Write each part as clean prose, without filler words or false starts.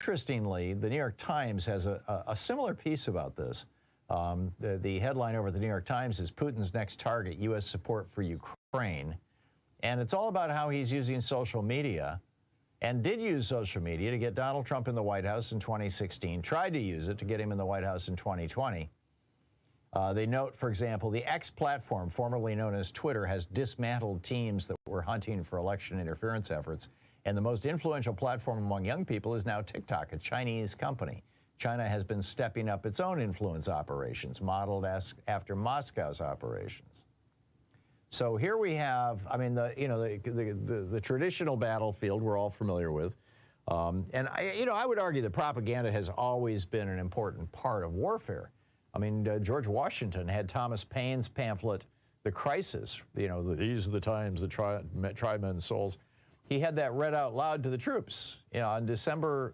Interestingly, the New York Times has a similar piece about this. The headline over at the New York Times is Putin's next target, U.S. support for Ukraine. And it's all about how he's using social media and did use social media to get Donald Trump in the White House in 2016, tried to use it to get him in the White House in 2020. They note, for example, the X platform, formerly known as Twitter, has dismantled teams that were hunting for election interference efforts. And the most influential platform among young people is now TikTok, a Chinese company. China has been stepping up its own influence operations, modeled after Moscow's operations. So here we have, I mean, the traditional battlefield we're all familiar with. And I would argue that propaganda has always been an important part of warfare. I mean, George Washington had Thomas Paine's pamphlet, The Crisis, these are the times that try men's souls. He had that read out loud to the troops on December,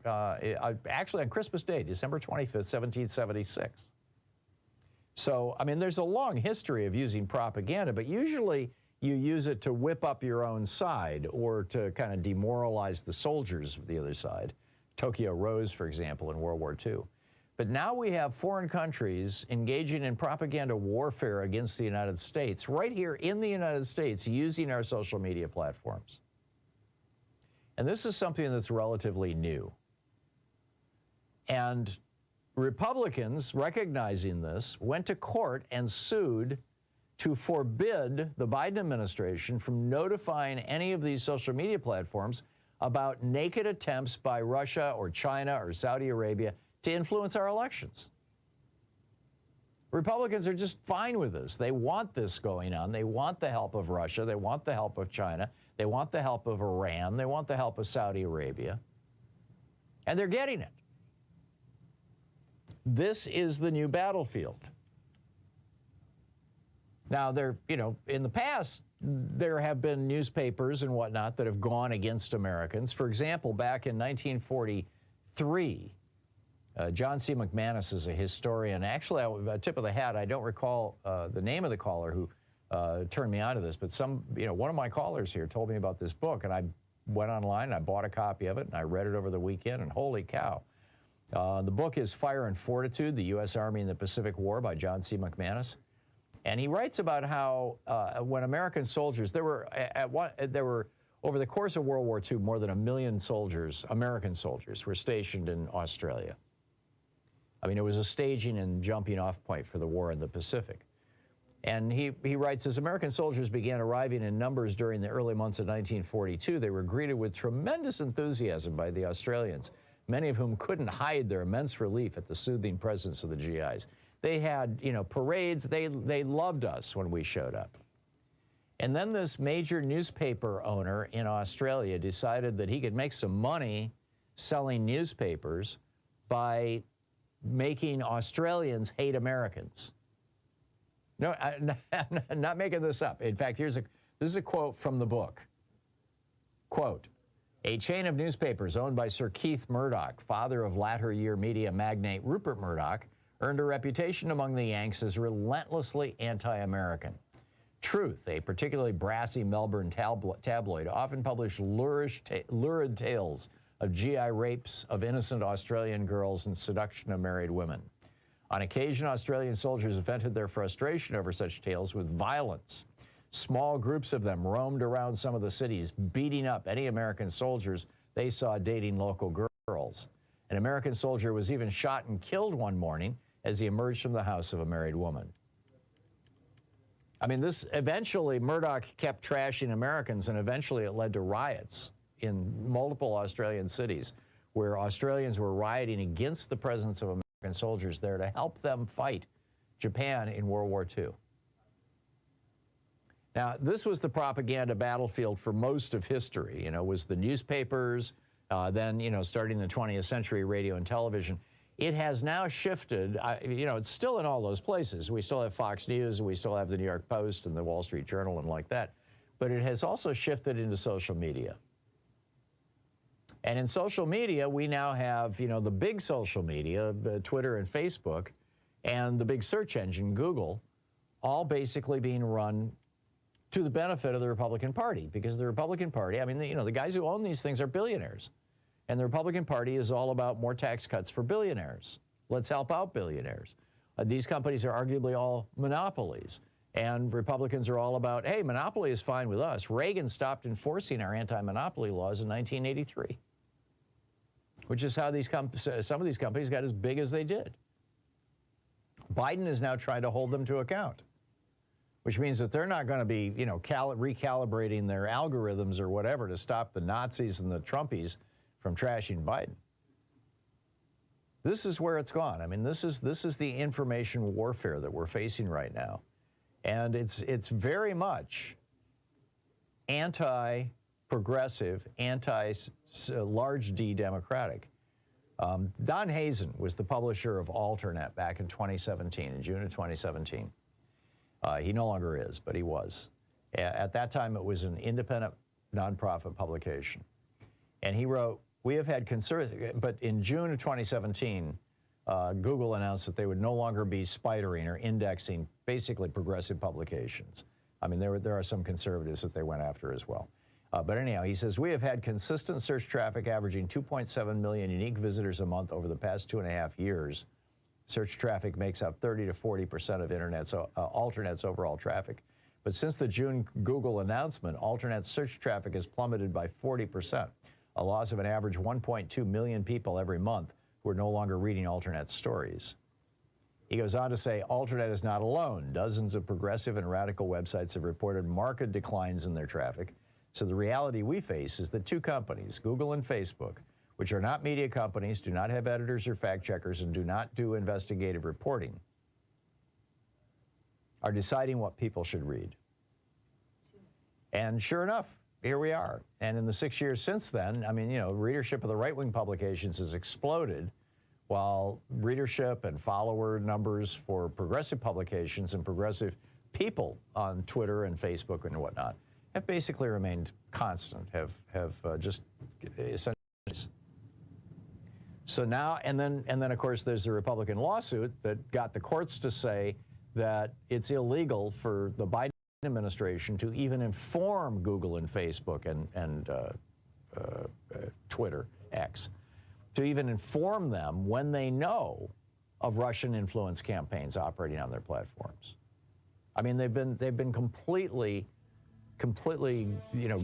actually on Christmas Day, December 25th, 1776. So, I mean, there's a long history of using propaganda, but usually you use it to whip up your own side or to kind of demoralize the soldiers of the other side. Tokyo Rose, for example, in World War II. But now we have foreign countries engaging in propaganda warfare against the United States, right here in the United States, using our social media platforms. And this is something that's relatively new. And Republicans, recognizing this, went to court and sued to forbid the Biden administration from notifying any of these social media platforms about naked attempts by Russia or China or Saudi Arabia to influence our elections. Republicans are just fine with this. They want this going on. They want the help of Russia. They want the help of China. They want the help of Iran. They want the help of Saudi Arabia. And they're getting it. This is the new battlefield. Now, in the past, there have been newspapers and whatnot that have gone against Americans. For example, back in 1943, John C. McManus is a historian. Actually, a tip of the hat, I don't recall the name of the caller who turned me on to this, but one of my callers here told me about this book, and I went online and I bought a copy of it, and I read it over the weekend, and holy cow. The book is Fire and Fortitude, the U.S. Army in the Pacific War by John C. McManus. And he writes about how when American soldiers, there were over the course of World War II, more than 1 million soldiers, American soldiers, were stationed in Australia. I mean, it was a staging and jumping off point for the war in the Pacific. And he writes, as American soldiers began arriving in numbers during the early months of 1942, they were greeted with tremendous enthusiasm by the Australians, many of whom couldn't hide their immense relief at the soothing presence of the GIs. They had, parades. They loved us when we showed up. And then this major newspaper owner in Australia decided that he could make some money selling newspapers by making Australians hate Americans. No, I'm not making this up. In fact, this is a quote from the book. Quote, a chain of newspapers owned by Sir Keith Murdoch, father of latter-year media magnate Rupert Murdoch, earned a reputation among the Yanks as relentlessly anti-American. Truth, a particularly brassy Melbourne tabloid, often published lurid tales of GI rapes of innocent Australian girls and seduction of married women. On occasion, Australian soldiers vented their frustration over such tales with violence. Small groups of them roamed around some of the cities, beating up any American soldiers they saw dating local girls. An American soldier was even shot and killed one morning as he emerged from the house of a married woman. I mean, eventually, Murdoch kept trashing Americans, and eventually it led to riots in multiple Australian cities where Australians were rioting against the presence of American soldiers there to help them fight Japan in World War II. Now, this was the propaganda battlefield for most of history, was the newspapers, then, starting the 20th century, radio and television. It has now shifted, it's still in all those places. We still have Fox News, and we still have the New York Post and the Wall Street Journal and like that. But it has also shifted into social media. And in social media, we now have, the big social media, Twitter and Facebook, and the big search engine, Google, all basically being run to the benefit of the Republican Party, because the Republican Party, I mean, the guys who own these things are billionaires. And the Republican Party is all about more tax cuts for billionaires. Let's help out billionaires. These companies are arguably all monopolies. And Republicans are all about, hey, monopoly is fine with us. Reagan stopped enforcing our anti-monopoly laws in 1983, which is how some of these companies got as big as they did. Biden is now trying to hold them to account, which means that they're not going to be, recalibrating their algorithms or whatever to stop the Nazis and the Trumpies from trashing Biden. This is where it's gone. I mean, this is the information warfare that we're facing right now. And it's very much anti-progressive, large D Democratic. Don Hazen was the publisher of Alternet back in 2017, in June of 2017. He no longer is, but he was. At that time, it was an independent nonprofit publication. And he wrote, we have had but in June of 2017, Google announced that they would no longer be spidering or indexing basically progressive publications. I mean, there are some conservatives that they went after as well. But anyhow, he says, we have had consistent search traffic averaging 2.7 million unique visitors a month over the past 2.5 years. Search traffic makes up 30 to 40% of Alternet's overall traffic. But since the June Google announcement, Alternet's search traffic has plummeted by 40%, a loss of an average 1.2 million people every month who are no longer reading Alternet's stories. He goes on to say, Alternet is not alone. Dozens of progressive and radical websites have reported marked declines in their traffic. So the reality we face is that two companies, Google and Facebook, which are not media companies, do not have editors or fact checkers, and do not do investigative reporting, are deciding what people should read. And sure enough, here we are. And in the 6 years since then, I mean, readership of the right-wing publications has exploded, while readership and follower numbers for progressive publications and progressive people on Twitter and Facebook and whatnot have basically remained constant, have just essentially. So now, and then of course there's the Republican lawsuit that got the courts to say that it's illegal for the Biden administration to even inform Google and Facebook and Twitter, X, to even inform them when they know of Russian influence campaigns operating on their platforms. I mean, they've been completely,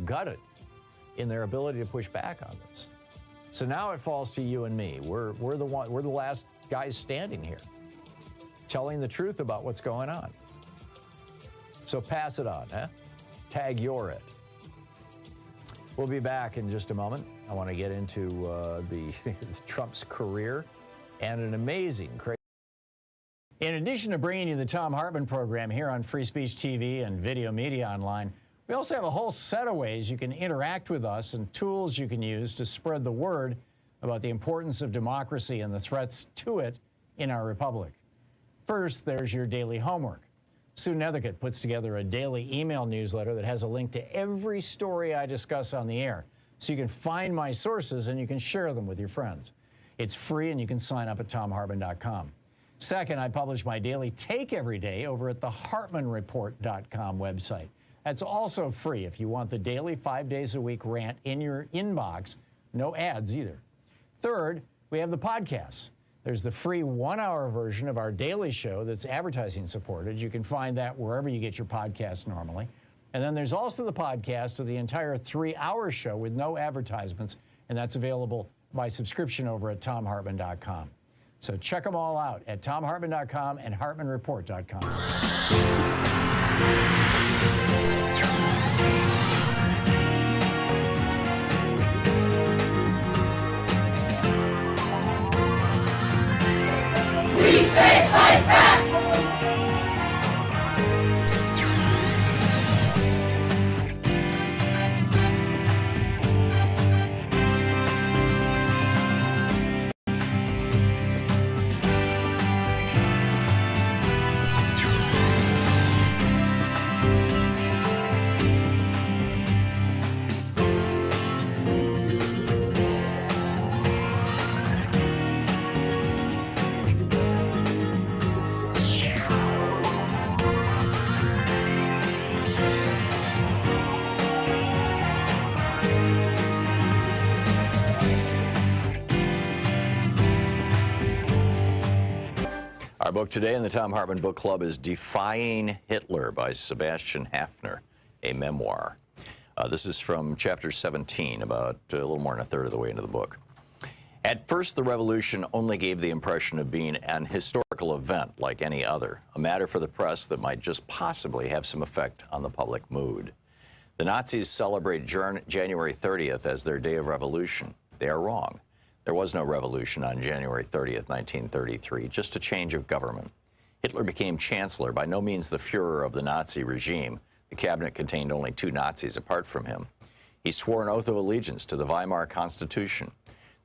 gutted in their ability to push back on this. So now it falls to you and me. We're the last guys standing here, telling the truth about what's going on. So pass it on, huh? Tag you're it. We'll be back in just a moment. I want to get into the Trump's career and an amazing, crazy. In addition to bringing you the Thom Hartmann program here on Free Speech TV and Video Media Online, we also have a whole set of ways you can interact with us and tools you can use to spread the word about the importance of democracy and the threats to it in our republic. First, there's your daily homework. Sue Nethercutt puts together a daily email newsletter that has a link to every story I discuss on the air, so you can find my sources and you can share them with your friends. It's free and you can sign up at thomhartmann.com. Second, I publish my daily take every day over at the hartmannreport.com website. That's also free if you want the daily 5 days a week rant in your inbox. No ads either. Third, we have the podcasts. There's the free 1-hour version of our daily show that's advertising supported. You can find that wherever you get your podcasts normally. And then there's also the podcast of the entire 3-hour show with no advertisements, and that's available by subscription over at thomhartmann.com. So check them all out at thomhartmann.com and hartmannreport.com. We say fight back! Our book today in the Thom Hartmann Book Club is Defying Hitler by Sebastian Haffner, a memoir. This is from chapter 17, about a little more than a third of the way into the book. At first, the revolution only gave the impression of being an historical event like any other, a matter for the press that might just possibly have some effect on the public mood. The Nazis celebrate January 30th as their day of revolution. They are wrong. There was no revolution on January 30th, 1933, just a change of government. Hitler became chancellor, by no means the Führer of the Nazi regime. The cabinet contained only 2 Nazis apart from him. He swore an oath of allegiance to the Weimar Constitution.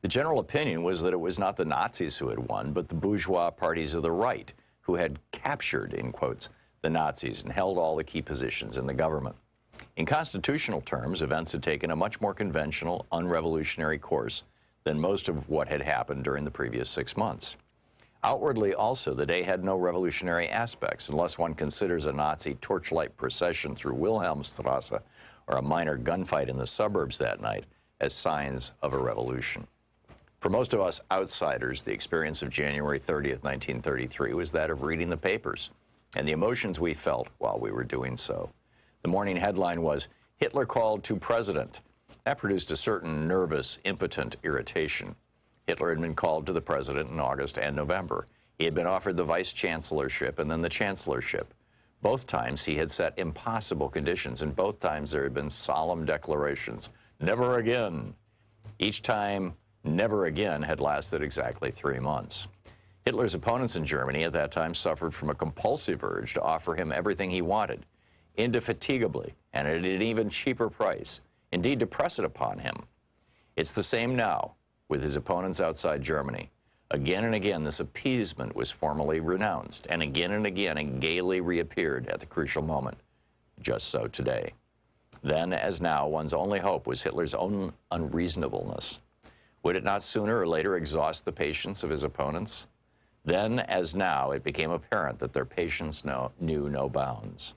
The general opinion was that it was not the Nazis who had won, but the bourgeois parties of the right, who had captured, in quotes, the Nazis and held all the key positions in the government. In constitutional terms, events had taken a much more conventional, unrevolutionary course than most of what had happened during the previous 6 months. Outwardly also, the day had no revolutionary aspects, unless one considers a Nazi torchlight procession through Wilhelmstrasse or a minor gunfight in the suburbs that night as signs of a revolution. For most of us outsiders, the experience of January 30th, 1933 was that of reading the papers and the emotions we felt while we were doing so. The morning headline was, "Hitler called to president." That produced a certain nervous, impotent irritation. Hitler had been called to the president in August and November. He had been offered the vice-chancellorship and then the chancellorship. Both times he had set impossible conditions, and both times there had been solemn declarations, "Never again." Each time, "never again" had lasted exactly 3 months. Hitler's opponents in Germany at that time suffered from a compulsive urge to offer him everything he wanted, indefatigably, and at an even cheaper price, indeed to press it upon him. It's the same now with his opponents outside Germany. Again and again, this appeasement was formally renounced, and again it gaily reappeared at the crucial moment. Just so today. Then, as now, one's only hope was Hitler's own unreasonableness. Would it not sooner or later exhaust the patience of his opponents? Then, as now, it became apparent that their patience knew no bounds.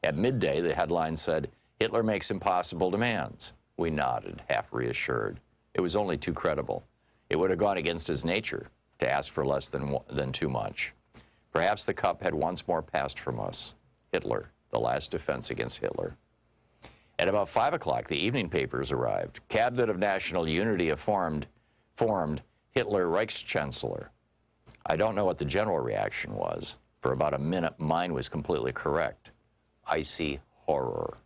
At midday, the headline said, "Hitler makes impossible demands." We nodded, half reassured. It was only too credible. It would have gone against his nature to ask for less than too much. Perhaps the cup had once more passed from us. Hitler, the last defense against Hitler. At about 5 o'clock, the evening papers arrived. Cabinet of National Unity formed Hitler Reichschancellor. I don't know what the general reaction was. For about a minute, mine was completely correct. Icy horror.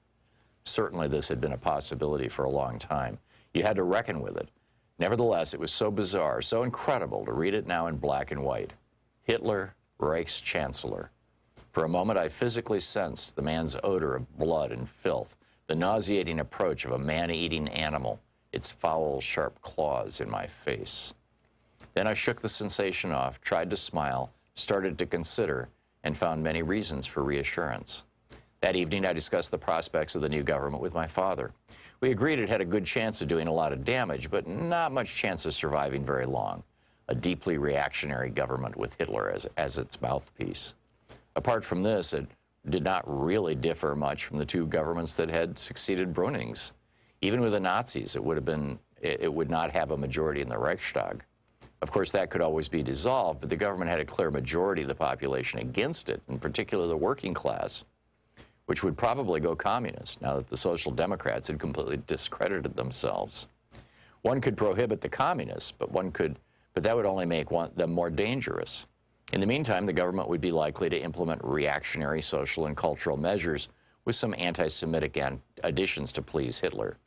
Certainly this had been a possibility for a long time. You had to reckon with it. Nevertheless, it was so bizarre, so incredible to read it now in black and white. Hitler Reichschancellor. For a moment, I physically sensed the man's odor of blood and filth, the nauseating approach of a man-eating animal, its foul, sharp claws in my face. Then I shook the sensation off, tried to smile, started to consider, and found many reasons for reassurance. That evening, I discussed the prospects of the new government with my father. We agreed it had a good chance of doing a lot of damage, but not much chance of surviving very long. A deeply reactionary government with Hitler as its mouthpiece. Apart from this, it did not really differ much from the 2 governments that had succeeded Brüning's. Even with the Nazis, it would not have a majority in the Reichstag. Of course, that could always be dissolved, but the government had a clear majority of the population against it, in particular the working class, which would probably go communist now that the Social Democrats had completely discredited themselves. One could prohibit the communists, but that would only make them more dangerous. In the meantime, the government would be likely to implement reactionary social and cultural measures with some anti-Semitic additions to please Hitler.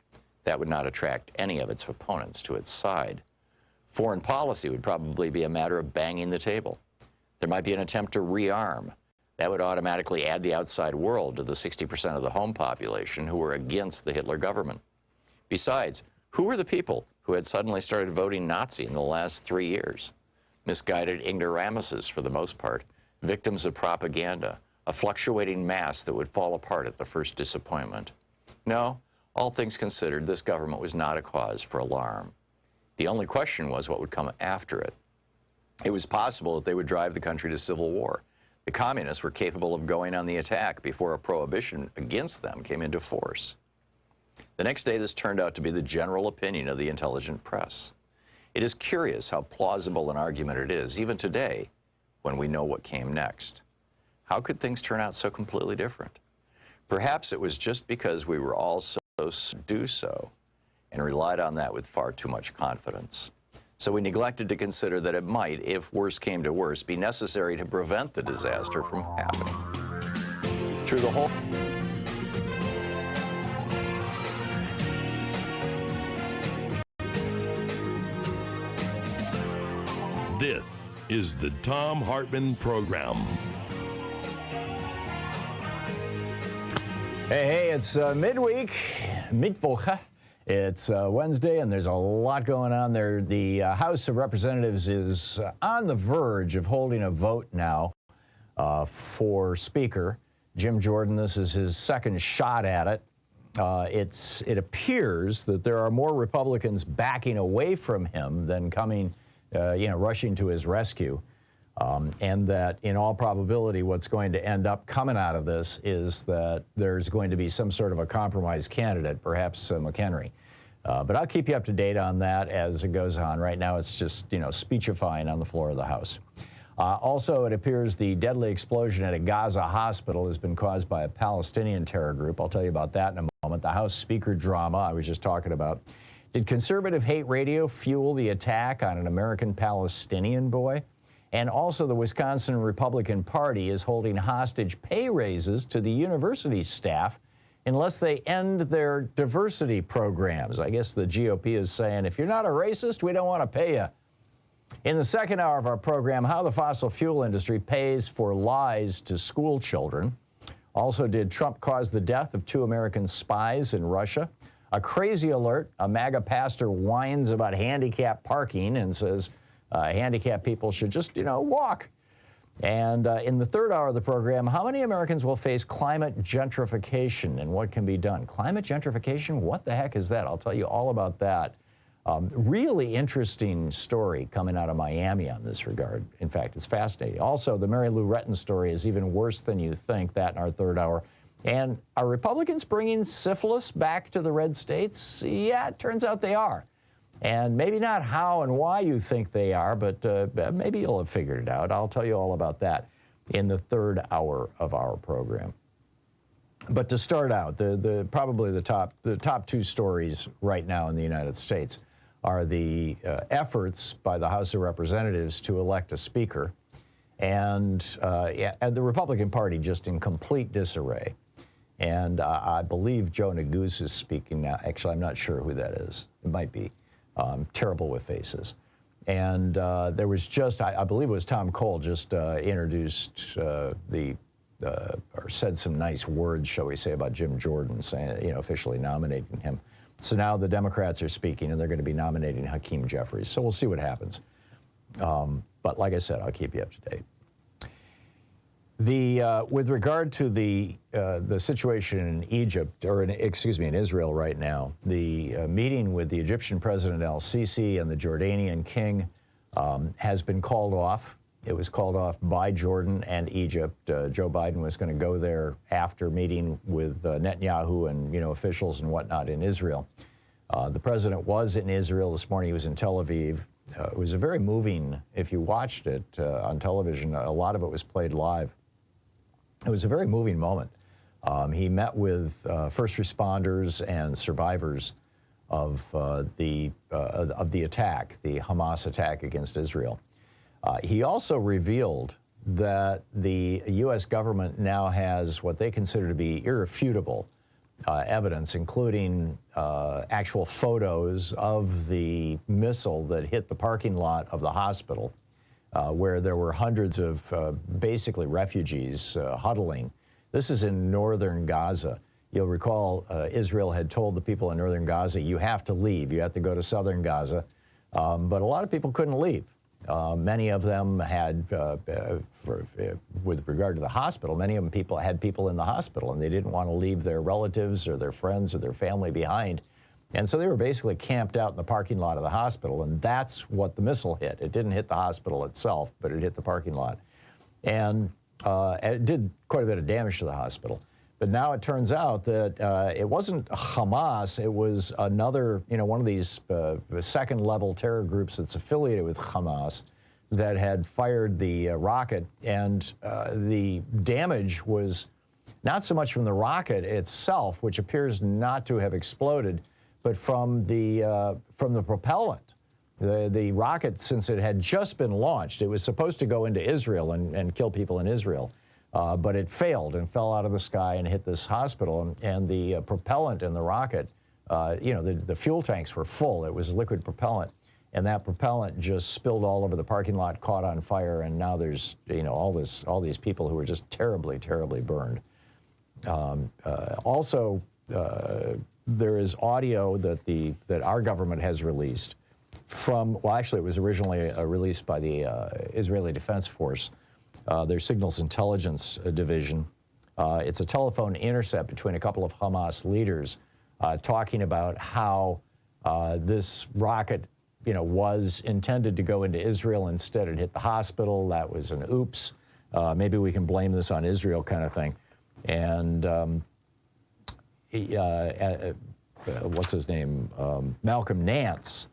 That would not attract any of its opponents to its side. Foreign policy would probably be a matter of banging the table. There might be an attempt to rearm. That would automatically add the outside world to the 60% of the home population who were against the Hitler government. Besides, who were the people who had suddenly started voting Nazi in the last 3 years? Misguided ignoramuses, for the most part, victims of propaganda, a fluctuating mass that would fall apart at the first disappointment. No, all things considered, this government was not a cause for alarm. The only question was what would come after it. It was possible that they would drive the country to civil war. The communists were capable of going on the attack before a prohibition against them came into force. The next day, this turned out to be the general opinion of the intelligent press. It is curious how plausible an argument it is, even today, when we know what came next? How could things turn out so completely different? Perhaps it was just because we were all so do so and relied on that with far too much confidence. So we neglected to consider that it might, if worse came to worse, be necessary to prevent the disaster from happening. Through the whole... This is the Thom Hartmann Program. Hey, it's midweek, Mittwoch. It's Wednesday, and there's a lot going on there. The House of Representatives is on the verge of holding a vote now for Speaker. Jim Jordan, this is his second shot at it. It appears that there are more Republicans backing away from him than coming, rushing to his rescue. And that in all probability, what's going to end up coming out of this is that there's going to be some sort of a compromise candidate, perhaps McHenry. But I'll keep you up to date on that as it goes on. Right now, it's just, speechifying on the floor of the House. Also, it appears the deadly explosion at a Gaza hospital has been caused by a Palestinian terror group. I'll tell you about that in a moment. The House Speaker drama I was just talking about. Did conservative hate radio fuel the attack on an American Palestinian boy? And also, the Wisconsin Republican Party is holding hostage pay raises to the university staff unless they end their diversity programs. I guess the GOP is saying, if you're not a racist, we don't want to pay you. In the second hour of our program, how the fossil fuel industry pays for lies to school children. Also, did Trump cause the death of 2 American spies in Russia? A crazy alert. A MAGA pastor whines about handicap parking and says handicapped people should just, walk. And in the third hour of the program, how many Americans will face climate gentrification and what can be done? Climate gentrification? What the heck is that? I'll tell you all about that. Really interesting story coming out of Miami on this regard. In fact, it's fascinating. Also, the Mary Lou Retton story is even worse than you think, that in our third hour. And are Republicans bringing syphilis back to the red states? Yeah, it turns out they are. And maybe not how and why you think they are, but maybe you'll have figured it out. I'll tell you all about that in the third hour of our program. But to start out, probably the top 2 stories right now in the United States are the efforts by the House of Representatives to elect a speaker, and the Republican Party just in complete disarray. And I believe Joe Neguse is speaking now. Actually, I'm not sure who that is. It might be. Terrible with faces. And there was just, I believe it was Tom Cole just introduced or said some nice words, shall we say, about Jim Jordan, saying, officially nominating him. So now the Democrats are speaking, and they're going to be nominating Hakeem Jeffries. So we'll see what happens. But like I said, I'll keep you up to date. With regard to the situation in Egypt, or in Israel right now, the meeting with the Egyptian President al-Sisi and the Jordanian king has been called off. It was called off by Jordan and Egypt. Joe Biden was going to go there after meeting with Netanyahu and officials and whatnot in Israel. The president was in Israel this morning. He was in Tel Aviv. It was a very moving, if you watched it on television, a lot of it was played live. It was a very moving moment. He met with first responders and survivors of the attack, the Hamas attack against Israel. He also revealed that the U.S. government now has what they consider to be irrefutable evidence, including actual photos of the missile that hit the parking lot of the hospital, where there were hundreds of basically refugees huddling. This is in northern Gaza. You'll recall Israel had told the people in northern Gaza, you have to leave. You have to go to southern Gaza. But a lot of people couldn't leave. Many of them had, with regard to the hospital, many of them had people in the hospital, and they didn't want to leave their relatives or their friends or their family behind. And so they were basically camped out in the parking lot of the hospital, and that's what the missile hit. It didn't hit the hospital itself, but it hit the parking lot. And it did quite a bit of damage to the hospital. But now it turns out that it wasn't Hamas, it was another, one of these second-level terror groups that's affiliated with Hamas, that had fired the rocket, and the damage was not so much from the rocket itself, which appears not to have exploded, but from the propellant. The rocket, since it had just been launched, it was supposed to go into Israel and kill people in Israel, but it failed and fell out of the sky and hit this hospital. And the propellant in the rocket, the fuel tanks were full. It was liquid propellant. And that propellant just spilled all over the parking lot, caught on fire, and now there's all these people who were just terribly, terribly burned. Also, there is audio that our government has released from, well, actually, it was originally released by the Israeli Defense Force, their Signals Intelligence Division. It's a telephone intercept between a couple of Hamas leaders talking about how this rocket was intended to go into Israel. Instead, it hit the hospital. That was an oops. Maybe we can blame this on Israel kind of thing. And what's his name? Malcolm Nance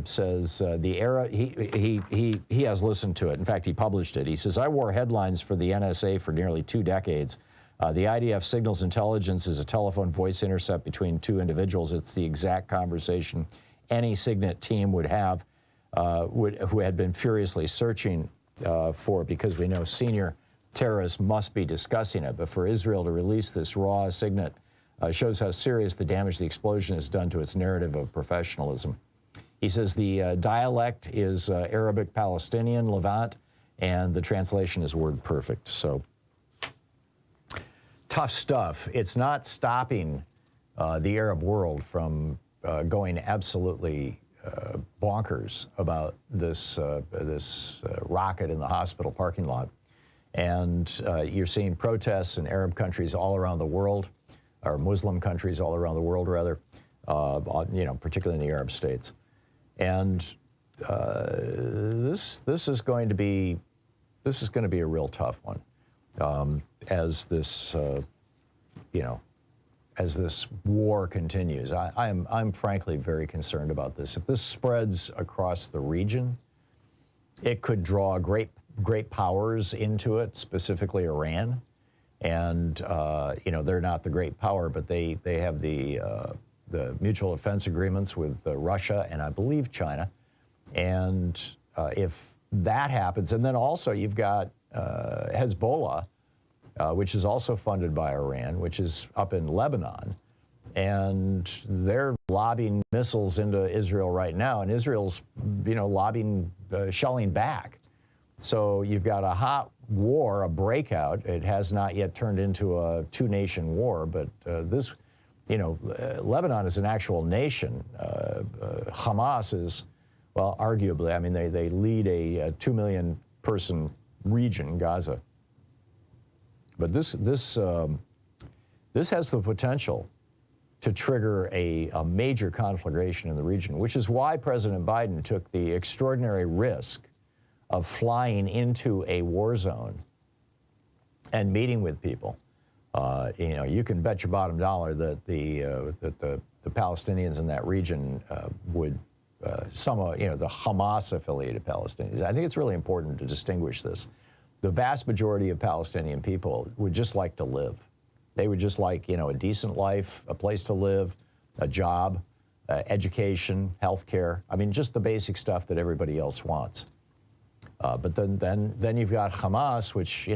says the era, he has listened to it. In fact, he published it. He says, I wore headlines for the NSA for nearly 2 decades. The IDF Signals Intelligence is a telephone voice intercept between 2 individuals. It's the exact conversation any Signet team would have, who had been furiously searching for, because we know senior terrorists must be discussing it. But for Israel to release this raw Signet shows how serious the damage the explosion has done to its narrative of professionalism. He says the dialect is Arabic Palestinian, Levant, and the translation is word perfect. So tough stuff. It's not stopping the Arab world from going absolutely bonkers about this rocket in the hospital parking lot. And you're seeing protests in Arab countries all around the world, or Muslim countries all around the world, rather, particularly in the Arab states. And this is going to be a real tough one as this as this war continues. I'm frankly very concerned about this. If this spreads across the region, it could draw great powers into it, specifically Iran. And they're not the great power, but they have the mutual defense agreements with Russia and I believe China. And if that happens, and then also you've got Hezbollah, which is also funded by Iran, which is up in Lebanon, and they're lobbing missiles into Israel right now, and Israel's, lobbing, shelling back. So you've got a hot war, a breakout. It has not yet turned into a 2-nation war, but Lebanon is an actual nation. Hamas is, well, arguably, I mean, they lead a 2 million person region, Gaza. But this has the potential to trigger a major conflagration in the region, which is why President Biden took the extraordinary risk of flying into a war zone and meeting with people. You can bet your bottom dollar that the Palestinians in that region would, the Hamas-affiliated Palestinians. I think it's really important to distinguish this. The vast majority of Palestinian people would just like to live. They would just like, a decent life, a place to live, a job, education, health care. I mean, just the basic stuff that everybody else wants. But then you've got Hamas, which,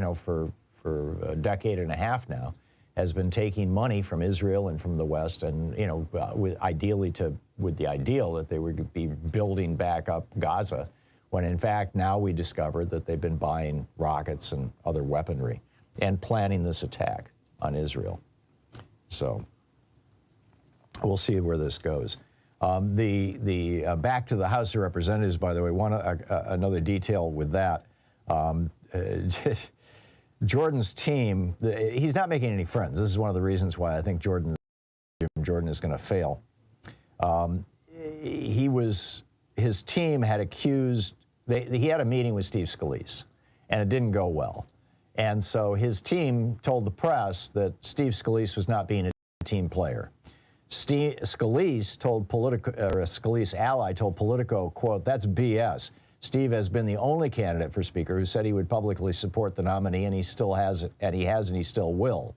for a decade and a half now, has been taking money from Israel and from the West, and with the ideal that they would be building back up Gaza, when in fact now we discover that they've been buying rockets and other weaponry and planning this attack on Israel. So we'll see where this goes. Back to the House of Representatives, by the way, another detail with that. Jordan's team, he's not making any friends. This is one of the reasons why I think Jordan is going to fail. His team had accused, he had a meeting with Steve Scalise, and it didn't go well. And so his team told the press that Steve Scalise was not being a team player. Scalise told Scalise ally told Politico, quote, "That's BS. Steve has been the only candidate for Speaker who said he would publicly support the nominee, and he still has, and he still will.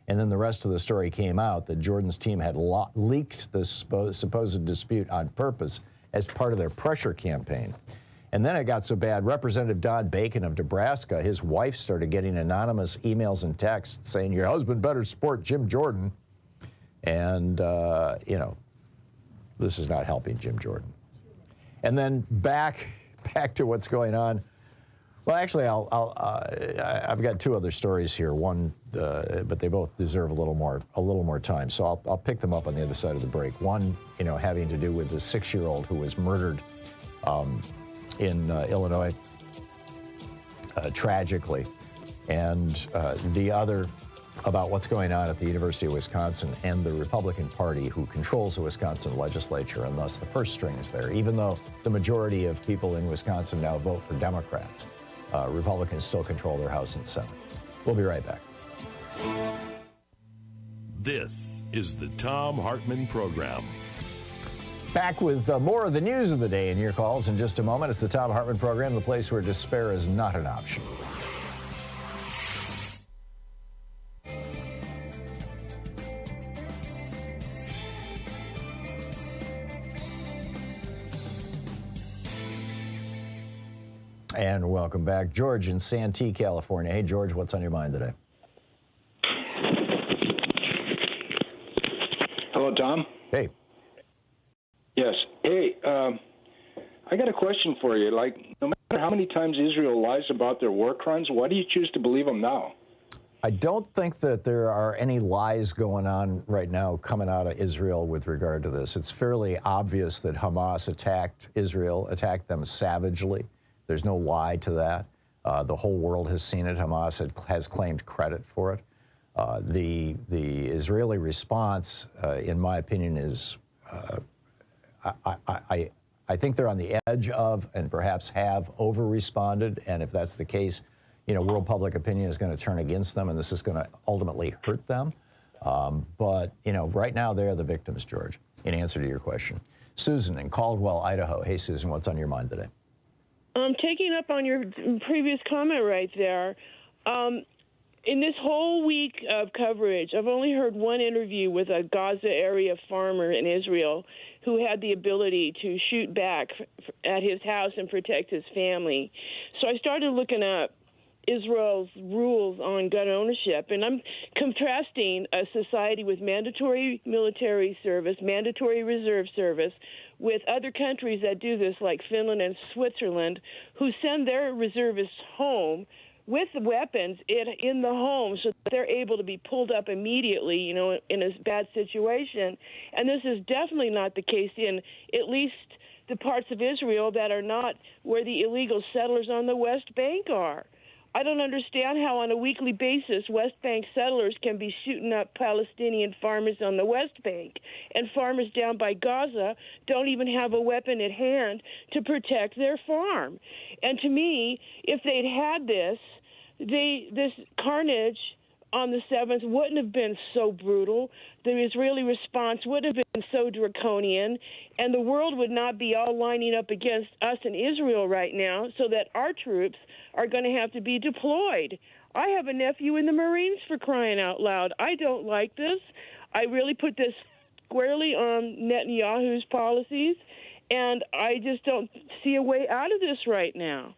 And then the rest of the story came out that Jordan's team had leaked the supposed dispute on purpose as part of their pressure campaign. And then it got so bad, Representative Don Bacon of Nebraska, his wife started getting anonymous emails and texts saying, your husband better support Jim Jordan. And, you know, this is not helping Jim Jordan. And then back to what's going on. Well, actually, I've got two other stories here. One, but they both deserve a little more time. So I'll pick them up on the other side of the break. One, you know, having to do with the 6-year-old who was murdered in Illinois, tragically, and the other about what's going on at the University of Wisconsin and the Republican Party who controls the Wisconsin legislature, and thus the purse strings there. Even though the majority of people in Wisconsin now vote for Democrats, Republicans still control their House and Senate. We'll be right back. This is the Thom Hartmann Program. Back with more of the news of the day in your calls in just a moment. It's the Thom Hartmann Program, the place where despair is not an option. And welcome back. George in Santee, California. Hey, George, what's on your mind today? Hello, Tom. Hey. Yes. Hey, I got a question for you. Like, no matter how many times Israel lies about their war crimes, why do you choose to believe them now? I don't think that there are any lies going on right now coming out of Israel with regard to this. It's fairly obvious that Hamas attacked Israel, attacked them savagely. There's no lie to that. The whole world has seen it. Hamas has claimed credit for it. The Israeli response, in my opinion, is I think they're on the edge of and perhaps have over-responded. And if that's the case, you know, world public opinion is going to turn against them, and this is going to ultimately hurt them. But, you know, right now they're the victims, George, in answer to your question. Susan in Caldwell, Idaho. Hey, Susan, what's on your mind today? Taking up on your previous comment right there, in this whole week of coverage, I've only heard one interview with a Gaza area farmer in Israel who had the ability to shoot back at his house and protect his family. So I started looking up Israel's rules on gun ownership, and I'm contrasting a society with mandatory military service, mandatory reserve service, with other countries that do this, like Finland and Switzerland, who send their reservists home with the weapons in the home so that they're able to be pulled up immediately, you know, in a bad situation. And this is definitely not the case in at least the parts of Israel that are not where the illegal settlers on the West Bank are. I don't understand how on a weekly basis West Bank settlers can be shooting up Palestinian farmers on the West Bank, and farmers down by Gaza don't even have a weapon at hand to protect their farm. And to me, if they'd had this carnage on the 7th wouldn't have been so brutal. The Israeli response would have been so draconian, and the world would not be all lining up against us in Israel right now so that our troops are going to have to be deployed. I have a nephew in the Marines, for crying out loud. I don't like this. I really put this squarely on Netanyahu's policies, and I just don't see a way out of this right now.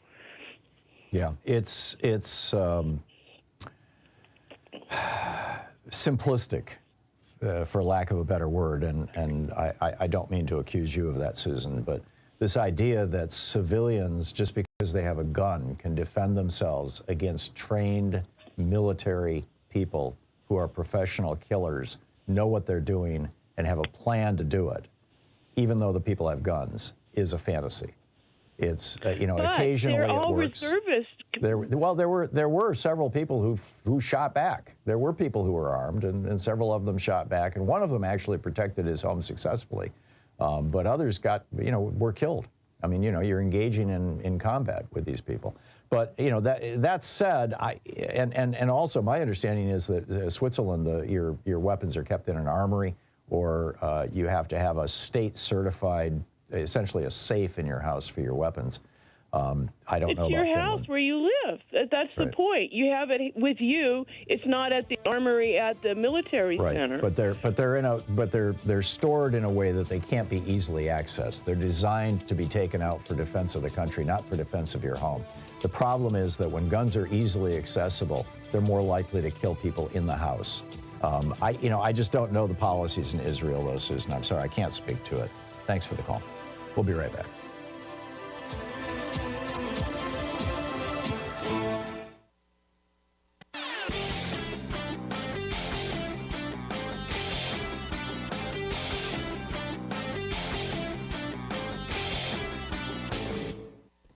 Yeah, it's simplistic, for lack of a better word, and I don't mean to accuse you of that, Susan, but this idea that civilians, just because they have a gun, can defend themselves against trained military people who are professional killers, know what they're doing, and have a plan to do it, even though the people have guns, is a fantasy. It's you know, but occasionally they're all it works. Reservists. There were several people who shot back. There were people who were armed, and several of them shot back, and one of them actually protected his home successfully, but others were killed. I mean, you know, you're engaging in combat with these people. But you know, that said, and also my understanding is that Switzerland, your weapons are kept in an armory, or you have to have a state certified, essentially a safe in your house for your weapons. I don't know about It's your house Finland. where you live. That's the Right. point. You have it with you. It's not at the armory at the military Right, center. but they're stored in a way that they can't be easily accessed. They're designed to be taken out for defense of the country, not for defense of your home. The problem is that when guns are easily accessible, they're more likely to kill people in the house. I just don't know the policies in Israel, though, Susan. I'm sorry, I can't speak to it. Thanks for the call. We'll be right back.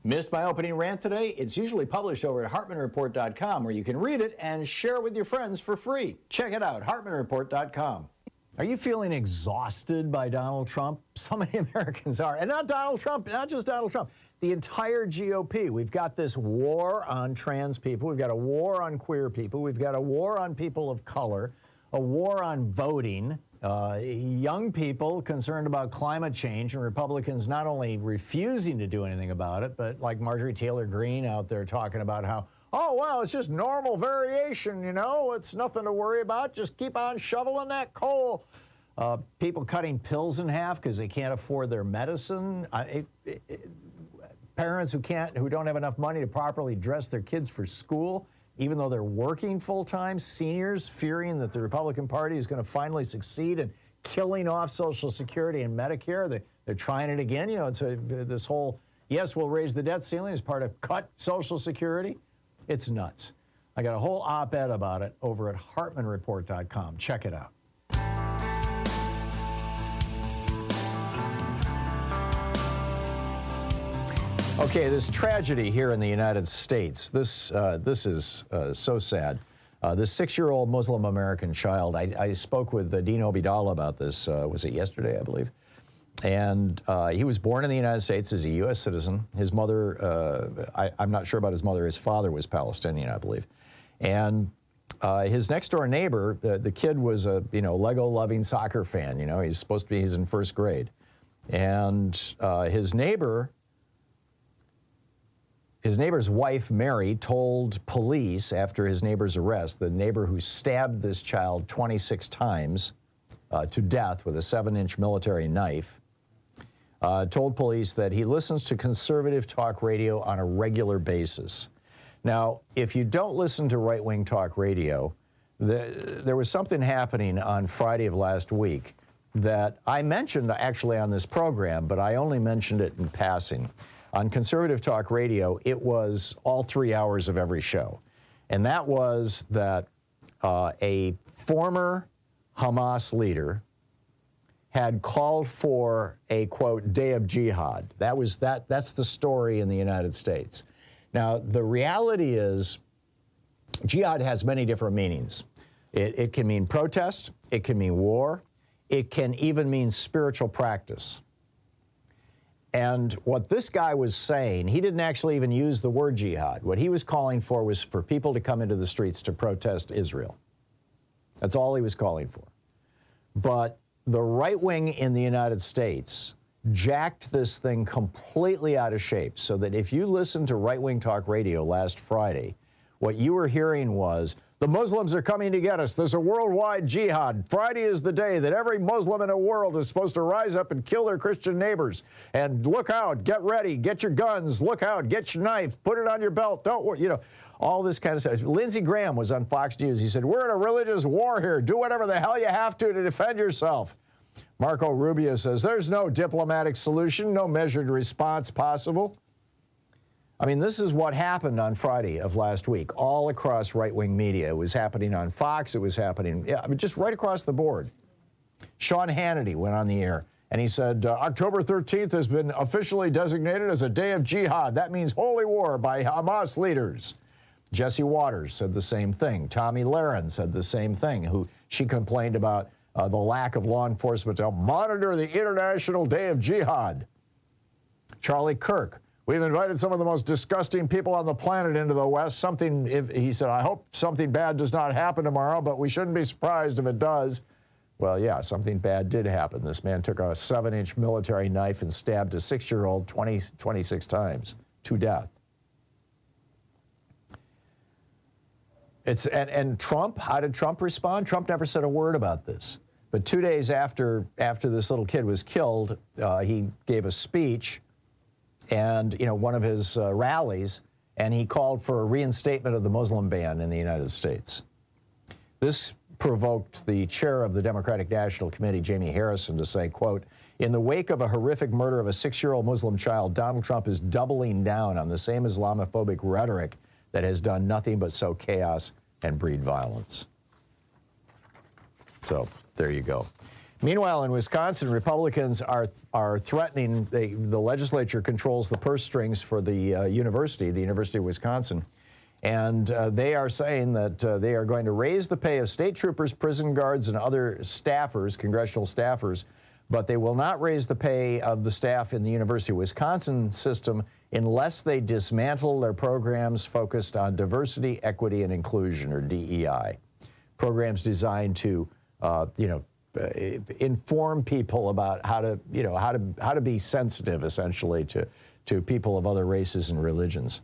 Missed my opening rant today? It's usually published over at HartmannReport.com, where you can read it and share it with your friends for free. Check it out, HartmannReport.com. Are you feeling exhausted by Donald Trump? So many Americans are. And not Donald Trump, not just Donald Trump. The entire GOP. We've got this war on trans people. We've got a war on queer people. We've got a war on people of color, a war on voting. Young people concerned about climate change, and Republicans not only refusing to do anything about it, but like Marjorie Taylor Greene out there talking about how, oh, well, it's just normal variation, you know, it's nothing to worry about, just keep on shoveling that coal. People cutting pills in half because they can't afford their medicine. Parents who don't have enough money to properly dress their kids for school, even though they're working full-time. Seniors fearing that the Republican Party is going to finally succeed in killing off Social Security and Medicare. They're trying it again. You know, it's this whole, yes, we'll raise the debt ceiling as part of cut Social Security. It's nuts. I got a whole op-ed about it over at HartmannReport.com. Check it out. Okay, this tragedy here in the United States, this is so sad. This 6-year-old Muslim American child, I spoke with Dean Obeidallah about this, was it yesterday, I believe? And he was born in the United States as a U.S. citizen. His mother, I'm not sure about his mother, his father was Palestinian, I believe. And his next door neighbor, the kid was a, Lego-loving soccer fan, he's in first grade. And his neighbor's wife, Mary, told police after his neighbor's arrest, the neighbor who stabbed this child 26 times to death with a 7-inch military knife, told police that he listens to conservative talk radio on a regular basis. Now, if you don't listen to right-wing talk radio, there was something happening on Friday of last week that I mentioned actually on this program, but I only mentioned it in passing. On conservative talk radio, it was all 3 hours of every show. And that was that a former Hamas leader had called for a, quote, day of jihad. That's the story in the United States. Now, the reality is jihad has many different meanings. It can mean protest, it can mean war, it can even mean spiritual practice. And what this guy was saying, he didn't actually even use the word jihad. What he was calling for was for people to come into the streets to protest Israel. That's all he was calling for. But the right wing in the United States jacked this thing completely out of shape, so that if you listened to right-wing talk radio last Friday, what you were hearing was, the Muslims are coming to get us. There's a worldwide jihad. Friday is the day that every Muslim in the world is supposed to rise up and kill their Christian neighbors. And look out, get ready, get your guns, look out, get your knife, put it on your belt, don't worry, all this kind of stuff. Lindsey Graham was on Fox News. He said, we're in a religious war here. Do whatever the hell you have to defend yourself. Marco Rubio says, there's no diplomatic solution, no measured response possible. I mean, this is what happened on Friday of last week, all across right-wing media. It was happening on Fox. It was happening, just right across the board. Sean Hannity went on the air, and he said, October 13th has been officially designated as a day of jihad. That means holy war by Hamas leaders. Jesse Waters said the same thing. Tomi Lahren said the same thing, she complained about the lack of law enforcement to monitor the International Day of Jihad. Charlie Kirk, we've invited some of the most disgusting people on the planet into the West. He said, I hope something bad does not happen tomorrow, but we shouldn't be surprised if it does. Well, yeah, something bad did happen. This man took a 7-inch military knife and stabbed a 6-year-old 26 times. to death. And Trump, how did Trump respond? Trump never said a word about this. But 2 days after this little kid was killed, he gave a speech and, one of his rallies, and he called for a reinstatement of the Muslim ban in the United States. This provoked the chair of the Democratic National Committee, Jamie Harrison, to say, quote, "In the wake of a horrific murder of a 6-year-old Muslim child, Donald Trump is doubling down on the same Islamophobic rhetoric that has done nothing but sow chaos and breed violence." So there you go. Meanwhile, in Wisconsin, Republicans are threatening, the legislature controls the purse strings for the University of Wisconsin, and they are saying that they are going to raise the pay of state troopers, prison guards, and other staffers, congressional staffers, but they will not raise the pay of the staff in the University of Wisconsin system unless they dismantle their programs focused on diversity, equity, and inclusion, or DEI. Programs designed to, inform people about how to be sensitive, essentially, to people of other races and religions.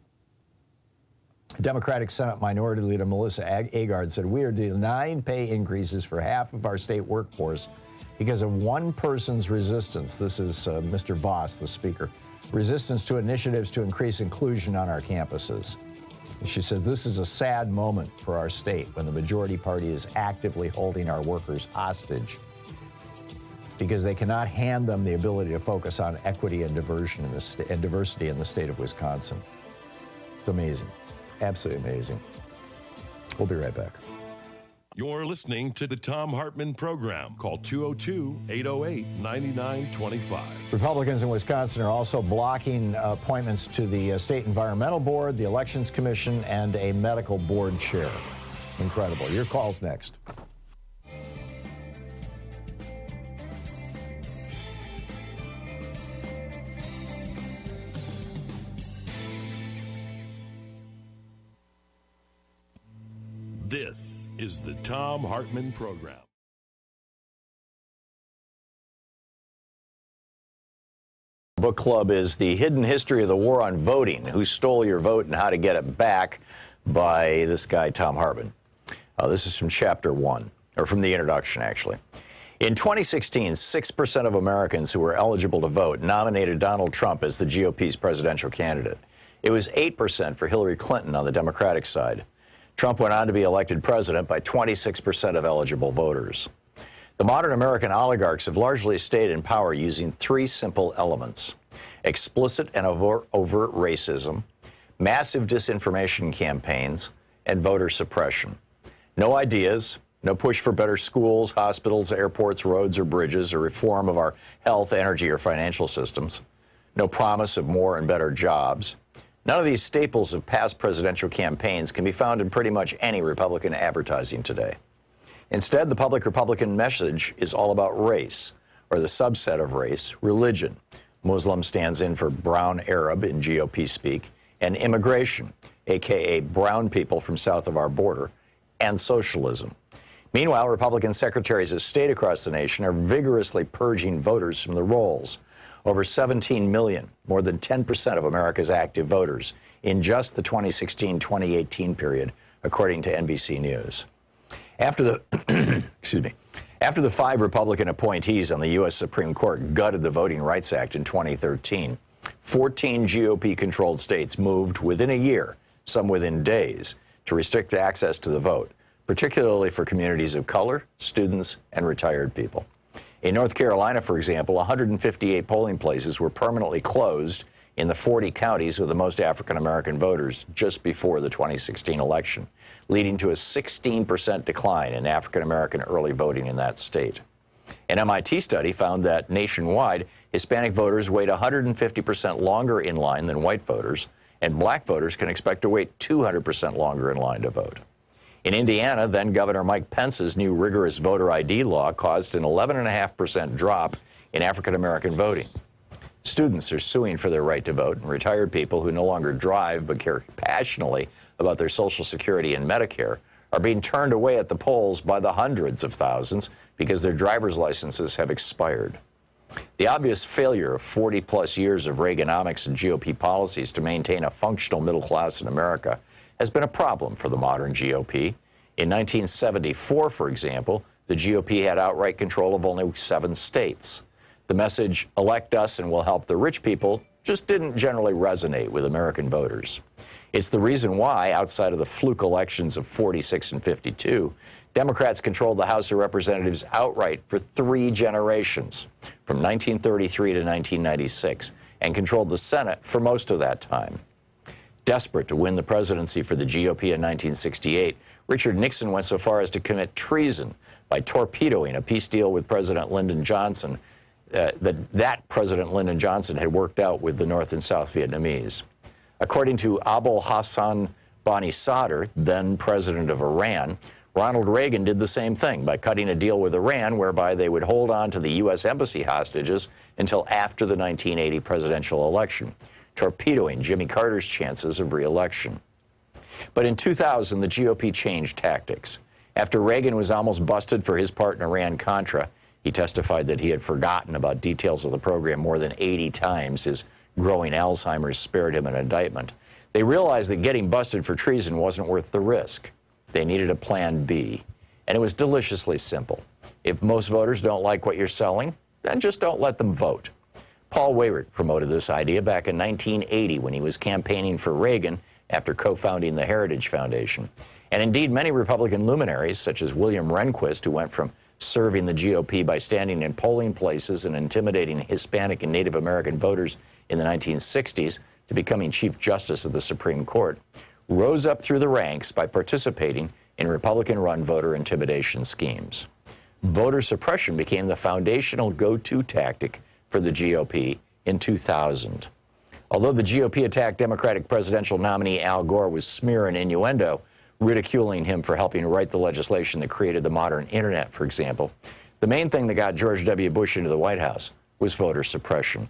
Democratic Senate Minority Leader Melissa Agard said, "We are denying pay increases for half of our state workforce because of one person's resistance." This is Mr. Voss, the speaker. "Resistance to initiatives to increase inclusion on our campuses." She said, "This is a sad moment for our state when the majority party is actively holding our workers hostage because they cannot hand them the ability to focus on equity and diversity in the state of Wisconsin." It's amazing. Absolutely amazing. We'll be right back. You're listening to the Thom Hartmann Program. Call 202-808-9925. Republicans in Wisconsin are also blocking appointments to the State Environmental Board, the Elections Commission, and a medical board chair. Incredible. Your call's next. This is the Thom Hartmann Program. Book club is The Hidden History of the War on Voting, Who Stole Your Vote and How to Get It Back, by this guy, Thom Hartmann. This is from chapter 1, or from the introduction, actually. In 2016, 6% of Americans who were eligible to vote nominated Donald Trump as the GOP's presidential candidate. It was 8% for Hillary Clinton on the Democratic side. Trump went on to be elected president by 26% of eligible voters. The modern American oligarchs have largely stayed in power using 3 simple elements: explicit and overt racism, massive disinformation campaigns, and voter suppression. No ideas, no push for better schools, hospitals, airports, roads, or bridges, or reform of our health, energy, or financial systems. No promise of more and better jobs. None of these staples of past presidential campaigns can be found in pretty much any Republican advertising today. Instead, the public Republican message is all about race, or the subset of race, religion. Muslim stands in for brown Arab in GOP speak, and immigration, a.k.a. brown people from south of our border, and socialism. Meanwhile, Republican secretaries of state across the nation are vigorously purging voters from the rolls. Over 17 million, more than 10% of America's active voters, in just the 2016-2018 period, according to NBC News. After the after the 5 Republican appointees on the U.S. Supreme Court gutted the Voting Rights Act in 2013, 14 GOP-controlled states moved within a year, some within days, to restrict access to the vote, particularly for communities of color, students, and retired people. In North Carolina, for example, 158 polling places were permanently closed in the 40 counties with the most African-American voters just before the 2016 election, leading to a 16% decline in African-American early voting in that state. An MIT study found that nationwide, Hispanic voters wait 150% longer in line than white voters, and black voters can expect to wait 200% longer in line to vote. In Indiana, then-Governor Mike Pence's new rigorous voter ID law caused an 11.5% drop in African-American voting. Students are suing for their right to vote, and retired people who no longer drive but care passionately about their Social Security and Medicare are being turned away at the polls by the hundreds of thousands because their driver's licenses have expired. The obvious failure of 40-plus years of Reaganomics and GOP policies to maintain a functional middle class in America has been a problem for the modern GOP. In 1974, for example, the GOP had outright control of only 7 states. The message, elect us and we'll help the rich people, just didn't generally resonate with American voters. It's the reason why, outside of the fluke elections of 46 and 52, Democrats controlled the House of Representatives outright for 3 generations, from 1933 to 1996, and controlled the Senate for most of that time. Desperate to win the presidency for the GOP in 1968, Richard Nixon went so far as to commit treason by torpedoing a peace deal with President Lyndon Johnson that President Lyndon Johnson had worked out with the North and South Vietnamese. According to Abul Hassan Bani Sadr, then president of Iran, Ronald Reagan did the same thing by cutting a deal with Iran whereby they would hold on to the U.S. embassy hostages until after the 1980 presidential election, torpedoing Jimmy Carter's chances of re-election. But in 2000, the GOP changed tactics. After Reagan was almost busted for his part in Iran-Contra, he testified that he had forgotten about details of the program more than 80 times. His growing Alzheimer's spared him an indictment. They realized that getting busted for treason wasn't worth the risk. They needed a plan B, and it was deliciously simple. If most voters don't like what you're selling, then just don't let them vote. Paul Weyrich promoted this idea back in 1980 when he was campaigning for Reagan after co-founding the Heritage Foundation. And indeed, many Republican luminaries, such as William Rehnquist, who went from serving the GOP by standing in polling places and intimidating Hispanic and Native American voters in the 1960s, to becoming Chief Justice of the Supreme Court, rose up through the ranks by participating in Republican-run voter intimidation schemes. Voter suppression became the foundational go-to tactic for the GOP in 2000. Although the GOP attacked Democratic presidential nominee Al Gore with smear and innuendo, ridiculing him for helping write the legislation that created the modern internet, for example, the main thing that got George W. Bush into the White House was voter suppression.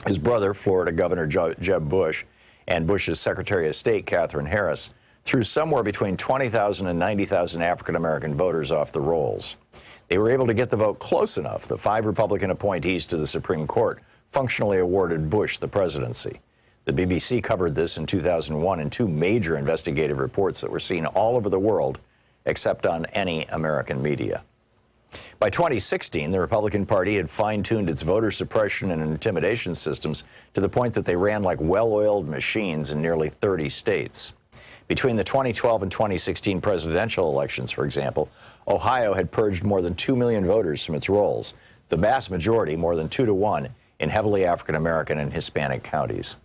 His brother, Florida Governor Jeb Bush, and Bush's Secretary of State, Katherine Harris, threw somewhere between 20,000 and 90,000 African-American voters off the rolls. They were able to get the vote close enough that 5 Republican appointees to the Supreme Court functionally awarded Bush the presidency. The BBC covered this in 2001 in 2 major investigative reports that were seen all over the world, except on any American media. By 2016, the Republican Party had fine-tuned its voter suppression and intimidation systems to the point that they ran like well-oiled machines in nearly 30 states. Between the 2012 and 2016 presidential elections, for example, Ohio had purged more than 2 million voters from its rolls, the vast majority, more than 2 to 1, in heavily African-American and Hispanic counties.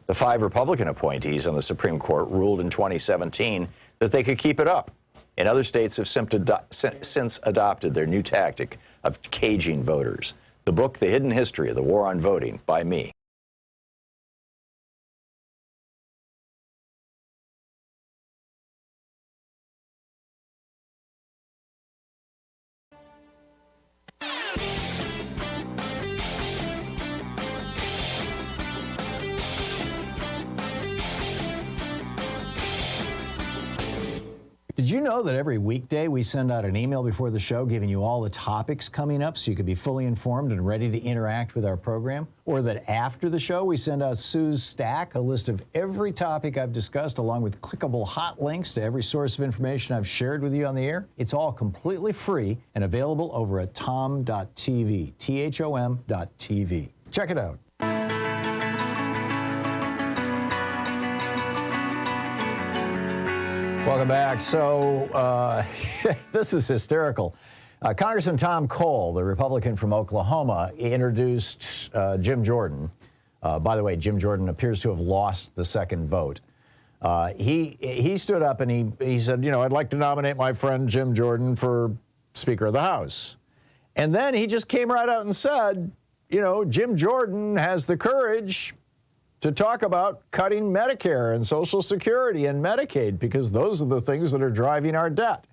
The 5 Republican appointees on the Supreme Court ruled in 2017 that they could keep it up. And other states have since adopted their new tactic of caging voters. The book, The Hidden History of the War on Voting, by me. Did you know that every weekday we send out an email before the show giving you all the topics coming up so you can be fully informed and ready to interact with our program? Or that after the show we send out Sue's Stack, a list of every topic I've discussed along with clickable hot links to every source of information I've shared with you on the air? It's all completely free and available over at thom.tv, THOM.tv. Check it out. Welcome back. So this is hysterical. Congressman Tom Cole, the Republican from Oklahoma, introduced Jim Jordan. By the way, Jim Jordan appears to have lost the second vote. He stood up and he said, you know, I'd like to nominate my friend Jim Jordan for Speaker of the House. And then he just came right out and said, you know, Jim Jordan has the courage to talk about cutting Medicare and Social Security and Medicaid because those are the things that are driving our debt,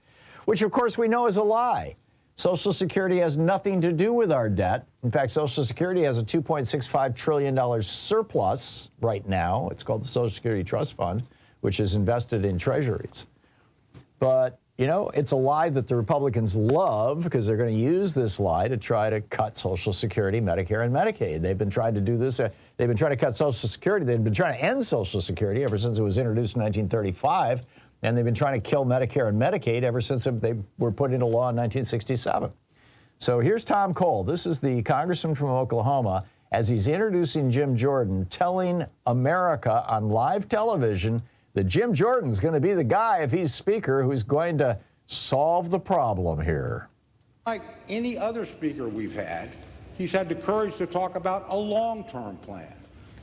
which of course we know is a lie. Social Security has nothing to do with our debt. In fact, Social Security has a $2.65 trillion surplus right now. It's called the Social Security Trust Fund, which is invested in treasuries. But you know, it's a lie that the Republicans love because they're going to use this lie to try to cut Social Security, Medicare, and Medicaid. They've been trying to do this. They've been trying to cut Social Security. They've been trying to end Social Security ever since it was introduced in 1935. And they've been trying to kill Medicare and Medicaid ever since they were put into law in 1967. So here's Tom Cole. This is the congressman from Oklahoma as he's introducing Jim Jordan, telling America on live television that Jim Jordan's going to be the guy, if he's speaker, who's going to solve the problem here. Like any other speaker we've had, he's had the courage to talk about a long-term plan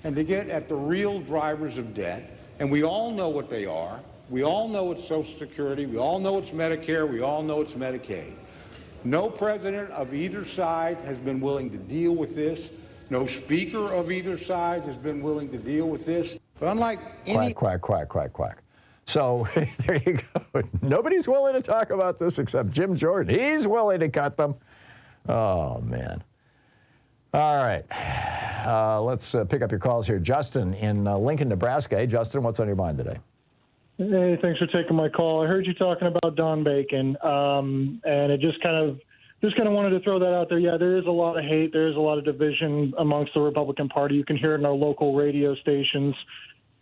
and to get at the real drivers of debt. And we all know what they are. We all know it's Social Security. We all know it's Medicare. We all know it's Medicaid. No president of either side has been willing to deal with this. No speaker of either side has been willing to deal with this. But unlike any... Quack, quack, quack, quack, quack. So there you go. Nobody's willing to talk about this except Jim Jordan. He's willing to cut them. Oh, man. All right. Let's pick up your calls here. Justin in Lincoln, Nebraska. Hey, Justin, what's on your mind today? Hey, thanks for taking my call. I heard you talking about Don Bacon, and it just kind of wanted to throw that out there. Yeah, there is a lot of hate. There is a lot of division amongst the Republican Party. You can hear it in our local radio stations.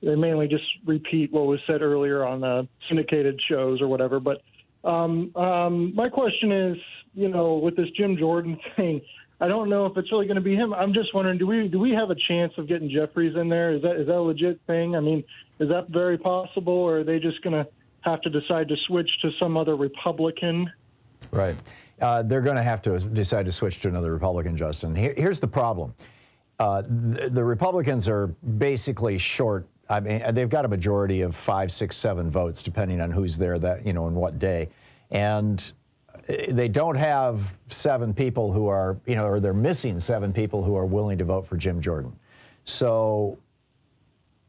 They mainly just repeat what was said earlier on the syndicated shows or whatever. But my question is, you know, with this Jim Jordan thing, I don't know if it's really going to be him. I'm just wondering, do we have a chance of getting Jeffries in there? Is that a legit thing? I mean, is that very possible, or are they just going to have to decide to switch to some other Republican? Right. They're going to have to decide to switch to another Republican, Justin. Here's the problem. The Republicans are basically short. I mean, they've got a majority of 5, 6, 7 votes, depending on who's there that, you know, and what day. And they don't have 7 people who are, you know, or they're missing 7 people who are willing to vote for Jim Jordan. So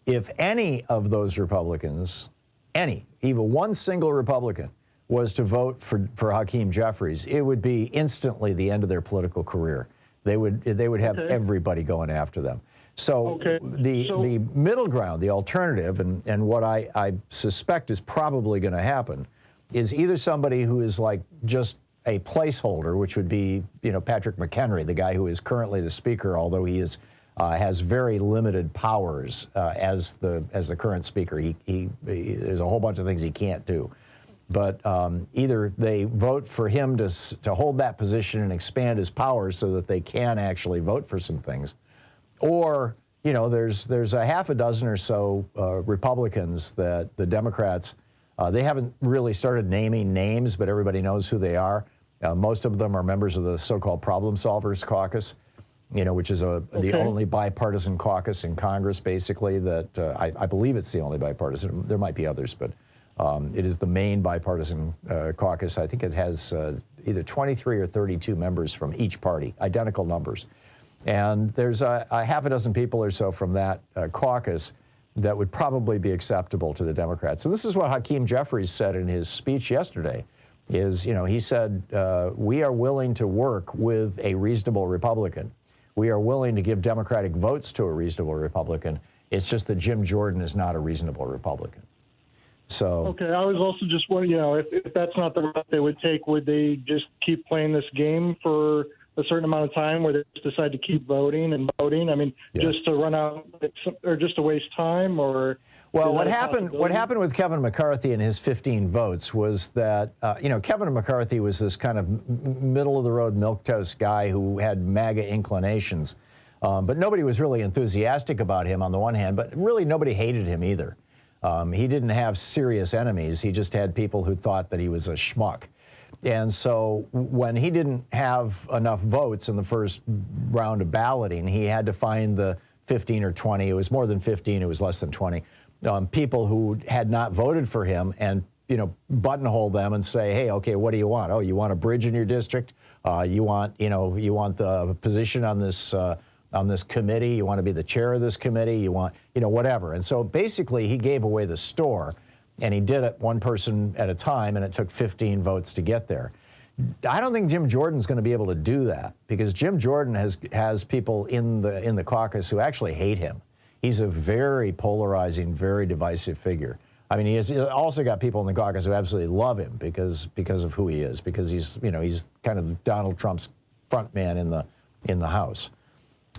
if any of those Republicans, even one single Republican, was to vote for Hakeem Jeffries, it would be instantly the end of their political career. They would have everybody going after them. So the middle ground, the alternative, and what I suspect is probably going to happen, is either somebody who is like just a placeholder, which would be, you know, Patrick McHenry, the guy who is currently the speaker, although he is has very limited powers as the current speaker. There's a whole bunch of things he can't do. But either they vote for him to hold that position and expand his powers so that they can actually vote for some things, or, you know, there's a half a dozen or so Republicans that the Democrats, they haven't really started naming names, but everybody knows who they are. Most of them are members of the so-called Problem Solvers Caucus, you know, which is the only bipartisan caucus in Congress, basically, that I believe it's the only bipartisan. There might be others, but it is the main bipartisan caucus. I think it has either 23 or 32 members from each party, identical numbers. And there's a half a dozen people or so from that caucus that would probably be acceptable to the Democrats. And this is what Hakeem Jeffries said in his speech yesterday, is, you know, he said, we are willing to work with a reasonable Republican. We are willing to give Democratic votes to a reasonable Republican. It's just that Jim Jordan is not a reasonable Republican. So okay, I was also just wondering, you know, if that's not the route they would take, would they just keep playing this game for a certain amount of time where they just decide to keep voting and voting? I mean, just to run out or just to waste time, or? Well, what happened with Kevin McCarthy and his 15 votes was that, you know, Kevin McCarthy was this kind of middle-of-the-road milquetoast guy who had MAGA inclinations. But nobody was really enthusiastic about him on the one hand, but really nobody hated him either. He didn't have serious enemies. He just had people who thought that he was a schmuck. And so when he didn't have enough votes in the first round of balloting, he had to find the 15 or 20. It was more than 15. It was less than 20. People who had not voted for him and, you know, buttonhole them and say, hey, okay, what do you want? Oh, you want a bridge in your district? You want the position on this committee? You want to be the chair of this committee? You want, you know, whatever. And so basically he gave away the store, and he did it one person at a time, and it took 15 votes to get there. I don't think Jim Jordan's going to be able to do that, because Jim Jordan has people in the caucus who actually hate him. He's a very polarizing, very divisive figure. I mean, he has also got people in the caucus who absolutely love him because of who he is, because he's kind of Donald Trump's front man in the House.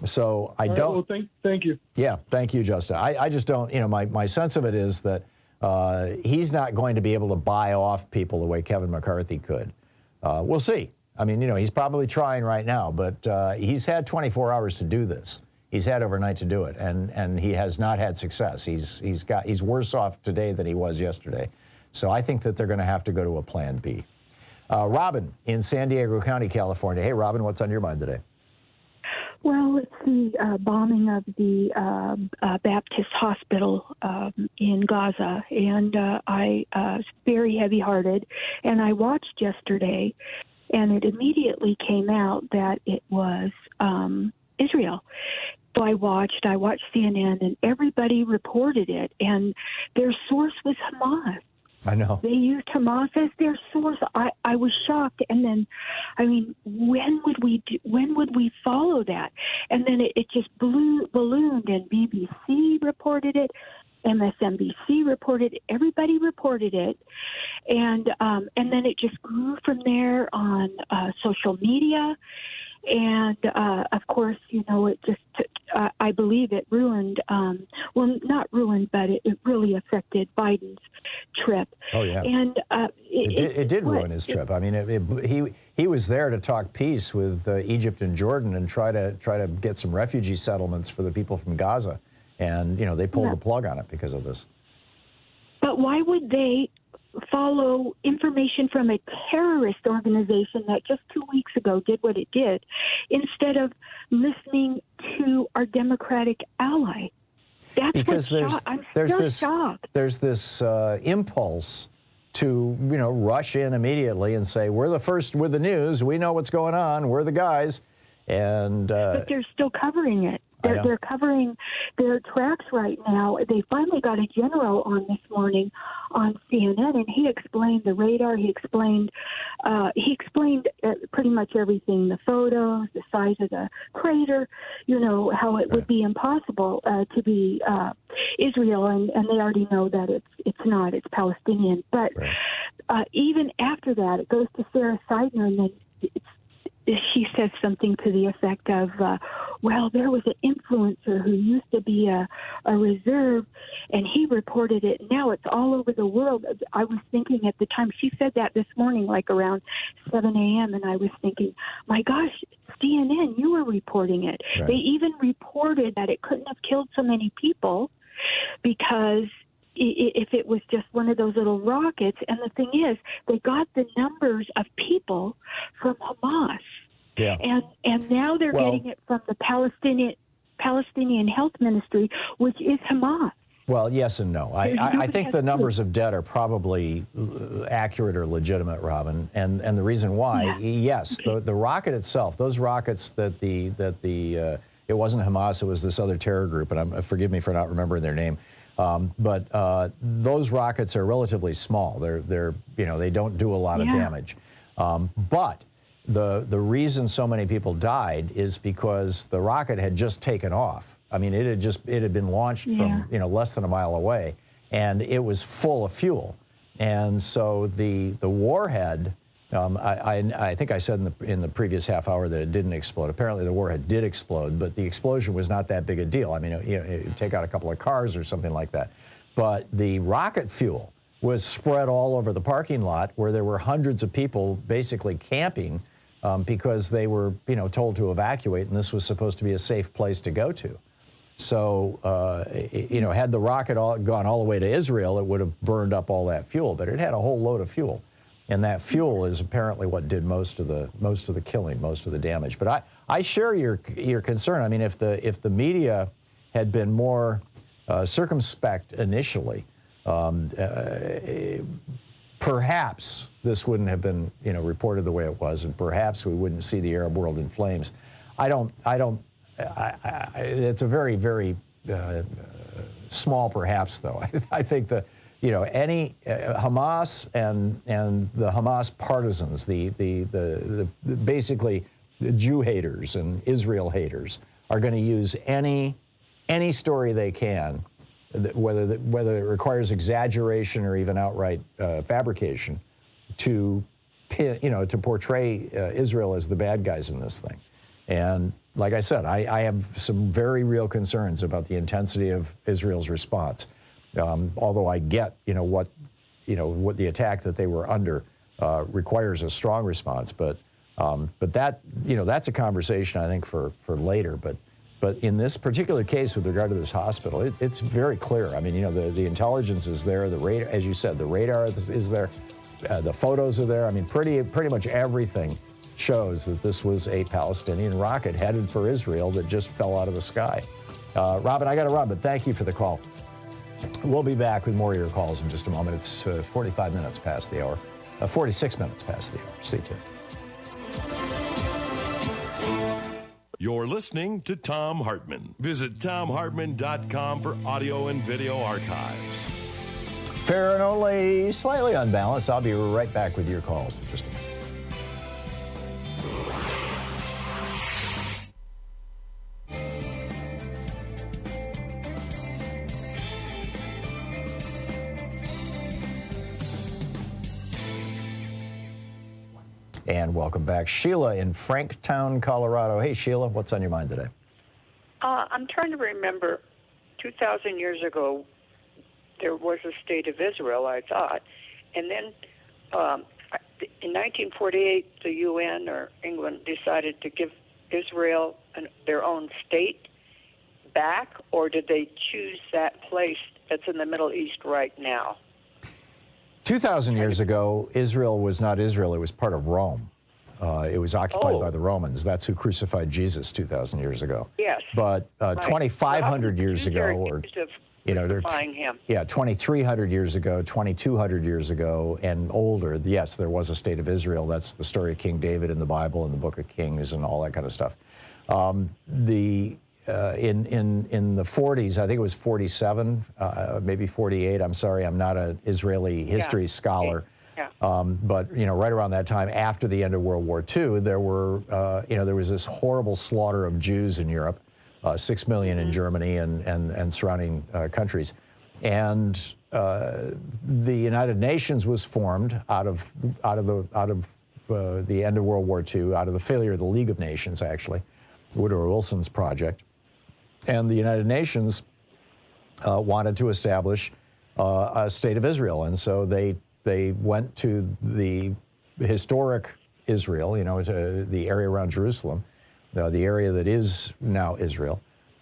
So I don't. Well, thank you. Yeah, thank you, Justin. I just don't. My sense of it is that he's not going to be able to buy off people the way Kevin McCarthy could. We'll see. I mean, he's probably trying right now, but he's had 24 hours to do this. He's had overnight to do it, and he has not had success. He's worse off today than he was yesterday. So I think that they're going to have to go to a plan B. Robin in San Diego County, California. Hey, Robin, what's on your mind today? Well, it's the bombing of the Baptist hospital in Gaza, and I was very heavy-hearted, and I watched yesterday, and it immediately came out that it was Israel. So I watched CNN, and everybody reported it, and their source was Hamas. I know. They used Hamas as their source. I was shocked, and then, I mean, when would we follow that? And then it just ballooned, and BBC reported it, MSNBC reported it, everybody reported it, and then it just grew from there on social media. And, of course, it just, I believe it ruined, well, not ruined, but it really affected Biden's trip. Oh, yeah. And it did ruin his trip. I mean, he was there to talk peace with Egypt and Jordan and try to get some refugee settlements for the people from Gaza. And, they pulled the plug on it because of this. But why would they follow information from a terrorist organization that just 2 weeks ago did what it did, instead of listening to our Democratic ally? That's because there's this impulse to rush in immediately and say, we're the first with the news, we know what's going on, we're the guys, and but they're still covering it. They're covering their tracks right now. They finally got a general on this morning on CNN, and he explained the radar. He explained pretty much everything: the photos, the size of the crater, how it would be impossible to be Israel, and they already know that it's not. It's Palestinian. But even after that, it goes to Sarah Seidner, and then she says something to the effect of, well, there was an influencer who used to be a reserve, and he reported it. Now it's all over the world. I was thinking at the time, she said that this morning, like around 7 a.m., and I was thinking, my gosh, CNN, you were reporting it. Right. They even reported that it couldn't have killed so many people because if it was just one of those little rockets. And the thing is, they got the numbers of people from Hamas. Yeah. And now they're getting it from the Palestinian Health Ministry, which is Hamas. Well, yes and no. I think the numbers of dead are probably accurate or legitimate, Robin. And the reason why, yes, the rocket itself, those rockets that it wasn't Hamas, it was this other terror group, and forgive me for not remembering their name. But those rockets are relatively small. They don't do a lot of damage. But the reason so many people died is because the rocket had just taken off. I mean, it had been launched from less than a mile away, and it was full of fuel. And so the warhead, I think I said in the previous half hour that it didn't explode. Apparently the warhead did explode, but the explosion was not that big a deal. I mean, it'd take out a couple of cars or something like that. But the rocket fuel was spread all over the parking lot where there were hundreds of people basically camping because they were, told to evacuate, and this was supposed to be a safe place to go to. So, had the rocket gone all the way to Israel, it would have burned up all that fuel, but it had a whole load of fuel. And that fuel is apparently what did most of the killing, most of the damage. But I share your concern. I mean, if the media had been more circumspect initially, perhaps this wouldn't have been reported the way it was, and perhaps we wouldn't see the Arab world in flames. It's a very, very small perhaps, though. I think any Hamas and the Hamas partisans, the basically the Jew haters and Israel haters, are going to use any story they can whether it requires exaggeration or even outright fabrication to portray Israel as the bad guys in this thing. And like I said, I have some very real concerns about the intensity of Israel's response. Although I get, what the attack that they were under requires a strong response, but that, that's a conversation I think for later. But in this particular case, with regard to this hospital, it's very clear. I mean, the intelligence is there. The radar, as you said, the radar is there. The photos are there. I mean, pretty much everything shows that this was a Palestinian rocket headed for Israel that just fell out of the sky. Robin, I got to run, but thank you for the call. We'll be back with more of your calls in just a moment. It's 45 minutes past the hour, 46 minutes past the hour. Stay tuned. You're listening to Thom Hartmann. Visit thomhartmann.com for audio and video archives. Fair and only slightly unbalanced. I'll be right back with your calls in just a minute. And welcome back. Sheila in Franktown, Colorado. Hey, Sheila, what's on your mind today? I'm trying to remember 2,000 years ago, there was a state of Israel, I thought. And then in 1948, the UN or England decided to give Israel their own state back, or did they choose that place that's in the Middle East right now? 2,000 years ago, Israel was not Israel. It was part of Rome. It was occupied by the Romans. That's who crucified Jesus 2,000 years ago. Yes. But 2,500 years ago, or him. Yeah, 2,300 years ago, 2,200 years ago, and older. Yes, there was a state of Israel. That's the story of King David in the Bible and the Book of Kings and all that kind of stuff. In the 40s, I think it was 47, maybe 48. I'm sorry, I'm not an Israeli history scholar. Yeah. But right around that time, after the end of World War II, there was this horrible slaughter of Jews in Europe, 6 million in Germany and surrounding countries, and the United Nations was formed out of the end of World War II, out of the failure of the League of Nations, actually, Woodrow Wilson's project, and the United Nations wanted to establish a state of Israel, and so they went to the historic Israel, to the area around Jerusalem, the area that is now Israel,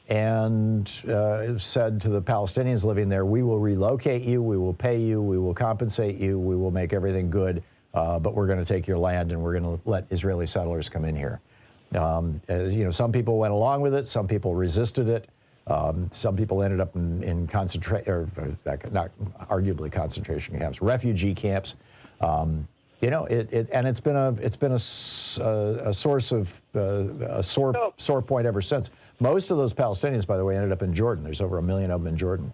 and said to the Palestinians living there, we will relocate you, we will pay you, we will compensate you, we will make everything good, but we're going to take your land and we're going to let Israeli settlers come in here. Some people went along with it, some people resisted it. Some people ended up in not arguably concentration camps, refugee camps. And it's been a source of a sore point ever since. Most of those Palestinians, by the way, ended up in Jordan. There's over 1 million of them in Jordan.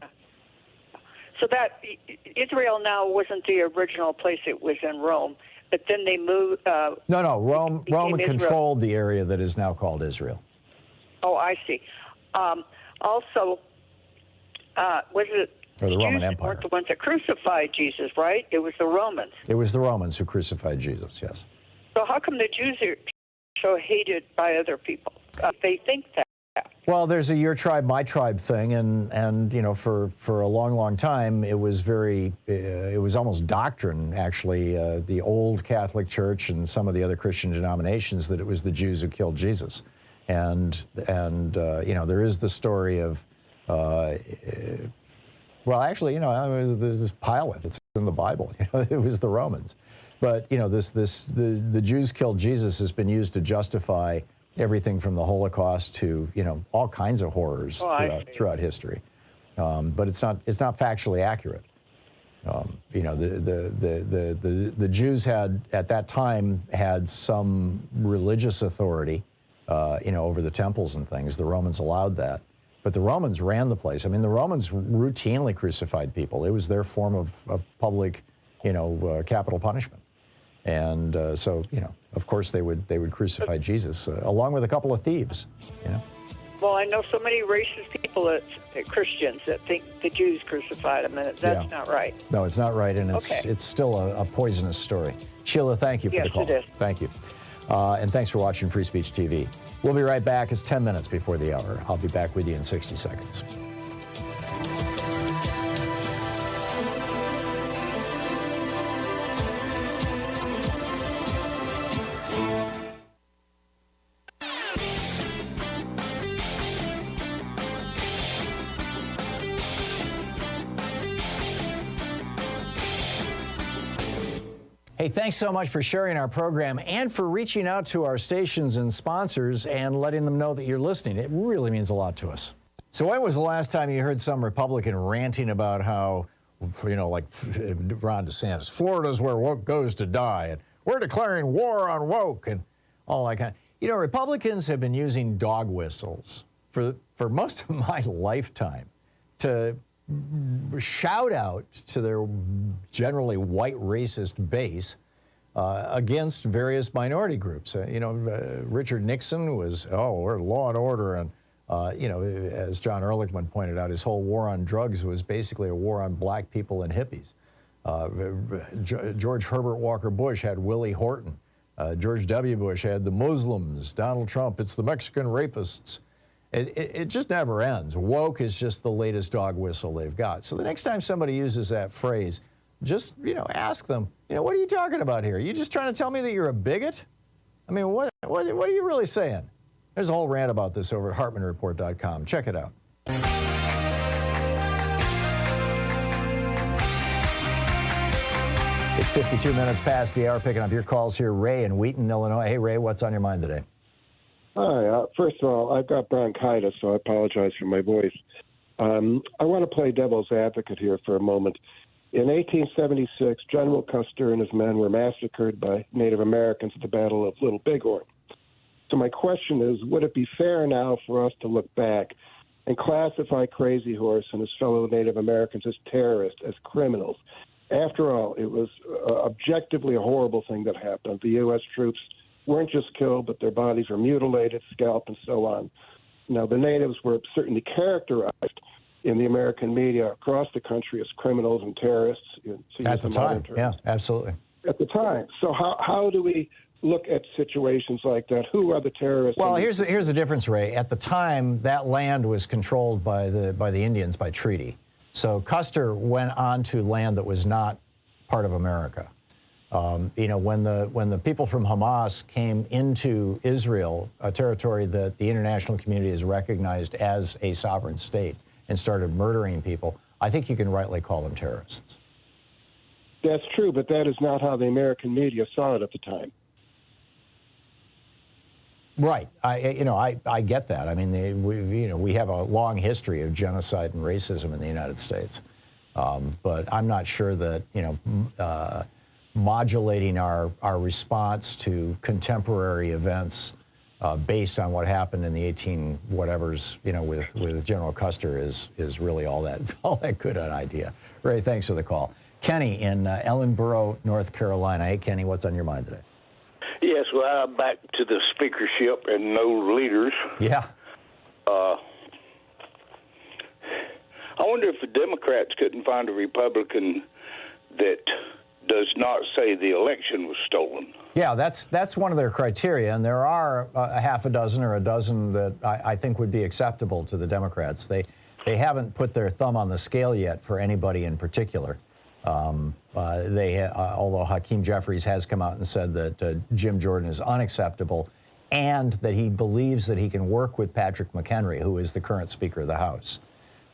So that Israel now wasn't the original place; it was in Rome. But then they moved. No. Rome controlled the area that is now called Israel. Oh, I see. Also, was it or the Roman Empire? Weren't the ones that crucified Jesus, right? It was the Romans. It was the Romans who crucified Jesus. Yes. So how come the Jews are so hated by other people? They think that. Well, there's a your tribe, my tribe thing, and for a long time it was it was almost doctrine, actually, the old Catholic Church and some of the other Christian denominations, that it was the Jews who killed Jesus, and there is the story of there's this Pilate. It's in the Bible. It was the Romans, but the Jews killed Jesus has been used to justify everything from the Holocaust to all kinds of horrors throughout history, but it's not factually accurate. The Jews had at that time had some religious authority, over the temples and things. The Romans allowed that, but the Romans ran the place. I mean, the Romans routinely crucified people. It was their form of public, capital punishment. And so, of course, they would crucify Jesus along with a couple of thieves. Well, I know so many racist people, that Christians, that think the Jews crucified them, and that's not right. No, it's not right, and it's still a poisonous story. Sheila, thank you for the call. Yes, it is. Thank you. And thanks for watching Free Speech TV. We'll be right back. It's 10 minutes before the hour. I'll be back with you in 60 seconds. Hey, thanks so much for sharing our program and for reaching out to our stations and sponsors and letting them know that you're listening. It really means a lot to us. So when was the last time you heard some Republican ranting about how, like Ron DeSantis, Florida's where woke goes to die, and we're declaring war on woke, and all that kind of... Republicans have been using dog whistles for most of my lifetime to shout out to their generally white racist base against various minority groups. Richard Nixon was, we're law and order, and as John Ehrlichman pointed out, his whole war on drugs was basically a war on black people and hippies. George Herbert Walker Bush had Willie Horton. George W. Bush had the Muslims. Donald Trump, it's the Mexican rapists. It just never ends. Woke is just the latest dog whistle they've got. So the next time somebody uses that phrase, just, ask them, what are you talking about here? Are you just trying to tell me that you're a bigot? I mean, what are you really saying? There's a whole rant about this over at HartmannReport.com. Check it out. It's 52 minutes past the hour, picking up your calls here. Ray in Wheaton, Illinois. Hey, Ray, what's on your mind today? Hi. First of all, I've got bronchitis, so I apologize for my voice. I want to play devil's advocate here for a moment. In 1876, General Custer and his men were massacred by Native Americans at the Battle of Little Bighorn. So my question is, would it be fair now for us to look back and classify Crazy Horse and his fellow Native Americans as terrorists, as criminals? After all, it was objectively a horrible thing that happened. The U.S. troops weren't just killed, but their bodies were mutilated, scalped, and so on. Now, the natives were certainly characterized in the American media across the country as criminals and terrorists. At the time, yeah, absolutely. At the time. So how do we look at situations like that? Who are the terrorists? Well, here's the difference, Ray. At the time, that land was controlled by the Indians by treaty. So Custer went onto land that was not part of America. When the people from Hamas came into Israel, a territory that the international community has recognized as a sovereign state, and started murdering people, I think you can rightly call them terrorists. That's true, but that is not how the American media saw it at the time. Right. I get that. I mean, we have a long history of genocide and racism in the United States, but I'm not sure that modulating our response to contemporary events based on what happened in the 18-whatevers, with General Custer is really all that good an idea. Ray, thanks for the call. Kenny in Ellenboro, North Carolina. Hey, Kenny, what's on your mind today? Yes, well, back to the speakership and no leaders. Yeah. I wonder if the Democrats couldn't find a Republican that does not say the election was stolen. Yeah, that's one of their criteria, and there are a half a dozen or a dozen that I think would be acceptable to the Democrats. They haven't put their thumb on the scale yet for anybody in particular. Although Hakeem Jeffries has come out and said that Jim Jordan is unacceptable, and that he believes that he can work with Patrick McHenry, who is the current Speaker of the House.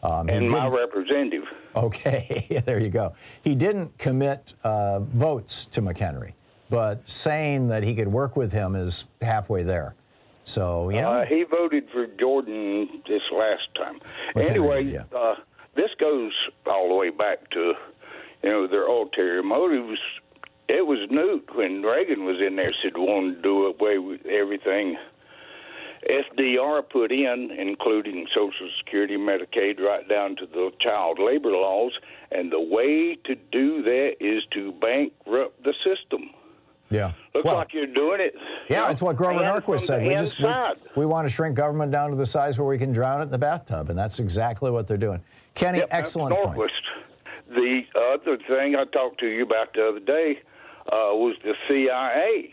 And my representative. Okay, there you go. He didn't commit votes to McHenry, but saying that he could work with him is halfway there. So, he voted for Jordan this last time. McHenry, anyway, yeah. This goes all the way back to, their ulterior motives. It was Newt when Reagan was in there said wanted to do away with everything FDR put in, including Social Security, Medicaid, right down to the child labor laws. And the way to do that is to bankrupt the system. Yeah. Looks Well, like you're doing it. Yeah, it's what Grover Norquist said. We want to shrink government down to the size where we can drown it in the bathtub, and that's exactly what they're doing. Kenny, Yep, excellent that's point. Norquist. The other thing I talked to you about the other day was the CIA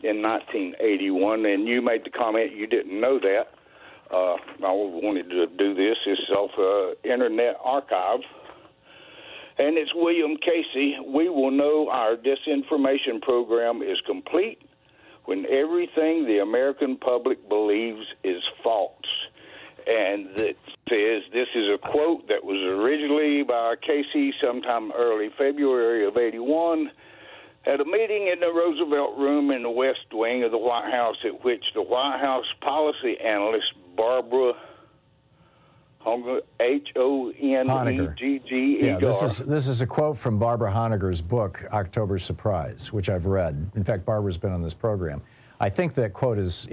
in 1981, and you made the comment you didn't know that. I wanted to do this. It's off Internet Archive. And it's William Casey. We will know our disinformation program is complete when everything the American public believes is false. And it says, this is a quote that was originally by Casey sometime early February of 81 at a meeting in the Roosevelt Room in the West Wing of the White House, at which the White House policy analyst Barbara H-O-N-E-G-G-E-G-A-R. Yeah, this is a quote from Barbara Honegger's book, October Surprise, which I've read. In fact, Barbara's been on this program. I think that quote is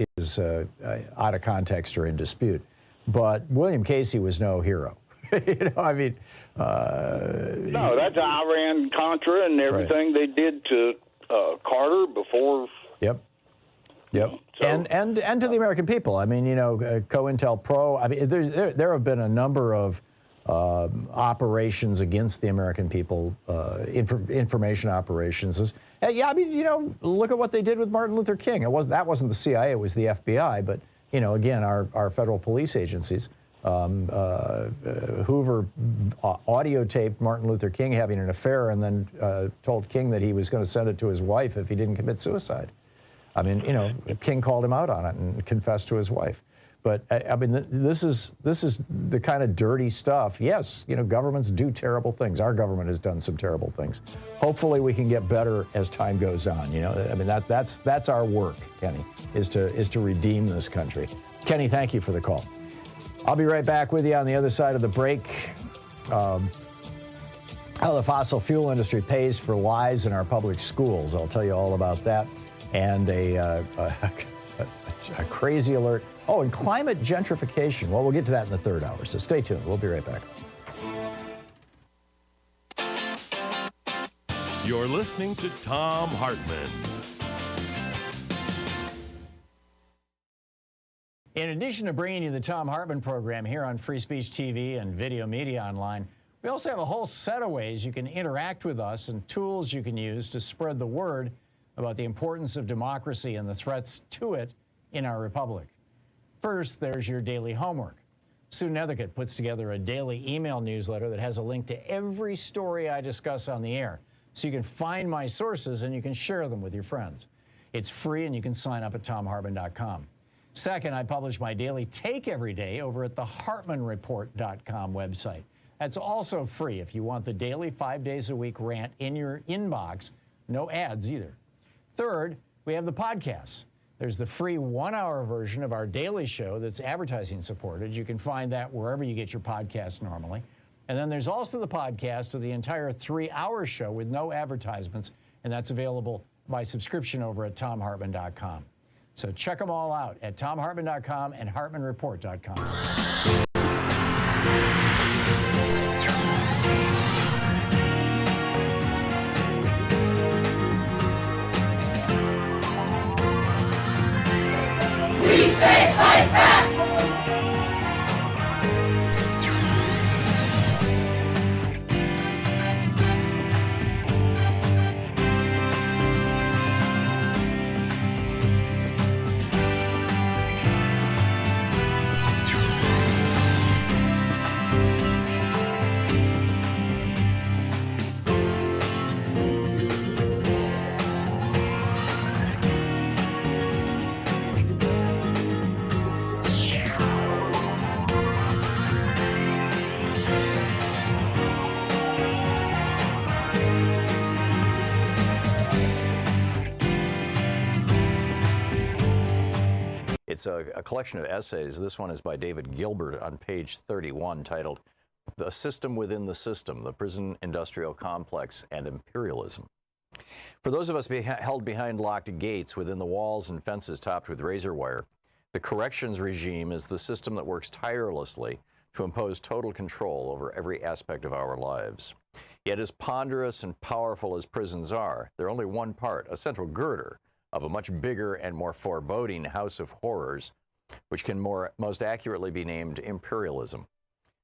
out of context or in dispute. But William Casey was no hero. I mean... no, that's Iran-Contra and everything they did to Carter before... Yep. So, and to the American people. I mean, COINTELPRO. I mean, there have been a number of operations against the American people, information operations. Yeah, I mean, look at what they did with Martin Luther King. That wasn't the CIA, it was the FBI. But again, our federal police agencies. Hoover audio taped Martin Luther King having an affair, and then told King that he was going to send it to his wife if he didn't commit suicide. I mean, King called him out on it and confessed to his wife. But I mean, this is the kind of dirty stuff. Yes, governments do terrible things. Our government has done some terrible things. Hopefully, we can get better as time goes on. I mean, that's our work, Kenny, is to redeem this country. Kenny, thank you for the call. I'll be right back with you on the other side of the break. How the fossil fuel industry pays for lies in our public schools. I'll tell you all about that. And a crazy alert. Oh, and climate gentrification. Well, we'll get to that in the third hour, so stay tuned. We'll be right back. You're listening to Thom Hartmann. In addition to bringing you the Thom Hartmann program here on Free Speech TV and Video Media Online, we also have a whole set of ways you can interact with us and tools you can use to spread the word about the importance of democracy and the threats to it in our republic. First, there's your daily homework. Sue Nethercutt puts together a daily email newsletter that has a link to every story I discuss on the air, so you can find my sources and you can share them with your friends. It's free and you can sign up at thomhartmann.com. Second, I publish my daily take every day over at the hartmannreport.com website. That's also free if you want the daily 5 days a week rant in your inbox. No ads either. Third, we have the podcasts. There's the free 1-hour version of our daily show that's advertising supported. You can find that wherever you get your podcasts normally. And then there's also the podcast of the entire 3-hour show with no advertisements, and that's available by subscription over at thomhartmann.com. So check them all out at thomhartmann.com and hartmannreport.com. We say fight back! It's a collection of essays. This one is by David Gilbert on page 31, titled "The System Within the System, the Prison Industrial Complex and Imperialism." For those of us held behind locked gates within the walls and fences topped with razor wire, the corrections regime is the system that works tirelessly to impose total control over every aspect of our lives. Yet as ponderous and powerful as prisons are, they're only one part, a central girder, of a much bigger and more foreboding house of horrors, which can most accurately be named imperialism.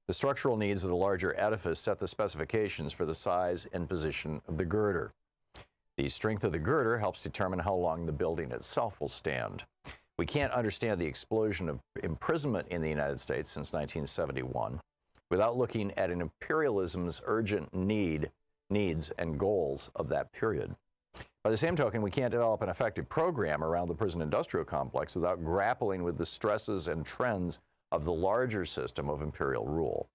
The structural needs of the larger edifice set the specifications for the size and position of the girder. The strength of the girder helps determine how long the building itself will stand. We can't understand the explosion of imprisonment in the United States since 1971 without looking at an imperialism's urgent needs and goals of that period. By the same token, we can't develop an effective program around the prison industrial complex without grappling with the stresses and trends of the larger system of imperial rule.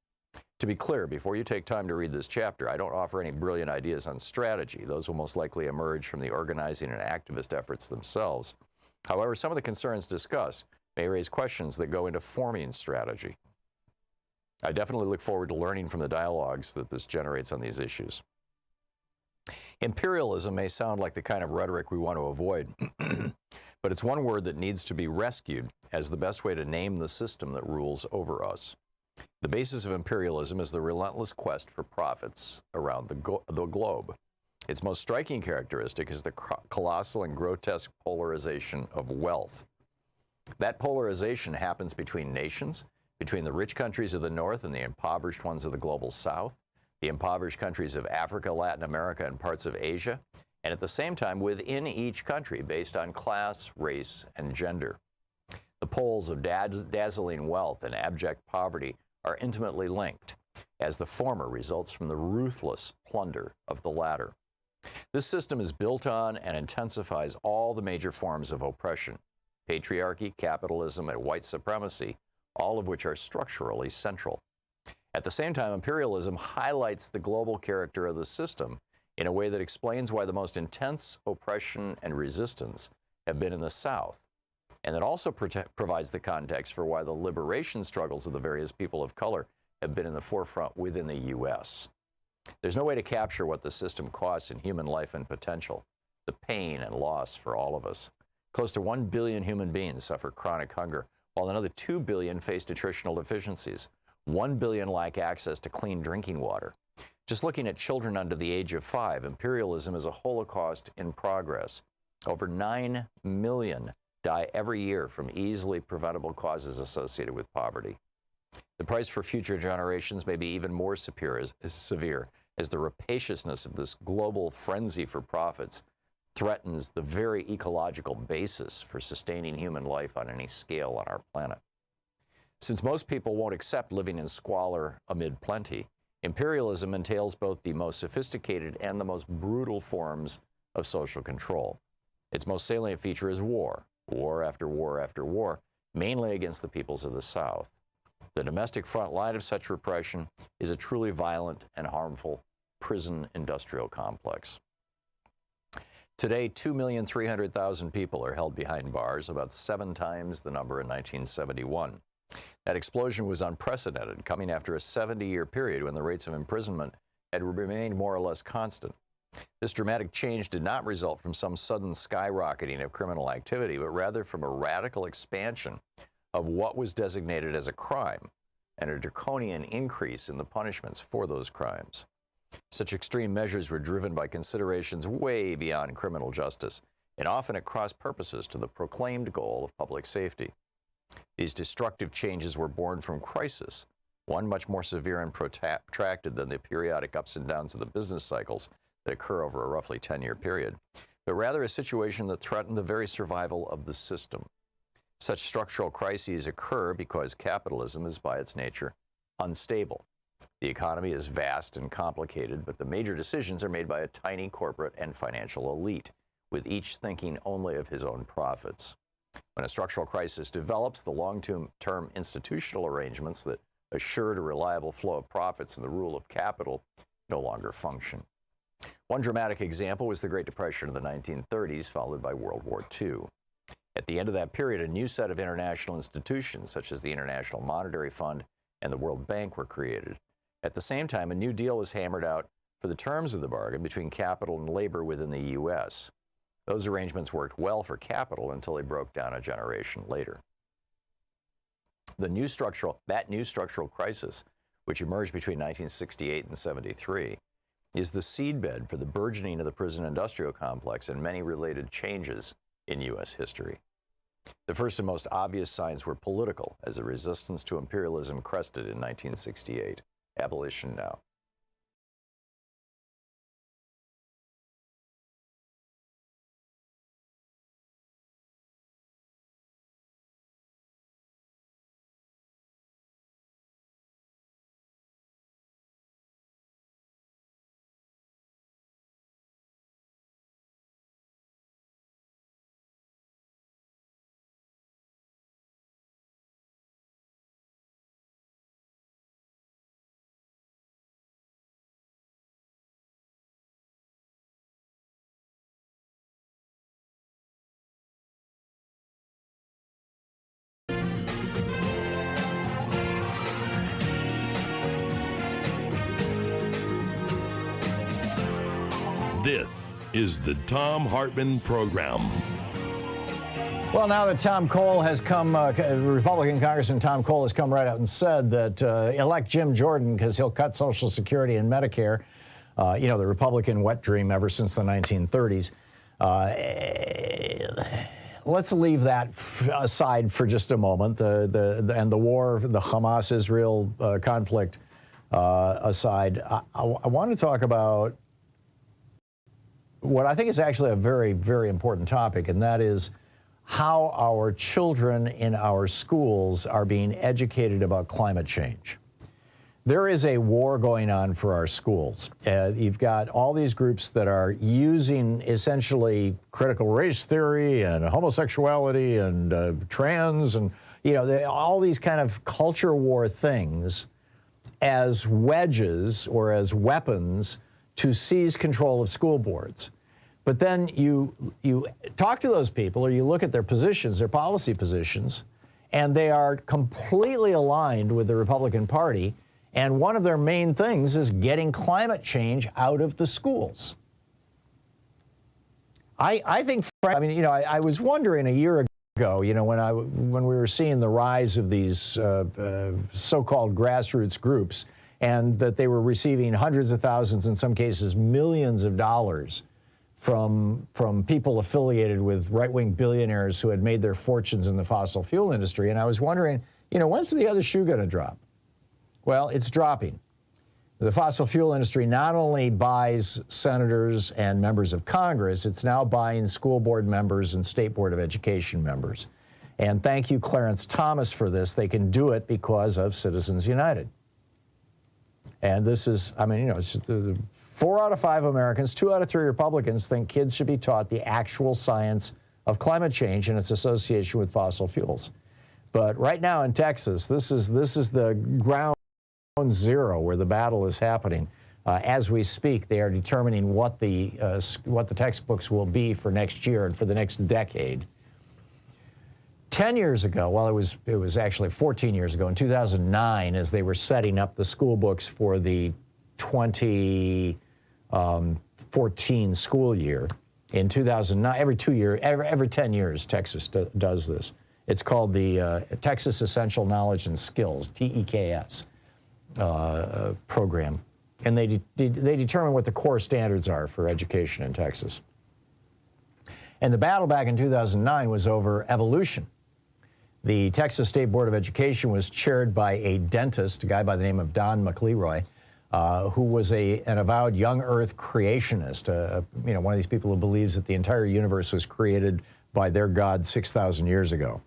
To be clear, before you take time to read this chapter, I don't offer any brilliant ideas on strategy. Those will most likely emerge from the organizing and activist efforts themselves. However, some of the concerns discussed may raise questions that go into forming strategy. I definitely look forward to learning from the dialogues that this generates on these issues. Imperialism may sound like the kind of rhetoric we want to avoid, but it's one word that needs to be rescued as the best way to name the system that rules over us. The basis of imperialism is the relentless quest for profits around the globe. Its most striking characteristic is the colossal and grotesque polarization of wealth. That polarization happens between nations, between the rich countries of the North and the impoverished ones of the global South, the impoverished countries of Africa, Latin America, and parts of Asia, and at the same time within each country based on class, race, and gender. The poles of dazzling wealth and abject poverty are intimately linked, as the former results from the ruthless plunder of the latter. This system is built on and intensifies all the major forms of oppression: patriarchy, capitalism, and white supremacy, all of which are structurally central. At the same time, imperialism highlights the global character of the system in a way that explains why the most intense oppression and resistance have been in the South, and that also provides the context for why the liberation struggles of the various people of color have been in the forefront within the U.S. There's no way to capture what the system costs in human life and potential, the pain and loss for all of us. Close to 1 billion human beings suffer chronic hunger, while another 2 billion face nutritional deficiencies. 1 billion lack access to clean drinking water. Just looking at children under the age of 5, imperialism is a holocaust in progress. Over 9 million die every year from easily preventable causes associated with poverty. The price for future generations may be even more severe as the rapaciousness of this global frenzy for profits threatens the very ecological basis for sustaining human life on any scale on our planet. Since most people won't accept living in squalor amid plenty, imperialism entails both the most sophisticated and the most brutal forms of social control. Its most salient feature is war, war after war after war, mainly against the peoples of the South. The domestic front line of such repression is a truly violent and harmful prison industrial complex. Today, 2,300,000 people are held behind bars, about 7 times the number in 1971. That explosion was unprecedented, coming after a 70-year period when the rates of imprisonment had remained more or less constant. This dramatic change did not result from some sudden skyrocketing of criminal activity, but rather from a radical expansion of what was designated as a crime and a draconian increase in the punishments for those crimes. Such extreme measures were driven by considerations way beyond criminal justice and often at cross purposes to the proclaimed goal of public safety. These destructive changes were born from crisis, one much more severe and protracted than the periodic ups and downs of the business cycles that occur over a roughly 10-year period, but rather a situation that threatened the very survival of the system. Such structural crises occur because capitalism is by its nature unstable. The economy is vast and complicated, but the major decisions are made by a tiny corporate and financial elite, with each thinking only of his own profits. When a structural crisis develops, the long-term institutional arrangements that assured a reliable flow of profits and the rule of capital no longer function. One dramatic example was the Great Depression of the 1930s, followed by World War II. At the end of that period, a new set of international institutions, such as the International Monetary Fund and the World Bank, were created. At the same time, a new deal was hammered out for the terms of the bargain between capital and labor within the U.S. Those arrangements worked well for capital until they broke down a generation later. that new structural crisis, which emerged between 1968 and 73, is the seedbed for the burgeoning of the prison industrial complex and many related changes in U.S. history. The first and most obvious signs were political, as the resistance to imperialism crested in 1968. Abolition now. This is the Thom Hartmann Program. Well, now that Tom Cole has come, Republican Congressman Tom Cole has come right out and said that elect Jim Jordan because he'll cut Social Security and Medicare, you know, the Republican wet dream ever since the 1930s. Let's leave that aside for just a moment. And the war, the Hamas-Israel conflict aside, I want to talk about what I think is actually a very, very important topic, and that is how our children in our schools are being educated about climate change. There is a war going on for our schools. You've got all these groups that are using essentially critical race theory and homosexuality and trans and, you know, all these kind of culture war things as wedges or as weapons to seize control of school boards. But then you talk to those people or you look at their positions, their policy positions, and they are completely aligned with the Republican Party. And one of their main things is getting climate change out of the schools. I think, I mean, you know, I was wondering a year ago, you know, when we were seeing the rise of these so-called grassroots groups and that they were receiving hundreds of thousands, in some cases millions of dollars from people affiliated with right-wing billionaires who had made their fortunes in the fossil fuel industry. And I was wondering, you know, when's the other shoe going to drop? Well, it's dropping. The fossil fuel industry not only buys senators and members of Congress, it's now buying school board members and State Board of Education members. And thank you, Clarence Thomas, for this. They can do it because of Citizens United. And this is, I mean, you know, it's just 4 out of 5 Americans, 2 out of 3 Republicans think kids should be taught the actual science of climate change and its association with fossil fuels. But right now in Texas, this is the ground zero where the battle is happening. As we speak, they are determining what the textbooks will be for next year and for the next decade. 10 years ago, well, it was actually 14 years ago, in 2009, as they were setting up the school books for the 2014 school year. In 2009, every 10 years, Texas does this. It's called the Texas Essential Knowledge and Skills, TEKS program. And they determine what the core standards are for education in Texas. And the battle back in 2009 was over evolution. The Texas State Board of Education was chaired by a dentist, a guy by the name of Don McLeroy, who was an avowed young Earth creationist, you know, one of these people who believes that the entire universe was created by their God 6,000 years ago.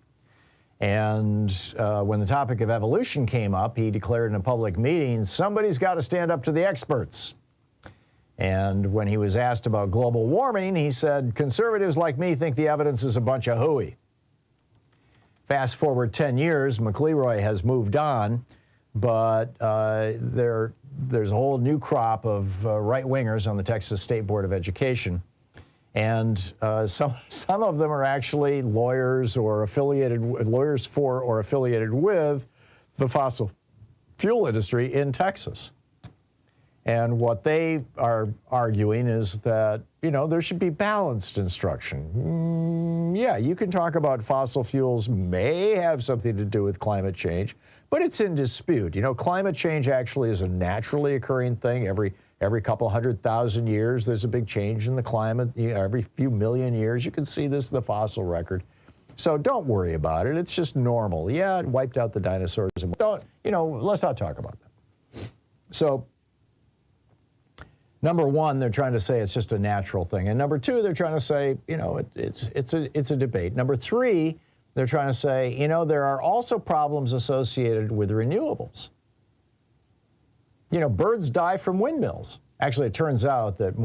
And when the topic of evolution came up, he declared in a public meeting, somebody's got to stand up to the experts. And when he was asked about global warming, he said, conservatives like me think the evidence is a bunch of hooey. Fast forward 10 years, McLeroy has moved on, but there's a whole new crop of right-wingers on the Texas State Board of Education. And some of them are actually lawyers for or affiliated with the fossil fuel industry in Texas. And what they are arguing is that, you know, there should be balanced instruction. Yeah, you can talk about fossil fuels may have something to do with climate change, but it's in dispute. You know, climate change actually is a naturally occurring thing. Every couple 100,000 years, there's a big change in the climate. You know, every few million years, you can see this in the fossil record. So don't worry about it. It's just normal. Yeah, it wiped out the dinosaurs. And don't, you know, let's not talk about that. So, number one, they're trying to say it's just a natural thing. And number two, they're trying to say, you know, it's a debate. Number three, they're trying to say, you know, there are also problems associated with renewables. You know, birds die from windmills. Actually, it turns out that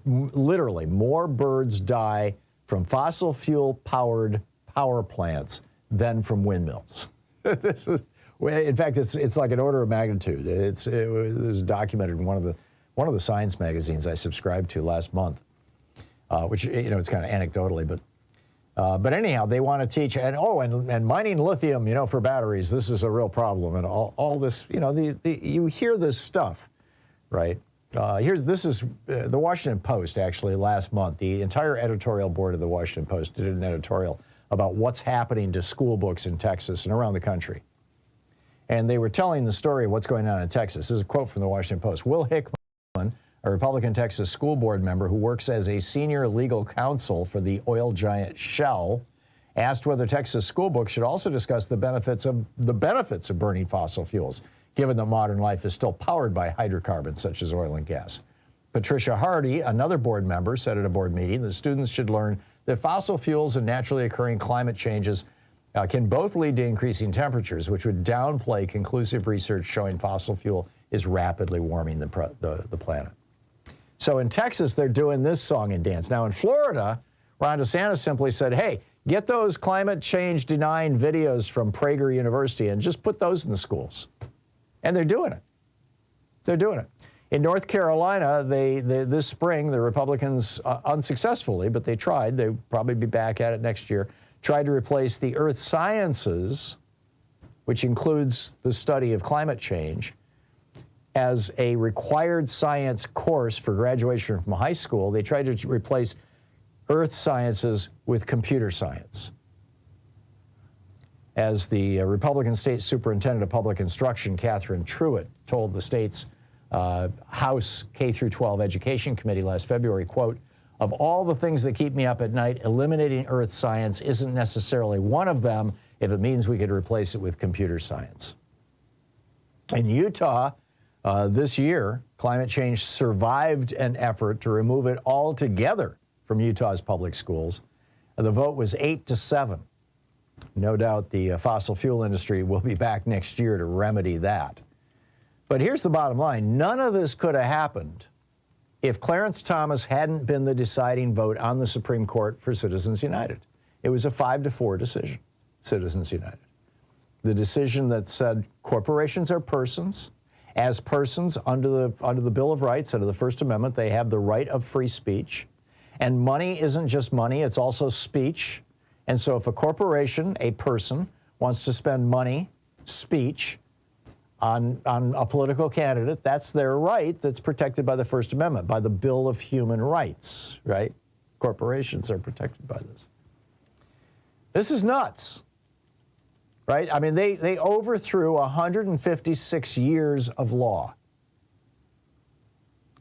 literally more birds die from fossil fuel powered power plants than from windmills. This is, in fact, it's like an order of magnitude. It was documented in one of the science magazines I subscribed to last month, which, you know, it's kind of anecdotally, but anyhow, they want to teach, and mining lithium, you know, for batteries, this is a real problem, and all this, you know, you hear this stuff, right? This is the Washington Post, actually, last month. The entire editorial board of the Washington Post did an editorial about what's happening to school books in Texas and around the country. And they were telling the story of what's going on in Texas. This is a quote from the Washington Post. Will Hickman, a Republican Texas school board member who works as a senior legal counsel for the oil giant Shell, asked whether Texas school books should also discuss the benefits of burning fossil fuels, given that modern life is still powered by hydrocarbons such as oil and gas. Patricia Hardy, another board member, said at a board meeting that students should learn that fossil fuels and naturally occurring climate changes can both lead to increasing temperatures, which would downplay conclusive research showing fossil fuel is rapidly warming the planet. So in Texas, they're doing this song and dance. Now in Florida, Ron DeSantis simply said, hey, get those climate change denying videos from Prager University and just put those in the schools. And they're doing it. They're doing it. In North Carolina, this spring, the Republicans, unsuccessfully, but they tried, they'll probably be back at it next year, tried to replace the earth sciences, which includes the study of climate change, as a required science course for graduation from high school. They tried to replace earth sciences with computer science. As the Republican State Superintendent of Public Instruction, Catherine Truitt, told the state's House K-12 Education Committee last February, quote, of all the things that keep me up at night, eliminating earth science isn't necessarily one of them if it means we could replace it with computer science. In Utah, this year, climate change survived an effort to remove it altogether from Utah's public schools. The vote was 8-7. No doubt the fossil fuel industry will be back next year to remedy that. But here's the bottom line. None of this could have happened if Clarence Thomas hadn't been the deciding vote on the Supreme Court for Citizens United. It was a 5-4 decision, Citizens United. The decision that said corporations are persons. As persons, under the Bill of Rights, under the First Amendment, they have the right of free speech. And money isn't just money, it's also speech. And so if a corporation, a person, wants to spend money, speech, on a political candidate, that's their right that's protected by the First Amendment, by the Bill of Human Rights, right? Corporations are protected by this. This is nuts, right? I mean, they overthrew 156 years of law.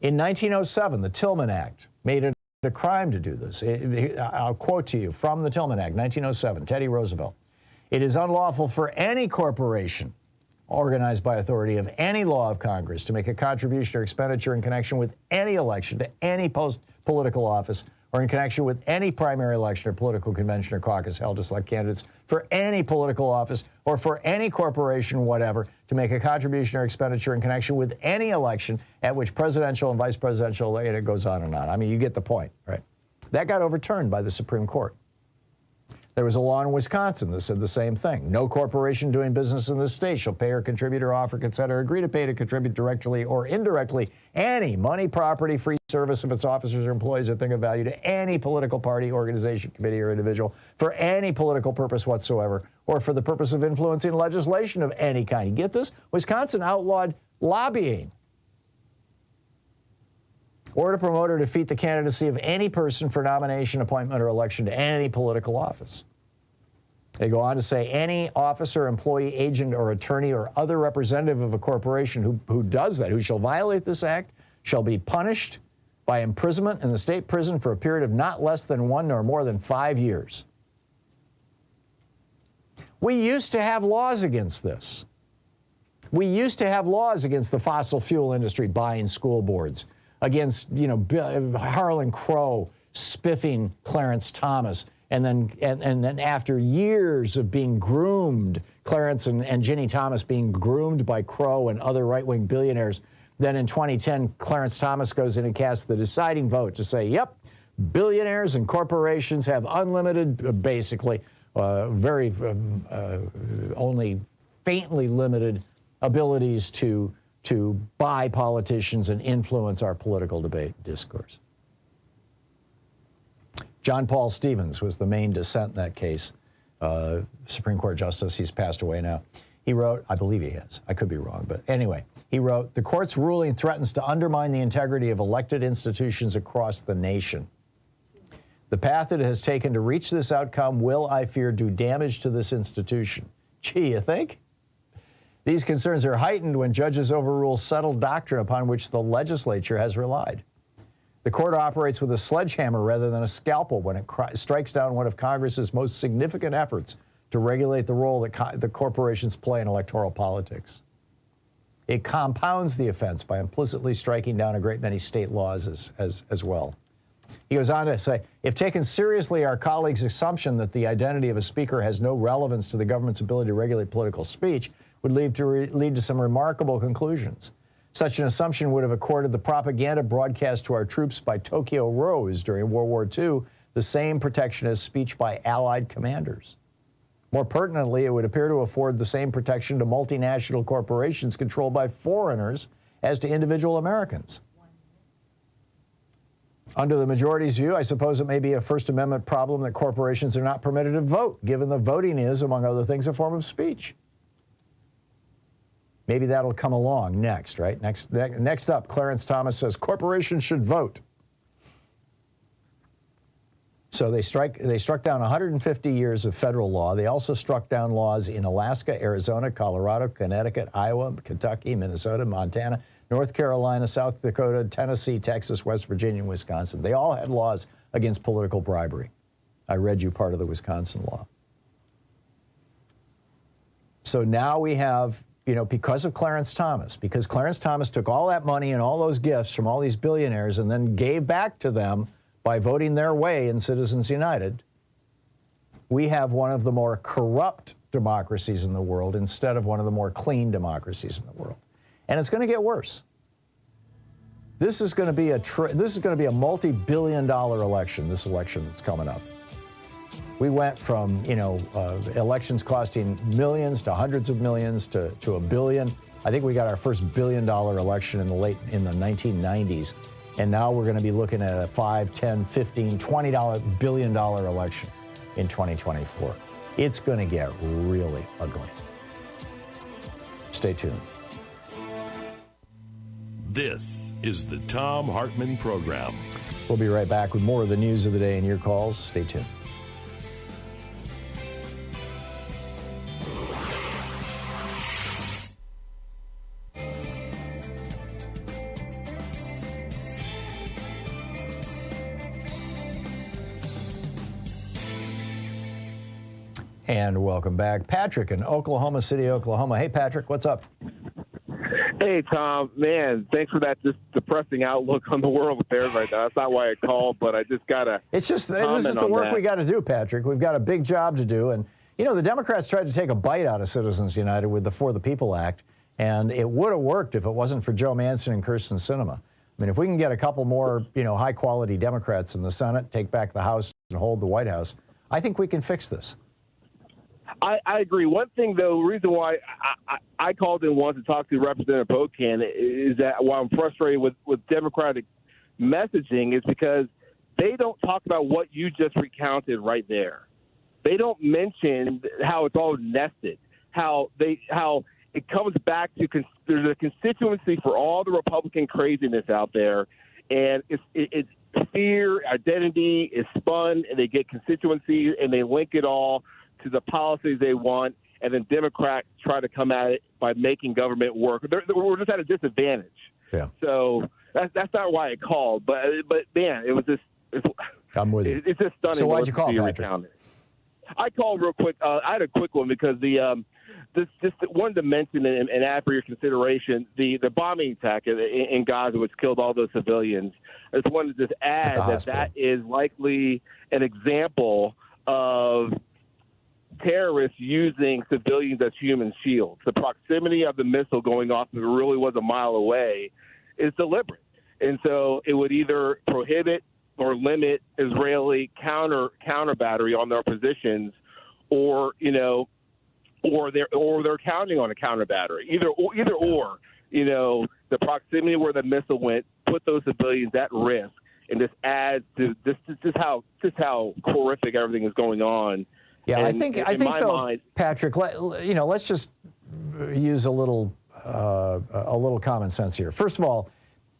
In 1907, the Tillman Act made it a crime to do this. I'll quote to you from the Tillman Act, 1907, Teddy Roosevelt. It is unlawful for any corporation organized by authority of any law of Congress to make a contribution or expenditure in connection with any election to any political office or in connection with any primary election or political convention or caucus held to select candidates for any political office or for any corporation, whatever, to make a contribution or expenditure in connection with any election at which presidential and vice presidential, and it goes on and on. I mean, you get the point, right? That got overturned by the Supreme Court. There was a law in Wisconsin that said the same thing. No corporation doing business in this state shall pay or contribute or offer, consent, or agree to pay to contribute directly or indirectly any money, property, free service of its officers or employees or thing of value to any political party, organization, committee, or individual for any political purpose whatsoever or for the purpose of influencing legislation of any kind. You get this? Wisconsin outlawed lobbying. or to promote or defeat the candidacy of any person for nomination, appointment, or election to any political office. They go on to say any officer, employee, agent, or attorney or other representative of a corporation who does that, who shall violate this act, shall be punished by imprisonment in the state prison for a period of not less than 1 nor more than 5 years. We used to have laws against this. We used to have laws against the fossil fuel industry buying school boards, against, Harlan Crow spiffing Clarence Thomas, and then after years of being groomed, Clarence and Ginny Thomas being groomed by Crow and other right-wing billionaires, then in 2010, Clarence Thomas goes in and casts the deciding vote to say, yep, billionaires and corporations have unlimited, basically, only faintly limited abilities to buy politicians and influence our political debate discourse. John Paul Stevens was the main dissent in that case, Supreme Court Justice. He's passed away now. He wrote, I believe he has, I could be wrong, but anyway, he wrote, the court's ruling threatens to undermine the integrity of elected institutions across the nation. The path it has taken to reach this outcome will, I fear, do damage to this institution. Gee, you think? These concerns are heightened when judges overrule settled doctrine upon which the legislature has relied. The court operates with a sledgehammer rather than a scalpel when it strikes down one of Congress's most significant efforts to regulate the role that the corporations play in electoral politics. It compounds the offense by implicitly striking down a great many state laws as well. He goes on to say, if taken seriously, our colleague's assumption that the identity of a speaker has no relevance to the government's ability to regulate political speech would lead to some remarkable conclusions. Such an assumption would have accorded the propaganda broadcast to our troops by Tokyo Rose during World War II the same protection as speech by Allied commanders. More pertinently, it would appear to afford the same protection to multinational corporations controlled by foreigners as to individual Americans. Under the majority's view, I suppose it may be a First Amendment problem that corporations are not permitted to vote, given the voting is, among other things, a form of speech. Maybe that'll come along next, right? Next up, Clarence Thomas says corporations should vote. So they struck down 150 years of federal law. They also struck down laws in Alaska, Arizona, Colorado, Connecticut, Iowa, Kentucky, Minnesota, Montana, North Carolina, South Dakota, Tennessee, Texas, West Virginia, and Wisconsin. They all had laws against political bribery. I read you part of the Wisconsin law. So now we have, because of Clarence Thomas, because Clarence Thomas took all that money and all those gifts from all these billionaires and then gave back to them by voting their way in Citizens United, we have one of the more corrupt democracies in the world instead of one of the more clean democracies in the world. And it's going to get worse. This is going to be a multi-billion-dollar election, this election that's coming up. We went from, elections costing millions to hundreds of millions to $1 billion. I think we got our first $1 billion election in the 1990s. And now we're going to be looking at a $5, $10, $15, $20 billion election in 2024. It's going to get really ugly. Stay tuned. This is the Thom Hartmann Program. We'll be right back with more of the news of the day and your calls. Stay tuned. And welcome back. Patrick in Oklahoma City, Oklahoma. Hey, Patrick, what's up? Hey, Tom. Man, thanks for that just depressing outlook on the world affairs right now. That's not why I called, but I just got to This is the work we got to do, Patrick. We've got a big job to do. And, the Democrats tried to take a bite out of Citizens United with the For the People Act, and it would have worked if it wasn't for Joe Manchin and Kyrsten Sinema. I mean, if we can get a couple more, high-quality Democrats in the Senate, take back the House, and hold the White House, I think we can fix this. I agree. One thing, though, the reason why I called in once to talk to Representative Bocan is that while I'm frustrated with Democratic messaging is because they don't talk about what you just recounted right there. They don't mention how it's all nested, how it comes back to there's a constituency for all the Republican craziness out there, And it's fear, identity is spun, and they get constituencies, and they link it all to the policies they want. And then Democrats try to come at it by making government work. We're just at a disadvantage. Yeah. So that's not why I called. But man, it was just. I'm with you. It's just stunning. So why'd you call, Patrick? I called real quick. I had a quick one because just wanted to mention and add for your consideration the bombing attack in Gaza, which killed all those civilians. I just wanted to just add that is likely an example of terrorists using civilians as human shields. The proximity of the missile going off that really was a mile away is deliberate. And so it would either prohibit or limit Israeli counter battery on their positions, or they're counting on a counter battery. Either or, the proximity where the missile went put those civilians at risk, and this adds to just how horrific everything is going on. Yeah, and I think though, mind, Patrick, let's just use a little common sense here. First of all,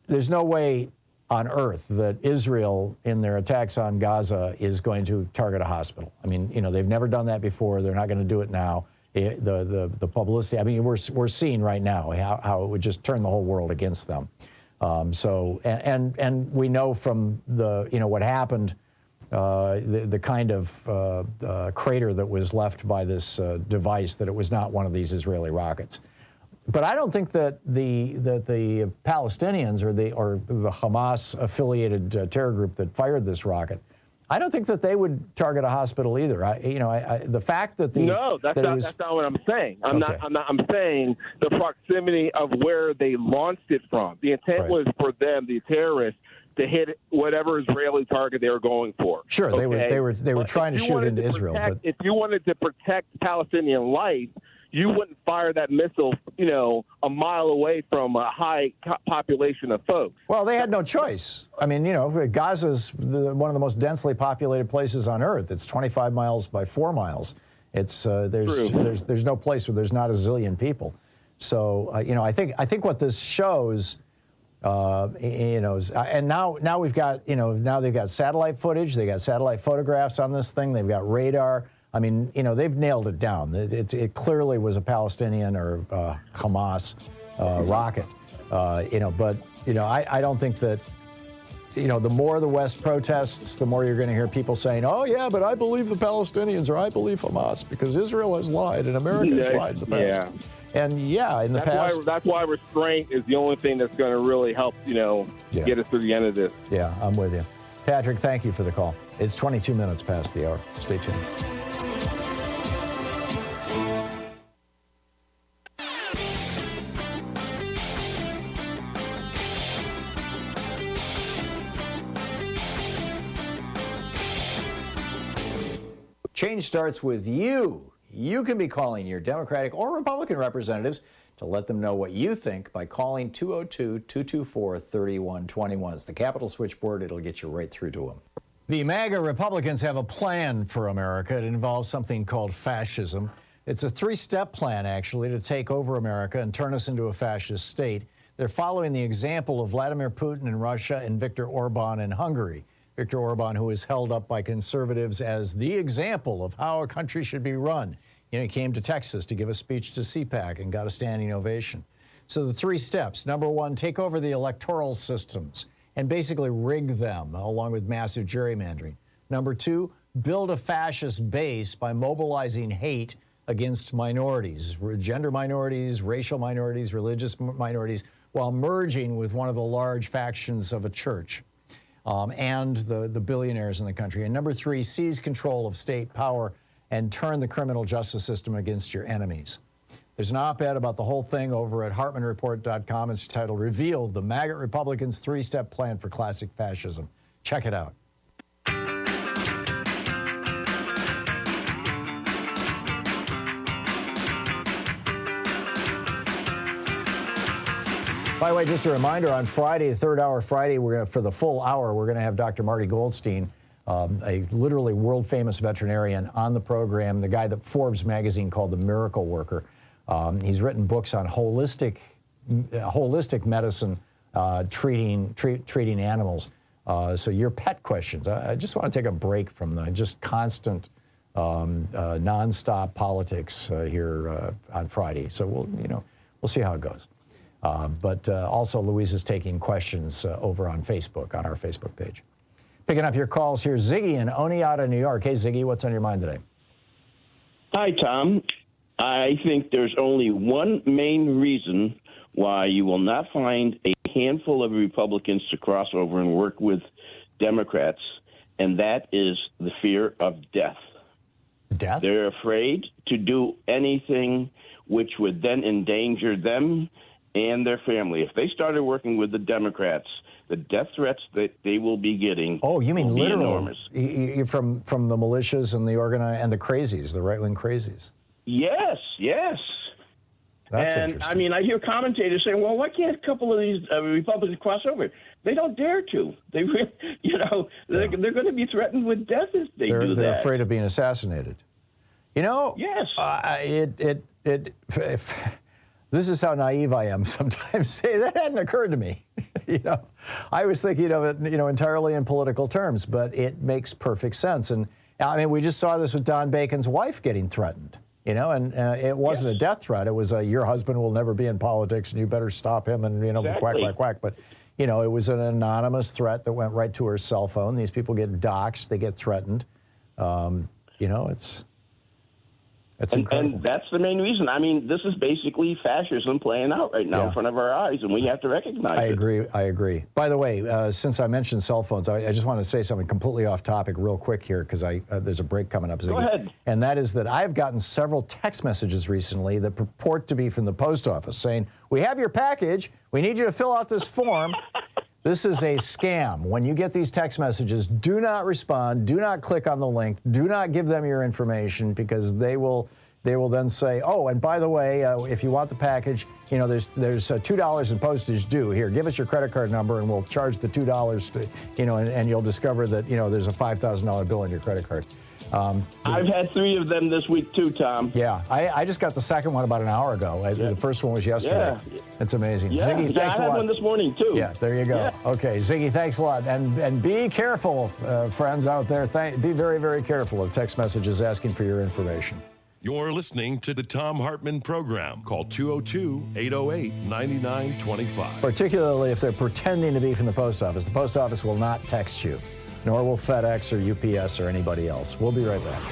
there's no way on earth that Israel, in their attacks on Gaza, is going to target a hospital. I mean, they've never done that before. They're not going to do it now. The publicity. I mean, we're seeing right now how it would just turn the whole world against them. And we know from what happened, the kind of crater that was left by this device, that it was not one of these Israeli rockets. But I don't think that the Palestinians or the Hamas-affiliated terror group that fired this rocket, I don't think that they would target a hospital either. The fact that that's not what I'm saying. I'm saying the proximity of where they launched it from. The intent was for them, the terrorists, to hit whatever Israeli target they were going for. Sure, okay? they were trying to shoot into Israel. But if you wanted to protect Palestinian life, you wouldn't fire that missile, a mile away from a high population of folks. Well, they had no choice. I mean, Gaza's one of the most densely populated places on Earth. It's 25 miles by 4 miles. It's there's no place where there's not a zillion people. So I think what this shows, and now we've got now they've got satellite footage, they got satellite photographs on this thing, they've got radar. I mean, they've nailed it down. It clearly was a Palestinian or Hamas rocket. But I don't think that, the more the West protests, the more you're going to hear people saying, "Oh yeah, but I believe the Palestinians," or "I believe Hamas," because Israel has lied and America has lied in the past. Yeah. And in the past, that's why restraint is the only thing that's going to really help, get us through the end of this. Yeah, I'm with you, Patrick. Thank you for the call. It's 22 minutes past the hour. Stay tuned. Change starts with you. You can be calling your Democratic or Republican representatives to let them know what you think by calling 202-224-3121. It's the Capitol switchboard. It'll get you right through to them. The MAGA Republicans have a plan for America. It involves something called fascism. It's a three-step plan, actually, to take over America and turn us into a fascist state. They're following the example of Vladimir Putin in Russia and Viktor Orban in Hungary. Viktor Orban, who is held up by conservatives as the example of how a country should be run. He came to Texas to give a speech to CPAC and got a standing ovation. So the three steps. Number one, take over the electoral systems and basically rig them, along with massive gerrymandering. Number two, build a fascist base by mobilizing hate against minorities, gender minorities, racial minorities, religious minorities, while merging with one of the large factions of a church. And the billionaires in the country. And number three, seize control of state power and turn the criminal justice system against your enemies. There's an op-ed about the whole thing over at HartmannReport.com. It's titled, "Revealed, the MAGA Republicans' Three-Step Plan for Classic Fascism." Check it out. By the way, just a reminder, on Friday, the third hour Friday, for the full hour, we're going to have Dr. Marty Goldstein, a literally world-famous veterinarian, on the program, the guy that Forbes magazine called the Miracle Worker. He's written books on holistic medicine, treating animals. So your pet questions. I just want to take a break from the just constant nonstop politics here on Friday. So we'll see how it goes. But also Louise is taking questions over on Facebook, on our Facebook page. Picking up your calls here, Ziggy in Oneonta, New York. Hey, Ziggy, what's on your mind today? Hi, Tom. I think there's only one main reason why you will not find a handful of Republicans to cross over and work with Democrats, and that is the fear of death. Death? They're afraid to do anything which would then endanger them and their family. If they started working with the Democrats, the death threats that they will be getting. Oh, you mean literal? Enormous. You're from the militias and the and the crazies, the right-wing crazies. Yes. That's and interesting. I mean, I hear commentators saying, "Well, why can't a couple of these Republicans cross over?" They don't dare to. They, they're going to be threatened with death if they do that. They're afraid of being assassinated. Yes. This is how naive I am sometimes. That hadn't occurred to me. I was thinking of it, entirely in political terms, but it makes perfect sense. And I mean, we just saw this with Don Bacon's wife getting threatened. And it wasn't a death threat. It was your husband will never be in politics, and you better stop him. And Exactly. quack. But it was an anonymous threat that went right to her cell phone. These people get doxxed, they get threatened. It's incredible. And that's the main reason. I mean, this is basically fascism playing out right now in front of our eyes, and we have to recognize it. I agree. By the way, since I mentioned cell phones, I just want to say something completely off topic real quick here, because there's a break coming up, Ziggy. Go ahead. And that is that I've gotten several text messages recently that purport to be from the post office saying, "We have your package. We need you to fill out this form." This is a scam. When you get these text messages, do not respond. Do not click on the link. Do not give them your information, because they will then say, "Oh, and by the way, if you want the package, there's $2 in postage due. Here, give us your credit card number, and we'll charge the $2 to, and you'll discover that there's a $5,000 bill on your credit card." I've had 3 of them this week too, Tom. Yeah, I just got the second one about an hour ago. The first one was yesterday. Yeah. It's amazing. Yeah, Ziggy, thanks I a had lot. one this morning too. Yeah, there you go. Yeah. Okay, Ziggy, thanks a lot. And be careful, friends out there. Be very, very careful of text messages asking for your information. You're listening to the Thom Hartmann Program. Call 202-808-9925. Particularly if they're pretending to be from the post office. The post office will not text you, nor will FedEx or UPS or anybody else. We'll be right back.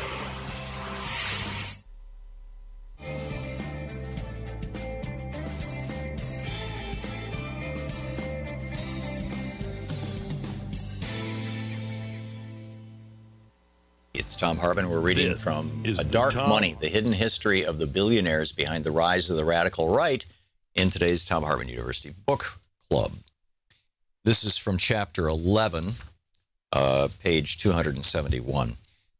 It's Thom Hartmann. We're reading from A Dark Money, the hidden history of the billionaires behind the rise of the radical right in today's Thom Hartmann University Book Club. This is from Chapter 11, page 271.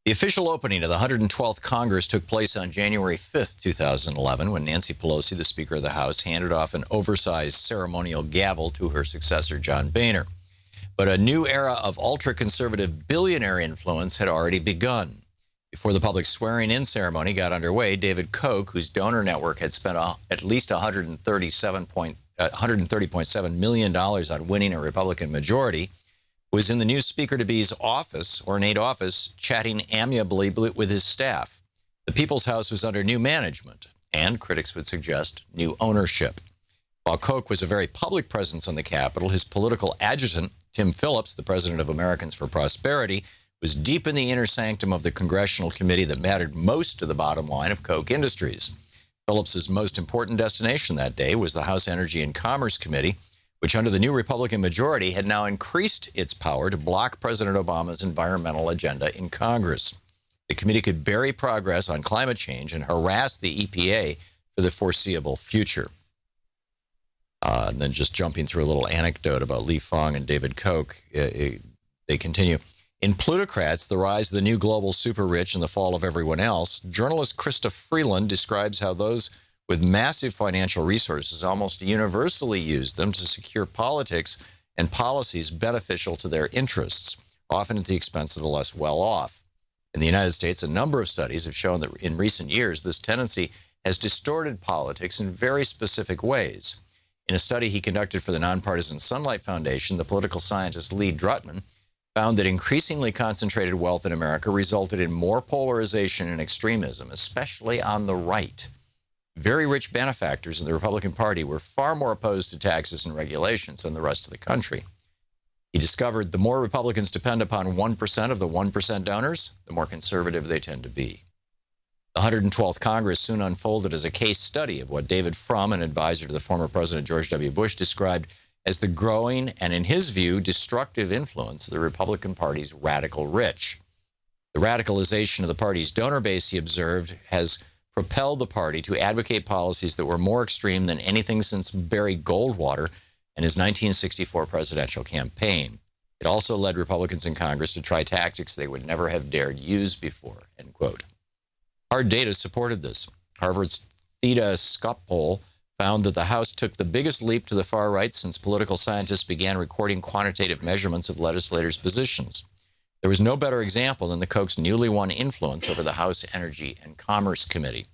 The official opening of the 112th Congress took place on January 5th, 2011, when Nancy Pelosi, the Speaker of the House, handed off an oversized ceremonial gavel to her successor, John Boehner. But a new era of ultra-conservative billionaire influence had already begun. Before the public swearing-in ceremony got underway, David Koch, whose donor network had spent at least $130.7 million on winning a Republican majority, was in the new Speaker-to-be's office, ornate office, chatting amiably with his staff. The People's House was under new management, and critics would suggest new ownership. While Koch was a very public presence on the Capitol, his political adjutant, Tim Phillips, the president of Americans for Prosperity, was deep in the inner sanctum of the congressional committee that mattered most to the bottom line of Koch Industries. Phillips's most important destination that day was the House Energy and Commerce Committee, which under the new Republican majority had now increased its power to block President Obama's environmental agenda in Congress. The committee could bury progress on climate change and harass the EPA for the foreseeable future. And then just jumping through a little anecdote about Lee Fong and David Koch, they continue. In Plutocrats, the rise of the new global super-rich and the fall of everyone else, journalist Krista Freeland describes how those with massive financial resources almost universally use them to secure politics and policies beneficial to their interests, often at the expense of the less well-off. In the United States, a number of studies have shown that in recent years, this tendency has distorted politics in very specific ways. In a study he conducted for the nonpartisan Sunlight Foundation, the political scientist Lee Drutman found that increasingly concentrated wealth in America resulted in more polarization and extremism, especially on the right. Very rich benefactors in the Republican Party were far more opposed to taxes and regulations than the rest of the country. He discovered the more Republicans depend upon 1% of the 1% donors, the more conservative they tend to be. The 112th Congress soon unfolded as a case study of what David Frum, an advisor to the former President George W. Bush, described as the growing and, in his view, destructive influence of the Republican Party's radical rich. The radicalization of the party's donor base, he observed, has propelled the party to advocate policies that were more extreme than anything since Barry Goldwater and his 1964 presidential campaign. It also led Republicans in Congress to try tactics they would never have dared use before, end quote. Hard data supported this. Harvard's Theta Scott poll found that the House took the biggest leap to the far right since political scientists began recording quantitative measurements of legislators' positions. There was no better example than the Koch's newly won influence over the House Energy and Commerce Committee.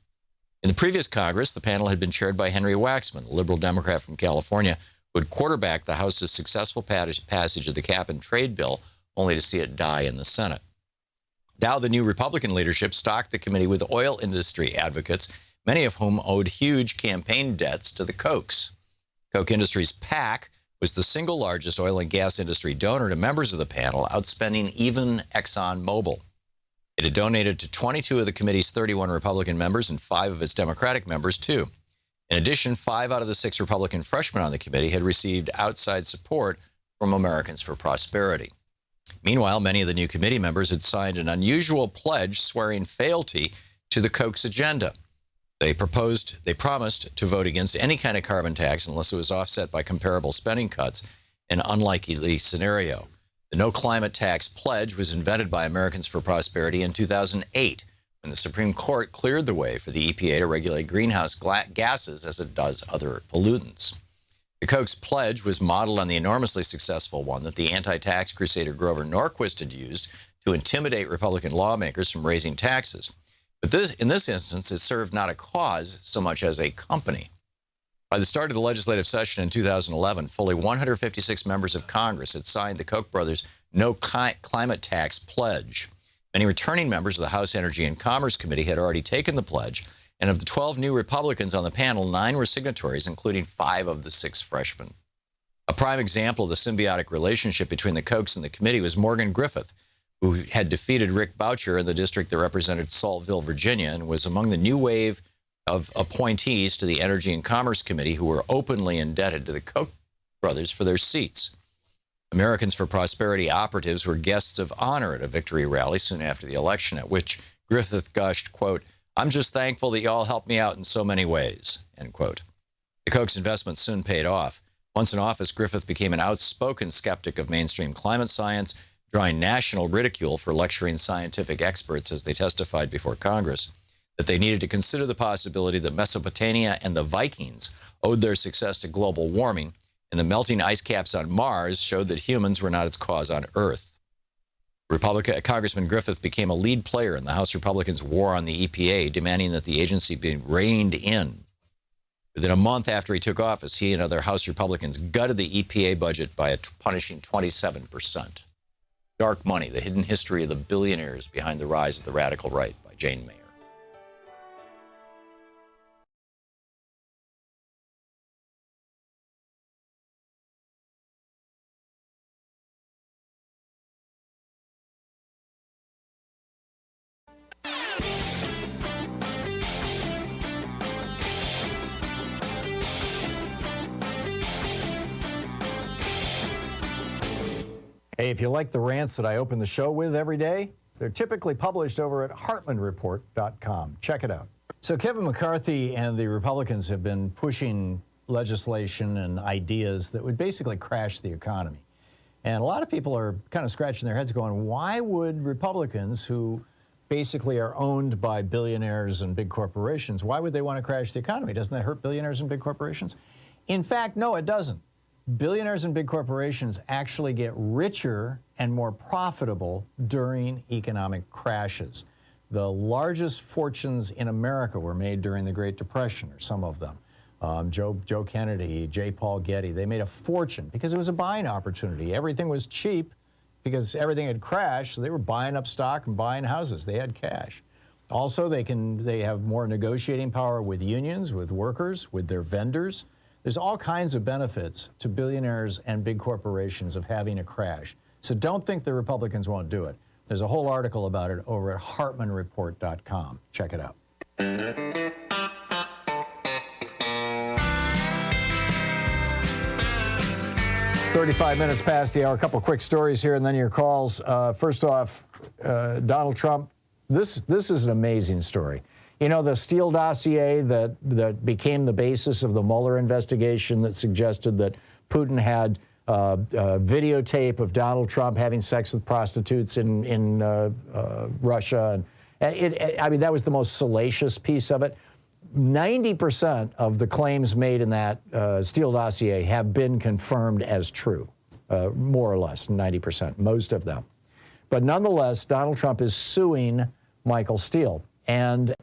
In the previous Congress, the panel had been chaired by Henry Waxman, the liberal Democrat from California, who had quarterbacked the House's successful passage of the cap-and-trade bill, only to see it die in the Senate. Now the new Republican leadership stocked the committee with oil industry advocates, many of whom owed huge campaign debts to the Kochs. Koch Industries PAC was the single largest oil and gas industry donor to members of the panel, outspending even ExxonMobil. It had donated to 22 of the committee's 31 Republican members and 5 of its Democratic members, too. In addition, 5 out of the 6 Republican freshmen on the committee had received outside support from Americans for Prosperity. Meanwhile, many of the new committee members had signed an unusual pledge swearing fealty to the Koch's agenda. They promised to vote against any kind of carbon tax unless it was offset by comparable spending cuts, an unlikely scenario. The no climate tax pledge was invented by Americans for Prosperity in 2008, when the Supreme Court cleared the way for the EPA to regulate greenhouse gases as it does other pollutants. The Koch's pledge was modeled on the enormously successful one that the anti-tax crusader Grover Norquist had used to intimidate Republican lawmakers from raising taxes. But in this instance, it served not a cause so much as a company. By the start of the legislative session in 2011, fully 156 members of Congress had signed the Koch brothers' no climate tax pledge. Many returning members of the House Energy and Commerce Committee had already taken the pledge, and of the 12 new Republicans on the panel, 9 were signatories, including 5 of the 6 freshmen. A prime example of the symbiotic relationship between the Kochs and the committee was Morgan Griffith, who had defeated Rick Boucher in the district that represented Saltville, Virginia, and was among the new wave of appointees to the Energy and Commerce Committee who were openly indebted to the Koch brothers for their seats. Americans for Prosperity operatives were guests of honor at a victory rally soon after the election, at which Griffith gushed, quote, "I'm just thankful that you all helped me out in so many ways," end quote. The Koch's investments soon paid off. Once in office, Griffith became an outspoken skeptic of mainstream climate science, drawing national ridicule for lecturing scientific experts as they testified before Congress that they needed to consider the possibility that Mesopotamia and the Vikings owed their success to global warming, and the melting ice caps on Mars showed that humans were not its cause on Earth. Congressman Griffith became a lead player in the House Republicans' war on the EPA, demanding that the agency be reined in. Within a month after he took office, he and other House Republicans gutted the EPA budget by a punishing 27%. Dark Money, The Hidden History of the Billionaires Behind the Rise of the Radical Right by Jane Mayer. Hey, if you like the rants that I open the show with every day, they're typically published over at HartmanReport.com. Check it out. So Kevin McCarthy and the Republicans have been pushing legislation and ideas that would basically crash the economy. And a lot of people are kind of scratching their heads going, why would Republicans, who basically are owned by billionaires and big corporations, why would they want to crash the economy? Doesn't that hurt billionaires and big corporations? In fact, no, it doesn't. Billionaires and big corporations actually get richer and more profitable during economic crashes. The largest fortunes in America were made during the Great Depression, or some of them. Joe Kennedy, J. Paul Getty. They made a fortune because it was a buying opportunity. Everything was cheap because everything had crashed, so they were buying up stock and buying houses. They had cash. Also, they have more negotiating power with unions, with workers, with their vendors. There's all kinds of benefits to billionaires and big corporations of having a crash. So don't think the Republicans won't do it. There's a whole article about it over at HartmannReport.com. Check it out. 35 minutes past the hour. A couple quick stories here and then your calls. First off, Donald Trump. This is an amazing story. You know, the Steele dossier that became the basis of the Mueller investigation that suggested that Putin had videotape of Donald Trump having sex with prostitutes in Russia. And I mean, that was the most salacious piece of it. 90% of the claims made in that Steele dossier have been confirmed as true, more or less, 90%, most of them. But nonetheless, Donald Trump is suing Michael Steele. And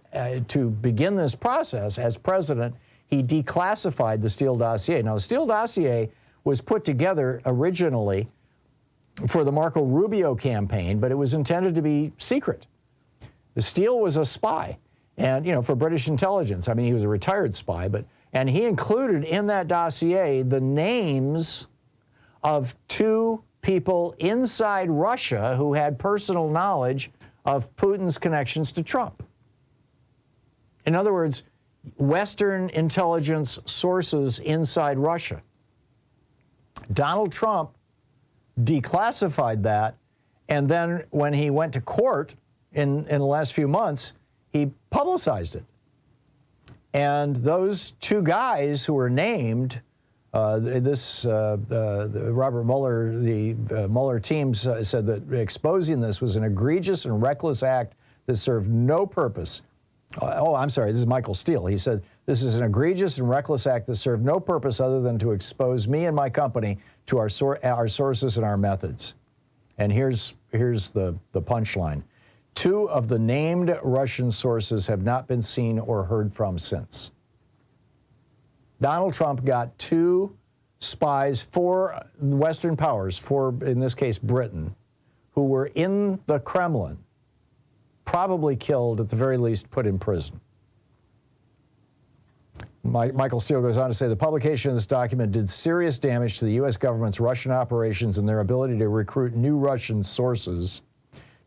to begin this process as president, he declassified the Steele dossier. Now, the Steele dossier was put together originally for the Marco Rubio campaign, but it was intended to be secret. Steele was a spy, and, you know, for British intelligence. I mean, he was a retired spy, and he included in that dossier the names of two people inside Russia who had personal knowledge of Putin's connections to Trump. In other words, Western intelligence sources inside Russia. Donald Trump declassified that, and then when he went to court in the last few months, he publicized it. And those two guys who were named, Robert Mueller, the Mueller team said that exposing this was an egregious and reckless act that served no purpose. I'm sorry, this is Michael Steele. He said, this is an egregious and reckless act that served no purpose other than to expose me and my company to our sources and our methods. And here's the punchline. 2 of the named Russian sources have not been seen or heard from since. Donald Trump got 2 spies for Western powers, for, in this case, Britain, who were in the Kremlin, probably killed, at the very least put in prison. Michael Steele goes on to say, the publication of this document did serious damage to the U.S. government's Russian operations and their ability to recruit new Russian sources.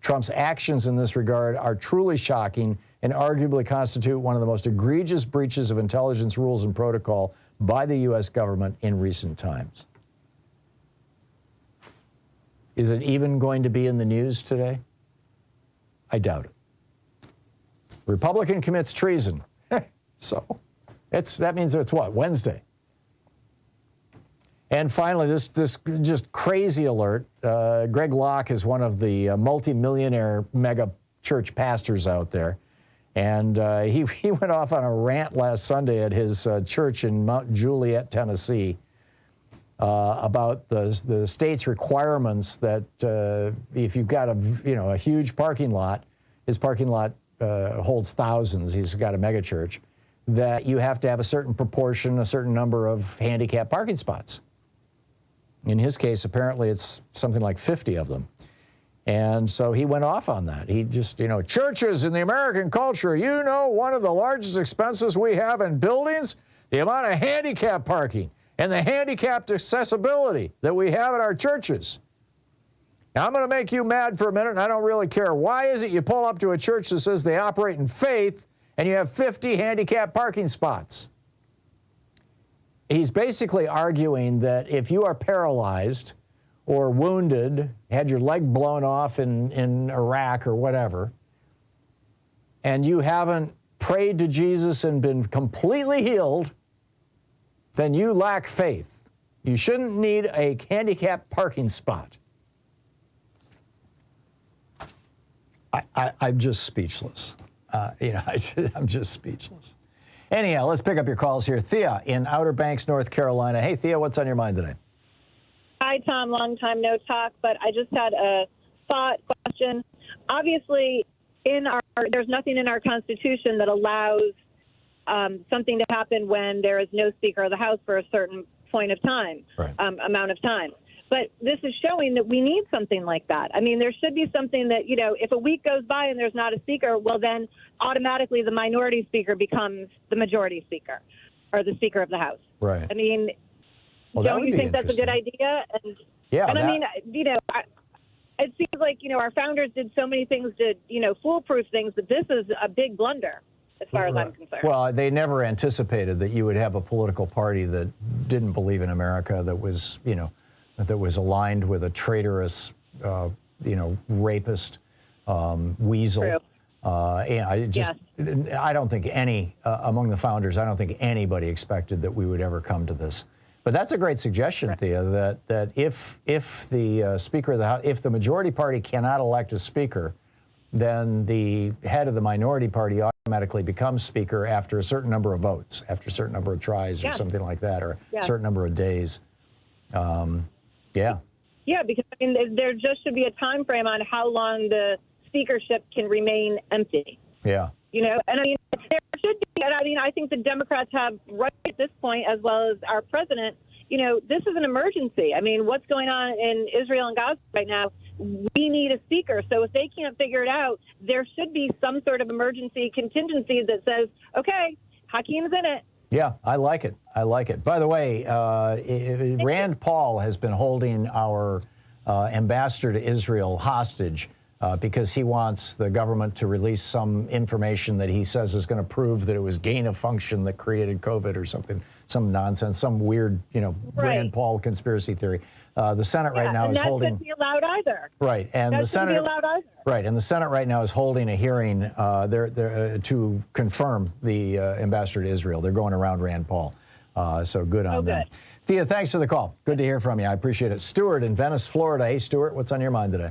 Trump's actions in this regard are truly shocking and arguably constitute one of the most egregious breaches of intelligence rules and protocol by the U.S. government in recent times. Is it even going to be in the news today? I doubt it. Republican commits treason. So that means it's what, Wednesday? And finally, this just crazy alert. Greg Locke is one of the multimillionaire mega church pastors out there. And he went off on a rant last Sunday at his church in Mount Juliet, Tennessee, about the state's requirements that if you've got a huge parking lot, his parking lot holds thousands. He's got a mega church, that you have to have a certain proportion, a certain number of handicap parking spots. In his case, apparently it's something like 50 of them. And so he went off on that. He just, churches in the American culture, one of the largest expenses we have in buildings, the amount of handicap parking and the handicapped accessibility that we have at our churches. Now, I'm going to make you mad for a minute, and I don't really care. Why is it you pull up to a church that says they operate in faith and you have 50 handicapped parking spots? He's basically arguing that if you are paralyzed or wounded, had your leg blown off in Iraq or whatever, and you haven't prayed to Jesus and been completely healed, then you lack faith. You shouldn't need a handicapped parking spot. I'm just speechless. I'm just speechless. Anyhow, let's pick up your calls here. Thea in Outer Banks, North Carolina. Hey, Thea, what's on your mind today? Hi, Tom. Long time no talk, but I just had a thought question. Obviously, there's nothing in our Constitution that allows something to happen when there is no Speaker of the House for a certain point of time, amount of time. But this is showing that we need something like that. I mean, there should be something that, you know, if a week goes by and there's not a speaker, well, then automatically the minority speaker becomes the majority speaker or the Speaker of the House. Right. I mean, well, don't you think that's a good idea? And, yeah. And I mean, you know, it seems like, you know, our founders did so many things to, you know, foolproof things, but this is a big blunder as far as I'm concerned. Well, they never anticipated that you would have a political party that didn't believe in America, that was, you know, that was aligned with a traitorous, you know, rapist, weasel. True. And I don't think among the founders, I don't think anybody expected that we would ever come to this. But that's a great suggestion, Thea, that if the Speaker of the House, if the majority party cannot elect a speaker, then the head of the minority party automatically becomes speaker after a certain number of votes, after a certain number of tries or something like that, or a certain number of days. Yeah, because I mean, there just should be a time frame on how long the speakership can remain empty. Yeah. You know, and I mean, there should be, and I mean, I think the Democrats have right at this point, as well as our president, you know, this is an emergency. I mean, what's going on in Israel and Gaza right now? We need a speaker. So if they can't figure it out, there should be some sort of emergency contingency that says, okay, Hakeem's in it. Yeah, I like it. I like it. By the way, Rand Paul has been holding our ambassador to Israel hostage because he wants the government to release some information that he says is going to prove that it was gain of function that created COVID or something, some nonsense, some weird, you know, Rand Paul conspiracy theory. The Senate right now is holding. And that shouldn't be allowed either. Right, and the Senate. Be allowed either. Right, and the Senate right now is holding a hearing to confirm the ambassador to Israel. They're going around Rand Paul, so good on them. Thea, thanks for the call. Good to hear from you. I appreciate it. Stuart in Venice, Florida. Hey, Stuart, what's on your mind today?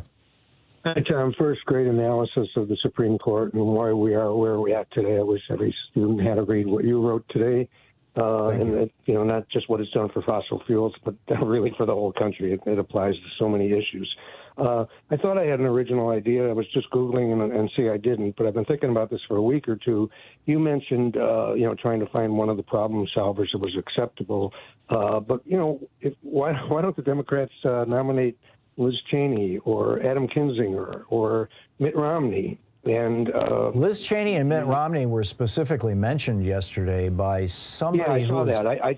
Hi, Tom. First, great analysis of the Supreme Court and why we are where we're at today. I wish every student had to read what you wrote today. And that, you know, not just what it's done for fossil fuels, but really for the whole country. It applies to so many issues. I thought I had an original idea. I was just Googling and see I didn't, but I've been thinking about this for a week or two. You mentioned, you know, trying to find one of the problem solvers that was acceptable. But, you know, why don't the Democrats nominate Liz Cheney or Adam Kinzinger or Mitt Romney? And Liz Cheney and Mitt Romney were specifically mentioned yesterday by somebody. Yeah, I saw that.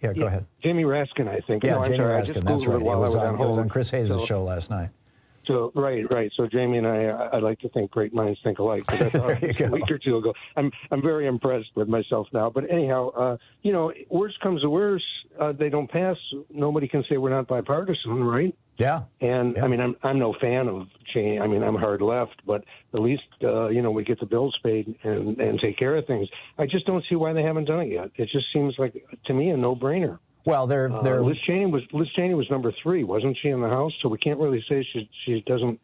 Yeah, go ahead. Jamie Raskin, I think. Yeah, no, Jamie Raskin, that's right. It was on Chris Hayes' show last night. So right. So Jamie and I like to think great minds think alike. I thought a week or two ago. I'm very impressed with myself now. But anyhow, you know, worst comes to worst, they don't pass. Nobody can say we're not bipartisan, right? Yeah. And I mean, I'm no fan of Cheney. I mean, I'm hard left, but at least you know, we get the bills paid and take care of things. I just don't see why they haven't done it yet. It just seems like, to me, a no-brainer. Well, they're Liz Cheney was number 3, wasn't she, in the House? So we can't really say she doesn't,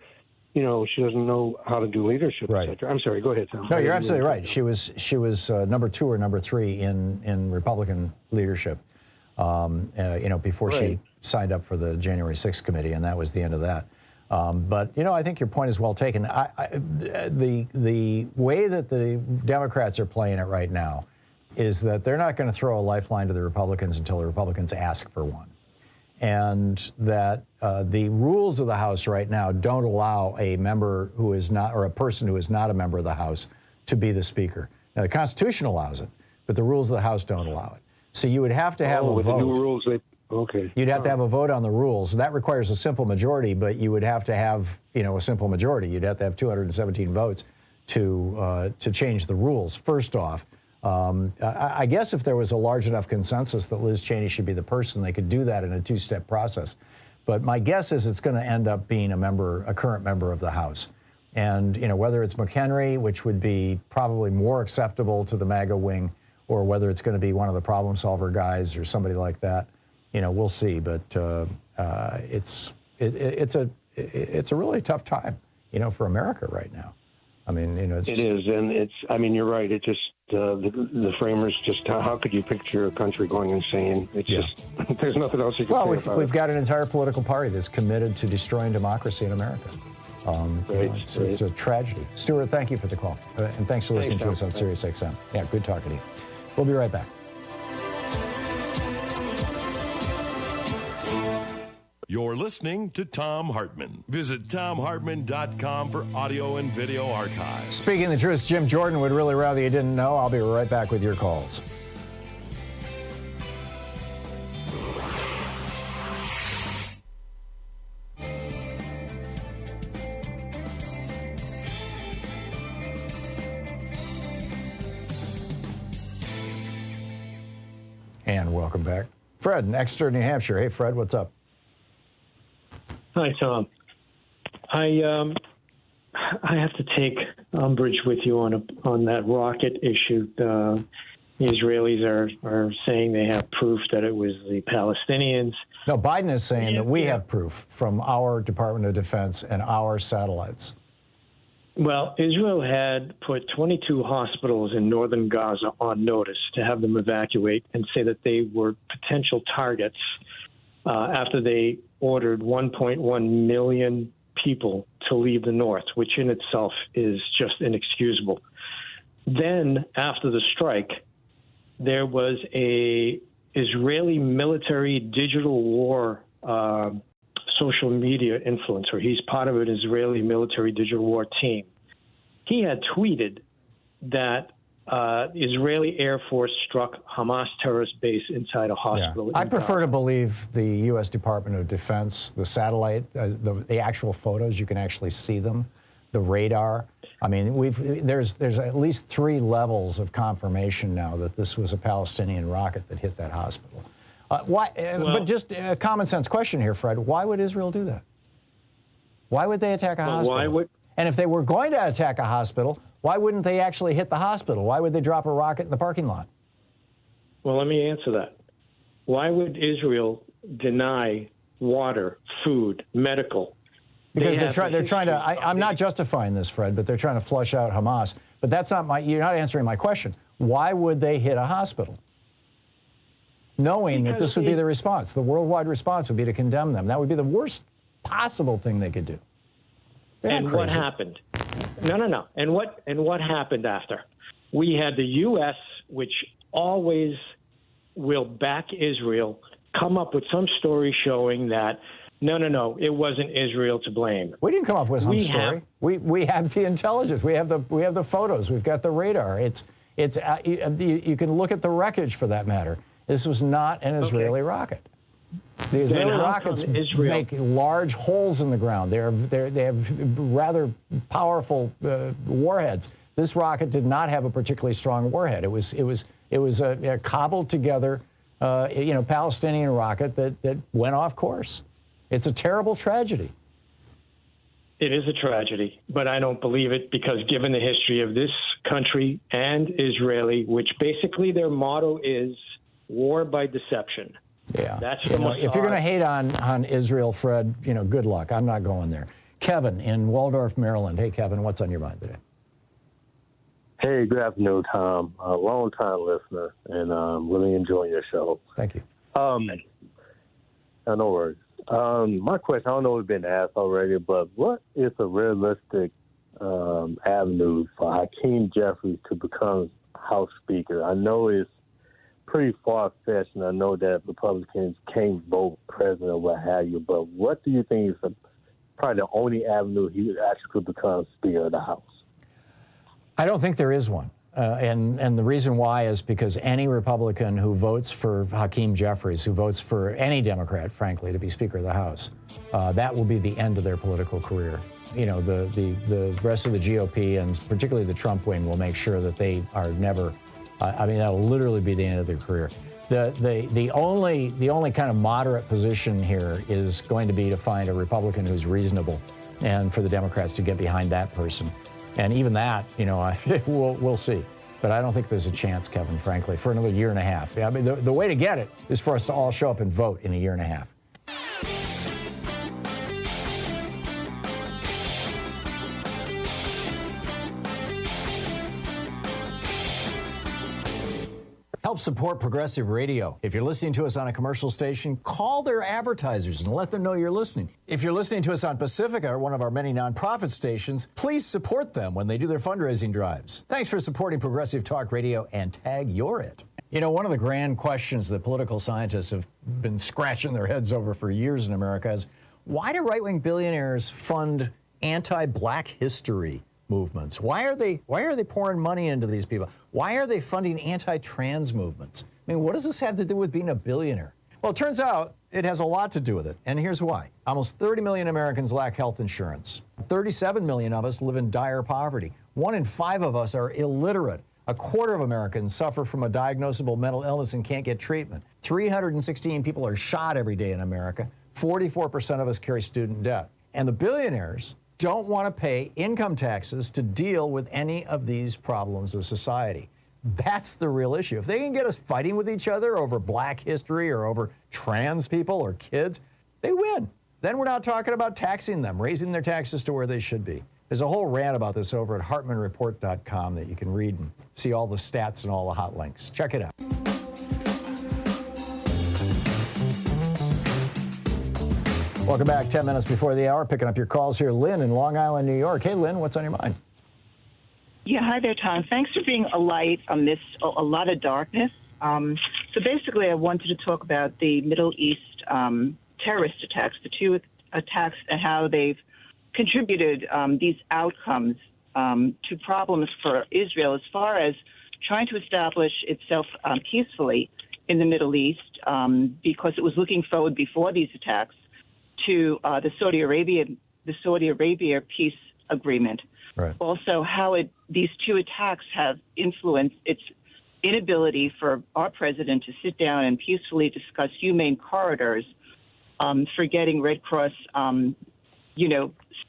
you know, she doesn't know how to do leadership. Right. Et cetera. I'm sorry. Go ahead, Tom. No, you're absolutely right. She was number 2 or number 3 in Republican leadership. You know, before she signed up for the January 6th committee, and that was the end of that. But you know, I think your point is well taken. The way that the Democrats are playing it right now is that they're not going to throw a lifeline to the Republicans until the Republicans ask for one. And that the rules of the House right now don't allow a member who is not, or a person who is not a member of the House, to be the Speaker. Now, the Constitution allows it, but the rules of the House don't allow it. So you would have to have a vote. The new rules, you'd have to have a vote on the rules. That requires a simple majority, but you would have to have, you know, a simple majority. You'd have to have 217 votes to change the rules. First off, I guess if there was a large enough consensus that Liz Cheney should be the person, they could do that in a 2-step process. But my guess is it's going to end up being a current member of the House. And, you know, whether it's McHenry, which would be probably more acceptable to the MAGA wing, or whether it's going to be one of the problem solver guys or somebody like that, you know, we'll see. But it's a really tough time, you know, for America right now. I mean, you know, it is, and I mean, you're right. It just the framers just how could you picture a country going insane? It's just there's nothing else you can say about it. We've got an entire political party that's committed to destroying democracy in America. It's a tragedy. Stuart, thank you for the call, and thanks for listening to us on Sirius XM. Yeah, good talking to you. We'll be right back. You're listening to Thom Hartmann. Visit thomhartmann.com for audio and video archives. Speaking the truth, Jim Jordan would really rather you didn't know. I'll be right back with your calls. And welcome back. Fred in Exeter, New Hampshire. Hey, Fred, what's up? Hi, Tom. I have to take umbrage with you on that rocket issue. The Israelis are saying they have proof that it was the Palestinians. No, Biden is saying that we have proof from our Department of Defense and our satellites. Well, Israel had put 22 hospitals in northern Gaza on notice to have them evacuate and say that they were potential targets after they ordered 1.1 million people to leave the north, which in itself is just inexcusable. Then, after the strike, there was a Israeli military digital war social media influencer. He's part of an Israeli military digital war team. He had tweeted that Israeli Air Force struck Hamas terrorist base inside a hospital. Yeah. I prefer to believe the U.S. Department of Defense, the satellite, the actual photos, you can actually see them, the radar. I mean, there's at least 3 levels of confirmation now that this was a Palestinian rocket that hit that hospital. But just a common sense question here, Fred. Why would Israel do that? Why would they attack a hospital? And if they were going to attack a hospital, why wouldn't they actually hit the hospital? Why would they drop a rocket in the parking lot? Well, let me answer that. Why would Israel deny water, food, medical? Because they're trying to, I'm not justifying this, Fred, but they're trying to flush out Hamas. But that's not you're not answering my question. Why would they hit a hospital? Knowing that this would be the response. The worldwide response would be to condemn them. That would be the worst possible thing they could do. And what happened? No. And what happened after? We had the U.S., which always will back Israel, come up with some story showing that, no, it wasn't Israel to blame. We didn't come up with some story. We have the intelligence. We have the photos. We've got the radar. You can look at the wreckage for that matter. This was not an Israeli rocket. The Israeli rockets make large holes in the ground. They have rather powerful warheads. This rocket did not have a particularly strong warhead. It was a cobbled together, Palestinian rocket that went off course. It's a terrible tragedy. It is a tragedy, but I don't believe it because given the history of this country and Israeli, which basically their motto is war by deception. Yeah, that's if you're going to hate on Israel, Fred, good luck. I'm not going there. Kevin in Waldorf, Maryland. Hey, Kevin, what's on your mind today? Hey, good afternoon, Tom. A long-time listener, and really enjoying your show. Thank you. No worries. My question, I don't know if it's been asked already, but what is a realistic avenue for Hakeem Jeffries to become House Speaker? I know it's pretty far-fetched, and I know that Republicans can't vote president or what have you, but what do you think is probably the only avenue he actually could become Speaker of the House? I don't think there is one. And the reason why is because any Republican who votes for Hakeem Jeffries, who votes for any Democrat, frankly, to be Speaker of the House, that will be the end of their political career. The rest of the GOP and particularly the Trump wing will make sure that they are never. That'll literally be the end of their career. The only kind of moderate position here is going to be to find a Republican who's reasonable, and for the Democrats to get behind that person. And even that, we'll see. But I don't think there's a chance, Kevin, frankly, for another year and a half. I mean, the way to get it is for us to all show up and vote in a year and a half. Help support progressive radio. If you're listening to us on a commercial station, call their advertisers and let them know you're listening. If you're listening to us on Pacifica, or one of our many nonprofit stations, please support them when they do their fundraising drives. Thanks for supporting progressive talk radio, and tag you're it. You know, one of the grand questions that political scientists have been scratching their heads over for years in America is, why do right-wing billionaires fund anti-black history movements? Why are they pouring money into these people? Why are they funding anti-trans movements? I mean, what does this have to do with being a billionaire? Well, it turns out it has a lot to do with it, and here's why. Almost 30 million Americans lack health insurance. 37 million of us live in dire poverty. 1 in 5 of us are illiterate. A quarter of Americans suffer from a diagnosable mental illness and can't get treatment. 316 people are shot every day in America. 44% of us carry student debt. And the billionaires don't want to pay income taxes to deal with any of these problems of society. That's the real issue. If they can get us fighting with each other over black history or over trans people or kids, they win. Then we're not talking about taxing them, raising their taxes to where they should be. There's a whole rant about this over at hartmanreport.com that you can read and see all the stats and all the hot links. Check it out. Welcome back. 10 minutes before the hour, picking up your calls here. Lynn in Long Island, New York. Hey, Lynn, what's on your mind? Yeah, hi there, Tom. Thanks for being a light amidst a lot of darkness. So basically, I wanted to talk about the Middle East terrorist attacks, the 2 attacks, and how they've contributed these outcomes to problems for Israel as far as trying to establish itself peacefully in the Middle East, because it was looking forward before these attacks to the Saudi Arabia peace agreement. Right. Also, how these 2 attacks have influenced its inability for our president to sit down and peacefully discuss humane corridors for getting Red Cross,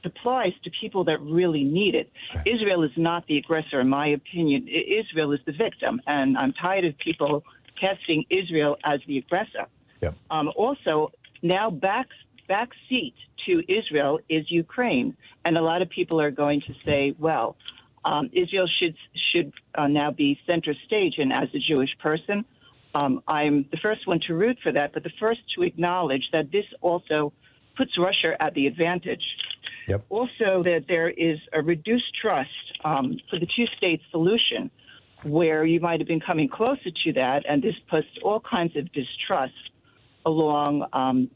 supplies to people that really need it. Right. Israel is not the aggressor, in my opinion. Israel is the victim, and I'm tired of people casting Israel as the aggressor. Yep. Also, now backseat to Israel is Ukraine, and a lot of people are going to say, well, Israel should now be center stage. And as a Jewish person, I'm the first one to root for that, but the first to acknowledge that this also puts Russia at the advantage. Yep. Also, that there is a reduced trust for the 2-state solution, where you might have been coming closer to that, and this puts all kinds of distrust along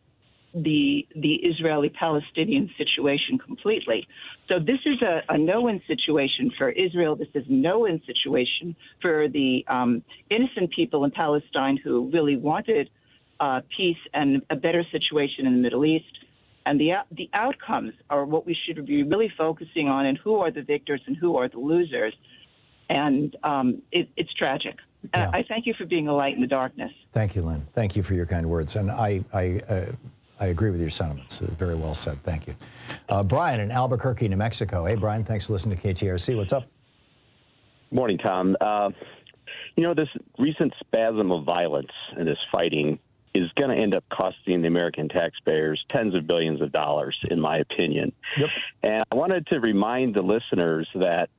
the Israeli-Palestinian situation completely. So this is a no-win situation for Israel. This is a no-win situation for the innocent people in Palestine who really wanted peace and a better situation in the Middle East. And the outcomes are what we should be really focusing on, and who are the victors and who are the losers. And it's tragic. Yeah. I thank you for being a light in the darkness. Thank you, Lynn. Thank you for your kind words. And I agree with your sentiments. Very well said. Thank you. Brian in Albuquerque, New Mexico. Hey, Brian, thanks for listening to KTRC. What's up? Morning, Tom. This recent spasm of violence and this fighting is going to end up costing the American taxpayers tens of billions of dollars, in my opinion. Yep. And I wanted to remind the listeners that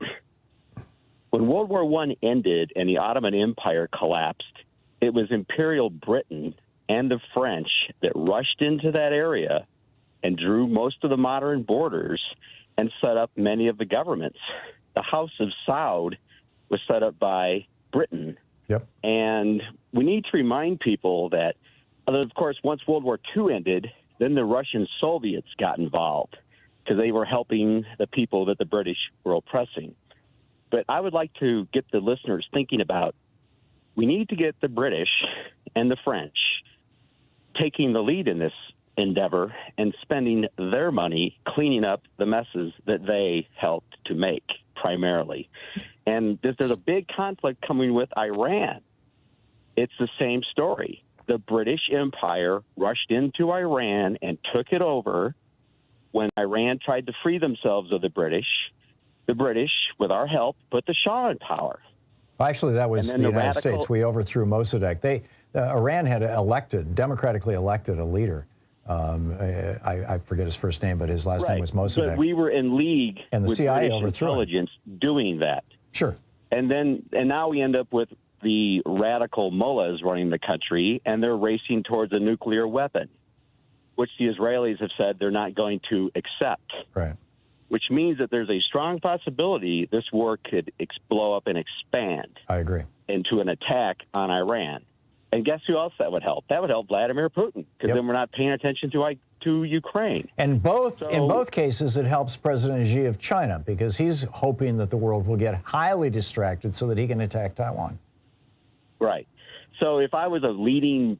when World War I ended and the Ottoman Empire collapsed, it was Imperial Britain and the French that rushed into that area and drew most of the modern borders and set up many of the governments. The House of Saud was set up by Britain. Yep. And we need to remind people that, of course, once World War II ended, then the Russian Soviets got involved because they were helping the people that the British were oppressing. But I would like to get the listeners thinking about, we need to get the British and the French taking the lead in this endeavor and spending their money cleaning up the messes that they helped to make primarily. And there's a big conflict coming with Iran. It's the same story. The British Empire rushed into Iran and took it over. When Iran tried to free themselves of the British, with our help, put the Shah in power. Actually, that was the United States. We overthrew Mossadegh. Iran had democratically elected a leader. I forget his first name, but his last name was Mossadegh. But we were in league and the with CIA British overthrew intelligence doing that. Sure. And now we end up with the radical mullahs running the country, and they're racing towards a nuclear weapon, which the Israelis have said they're not going to accept. Right. Which means that there's a strong possibility this war could blow up and expand. I agree. Into an attack on Iran. And guess who else that would help? That would help Vladimir Putin, because then we're not paying attention to Ukraine. And in both cases, it helps President Xi of China, because he's hoping that the world will get highly distracted so that he can attack Taiwan. Right. So if I was a leading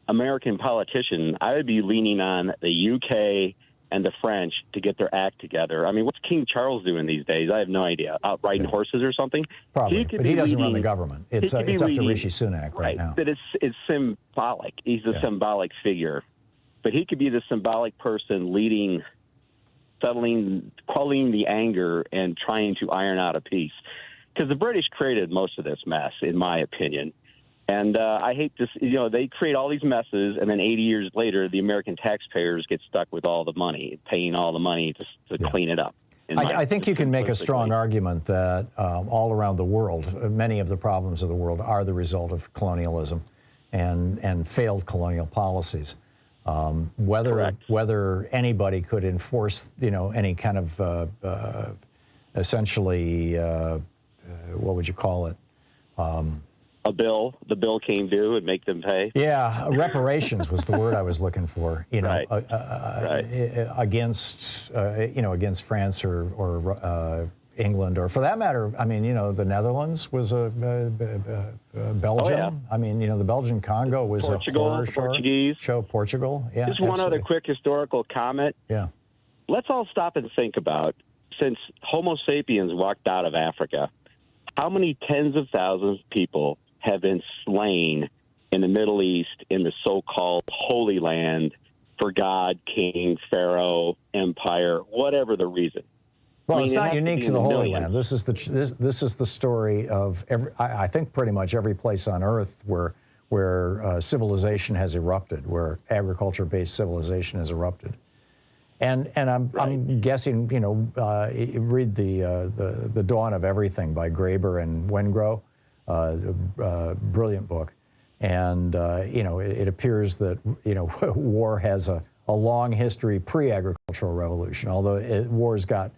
American politician, I would be leaning on the UK and the French to get their act together. I mean, what's King Charles doing these days? I have no idea. Out riding horses or something? Probably, but he doesn't run the government. It's up to Rishi Sunak right now. But it's symbolic. He's a symbolic figure. But he could be the symbolic person leading, quelling the anger and trying to iron out a peace. Because the British created most of this mess, in my opinion. And I hate this, they create all these messes, and then 80 years later, the American taxpayers get stuck with all the money, paying all the money to clean it up. I think you can make a strong argument that all around the world, many of the problems of the world are the result of colonialism and failed colonial policies. Whether anybody could enforce, any kind of essentially, what would you call it? A bill. The bill came due and make them pay. Yeah, reparations was the word I was looking for. Against against France or England, or for that matter, I mean, the Netherlands was a Belgium. Oh, yeah. I mean, the Belgian Congo was Portugal, a Portuguese show. Portugal. Yeah. Just one other quick historical comment. Yeah. Let's all stop and think about, since Homo sapiens walked out of Africa, how many tens of thousands of people have been slain in the Middle East, in the so-called Holy Land, for God, King, Pharaoh, Empire, whatever the reason. Well, it's not unique to the Holy Land. This is the story of I think pretty much every place on Earth where civilization has erupted, where agriculture-based civilization has erupted. And I'm guessing, read the Dawn of Everything by Graeber and Wengrow, brilliant book. And, it appears that, war has a long history pre-agricultural revolution, although wars got,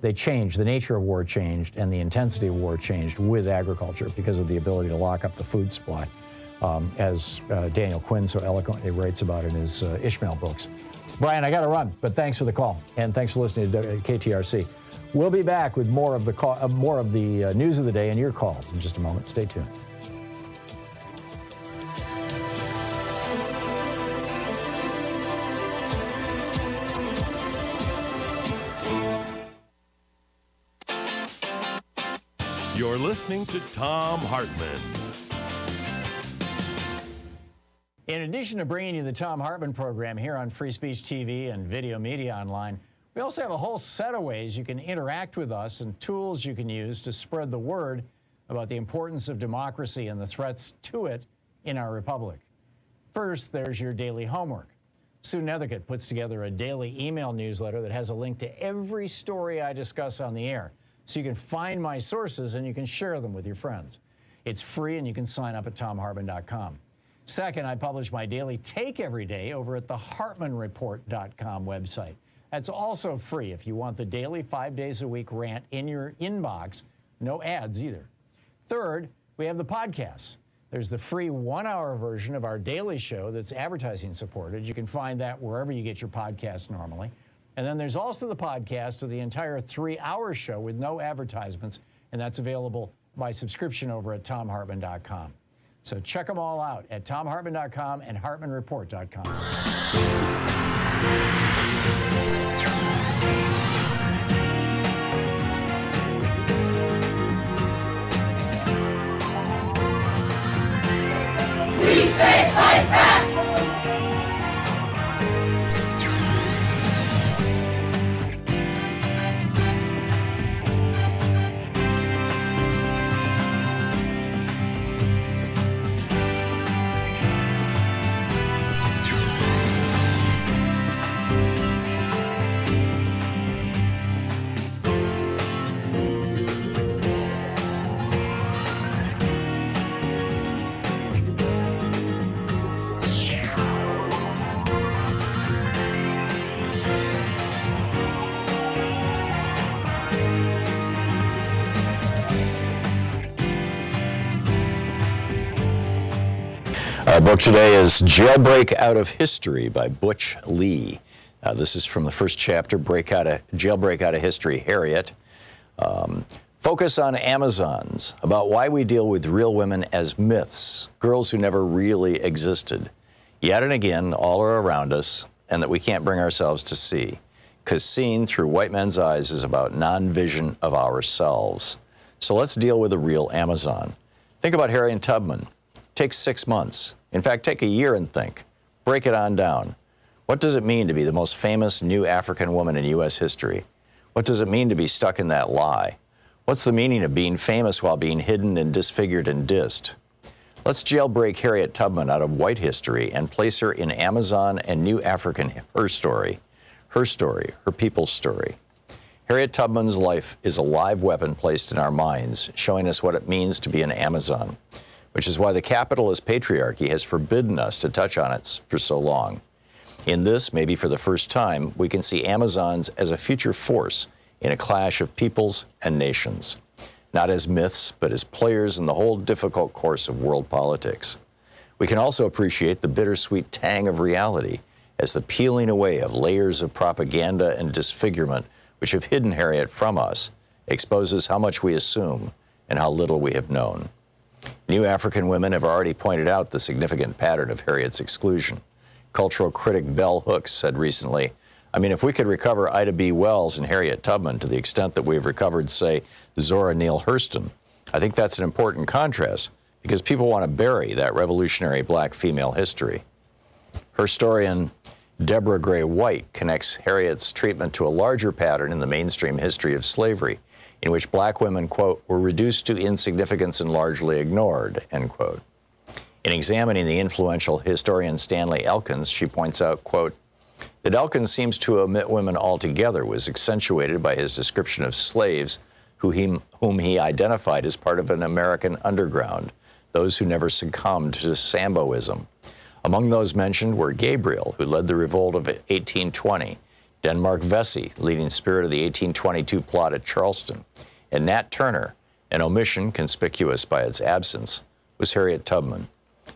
they changed, the nature of war changed, and the intensity of war changed with agriculture because of the ability to lock up the food supply, as Daniel Quinn so eloquently writes about in his Ishmael books. Brian, I got to run, but thanks for the call, and thanks for listening to KTRC. We'll be back with more of the news of the day and your calls in just a moment. Stay tuned. You're listening to Thom Hartmann. In addition to bringing you the Thom Hartmann program here on Free Speech TV and Video Media Online, we also have a whole set of ways you can interact with us and tools you can use to spread the word about the importance of democracy and the threats to it in our republic. First, there's your daily homework. Sue Nethercutt puts together a daily email newsletter that has a link to every story I discuss on the air, so you can find my sources and you can share them with your friends. It's free, and you can sign up at thomhartmann.com. Second, I publish my daily take every day over at the HartmannReport.com website. That's also free if you want the daily 5 days a week rant in your inbox. No ads either. Third, we have the podcasts. There's the free 1-hour version of our daily show that's advertising supported. You can find that wherever you get your podcasts normally. And then there's also the podcast of the entire 3-hour show with no advertisements, and that's available by subscription over at thomhartmann.com. So check them all out at thomhartmann.com and hartmannreport.com. We say fight back! Our book today is Jailbreak Out of History by Butch Lee. This is from the first chapter, Jailbreak Out of History, Harriet. Focus on Amazons, about why we deal with real women as myths, girls who never really existed. Yet and again, all are around us, and that we can't bring ourselves to see. Because seeing through white men's eyes is about non-vision of ourselves. So let's deal with a real Amazon. Think about Harriet Tubman. Take 6 months. In fact, take a year and think. Break it on down. What does it mean to be the most famous new African woman in U.S. history? What does it mean to be stuck in that lie? What's the meaning of being famous while being hidden and disfigured and dissed? Let's jailbreak Harriet Tubman out of white history and place her in Amazon and new African her story, her people's story. Harriet Tubman's life is a live weapon placed in our minds, showing us what it means to be an Amazon, which is why the capitalist patriarchy has forbidden us to touch on it for so long. In this, maybe for the first time, we can see Amazons as a future force in a clash of peoples and nations, not as myths, but as players in the whole difficult course of world politics. We can also appreciate the bittersweet tang of reality as the peeling away of layers of propaganda and disfigurement which have hidden Harriet from us exposes how much we assume and how little we have known. New African women have already pointed out the significant pattern of Harriet's exclusion. Cultural critic Bell Hooks said recently, I mean, if we could recover Ida B. Wells and Harriet Tubman to the extent that we've recovered, say, Zora Neale Hurston, I think that's an important contrast because people want to bury that revolutionary black female history. Historian Deborah Gray White connects Harriet's treatment to a larger pattern in the mainstream history of slavery, in which black women, quote, were reduced to insignificance and largely ignored, end quote. In examining the influential historian Stanley Elkins, she points out, quote, that Elkins seems to omit women altogether was accentuated by his description of slaves whom he identified as part of an American underground, those who never succumbed to Samboism. Among those mentioned were Gabriel, who led the revolt of 1820, Denmark Vesey, leading spirit of the 1822 plot at Charleston, and Nat Turner, an omission conspicuous by its absence, was Harriet Tubman.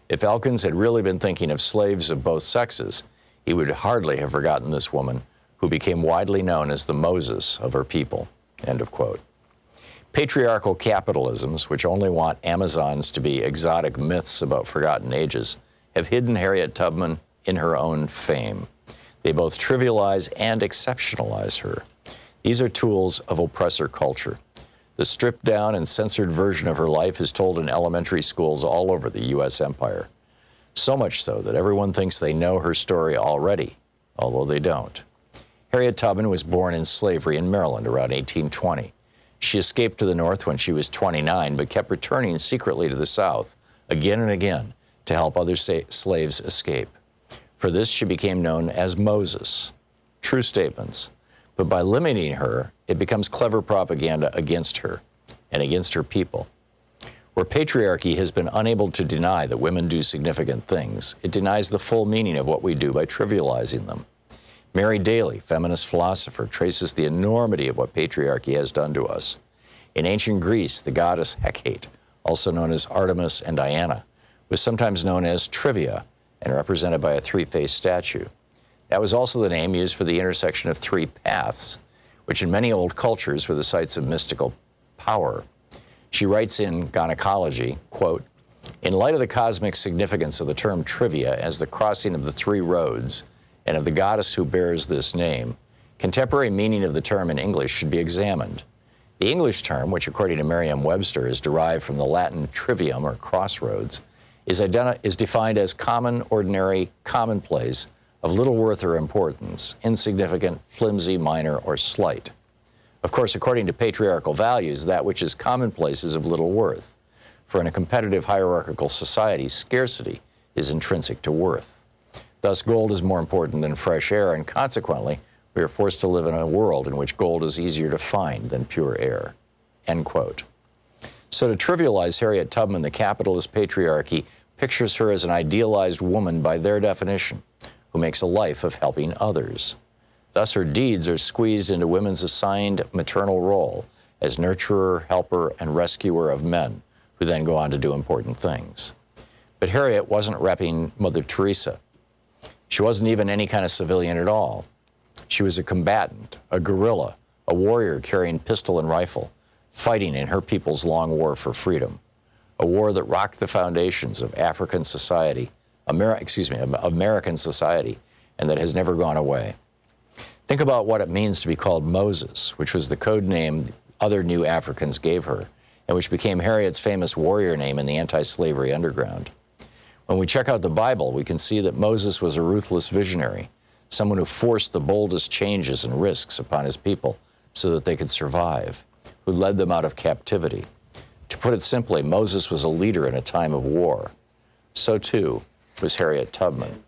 If Elkins had really been thinking of slaves of both sexes, he would hardly have forgotten this woman, who became widely known as the Moses of her people, end of quote. Patriarchal capitalisms, which only want Amazons to be exotic myths about forgotten ages, have hidden Harriet Tubman in her own fame. They both trivialize and exceptionalize her. These are tools of oppressor culture. The stripped down and censored version of her life is told in elementary schools all over the U.S. empire. So much so that everyone thinks they know her story already, although they don't. Harriet Tubman was born in slavery in Maryland around 1820. She escaped to the North when she was 29, but kept returning secretly to the South again and again to help other slaves escape. For this, she became known as Moses. True statements. But by limiting her, it becomes clever propaganda against her and against her people. Where patriarchy has been unable to deny that women do significant things, it denies the full meaning of what we do by trivializing them. Mary Daly, feminist philosopher, traces the enormity of what patriarchy has done to us. In ancient Greece, the goddess Hecate, also known as Artemis and Diana, was sometimes known as Trivia and represented by a three-faced statue. That was also the name used for the intersection of three paths, which in many old cultures were the sites of mystical power. She writes in Gynecology, quote, in light of the cosmic significance of the term trivia as the crossing of the three roads and of the goddess who bears this name, contemporary meaning of the term in English should be examined. The English term, which according to Merriam-Webster is derived from the Latin trivium or crossroads, is defined as common, ordinary, commonplace, of little worth or importance, insignificant, flimsy, minor, or slight. Of course, according to patriarchal values, that which is commonplace is of little worth. For in a competitive hierarchical society, scarcity is intrinsic to worth. Thus, gold is more important than fresh air, and consequently, we are forced to live in a world in which gold is easier to find than pure air, end quote. So to trivialize Harriet Tubman, the capitalist patriarchy pictures her as an idealized woman by their definition, who makes a life of helping others. Thus, her deeds are squeezed into women's assigned maternal role as nurturer, helper, and rescuer of men, who then go on to do important things. But Harriet wasn't repping Mother Teresa. She wasn't even any kind of civilian at all. She was a combatant, a guerrilla, a warrior carrying pistol and rifle, fighting in her people's long war for freedom, a war that rocked the foundations of African society, American society, and that has never gone away. Think about what it means to be called Moses, which was the code name other new Africans gave her, and which became Harriet's famous warrior name in the anti-slavery underground. When we check out the Bible, we can see that Moses was a ruthless visionary, someone who forced the boldest changes and risks upon his people so that they could survive, who led them out of captivity. To put it simply, Moses was a leader in a time of war. So too was Harriet Tubman.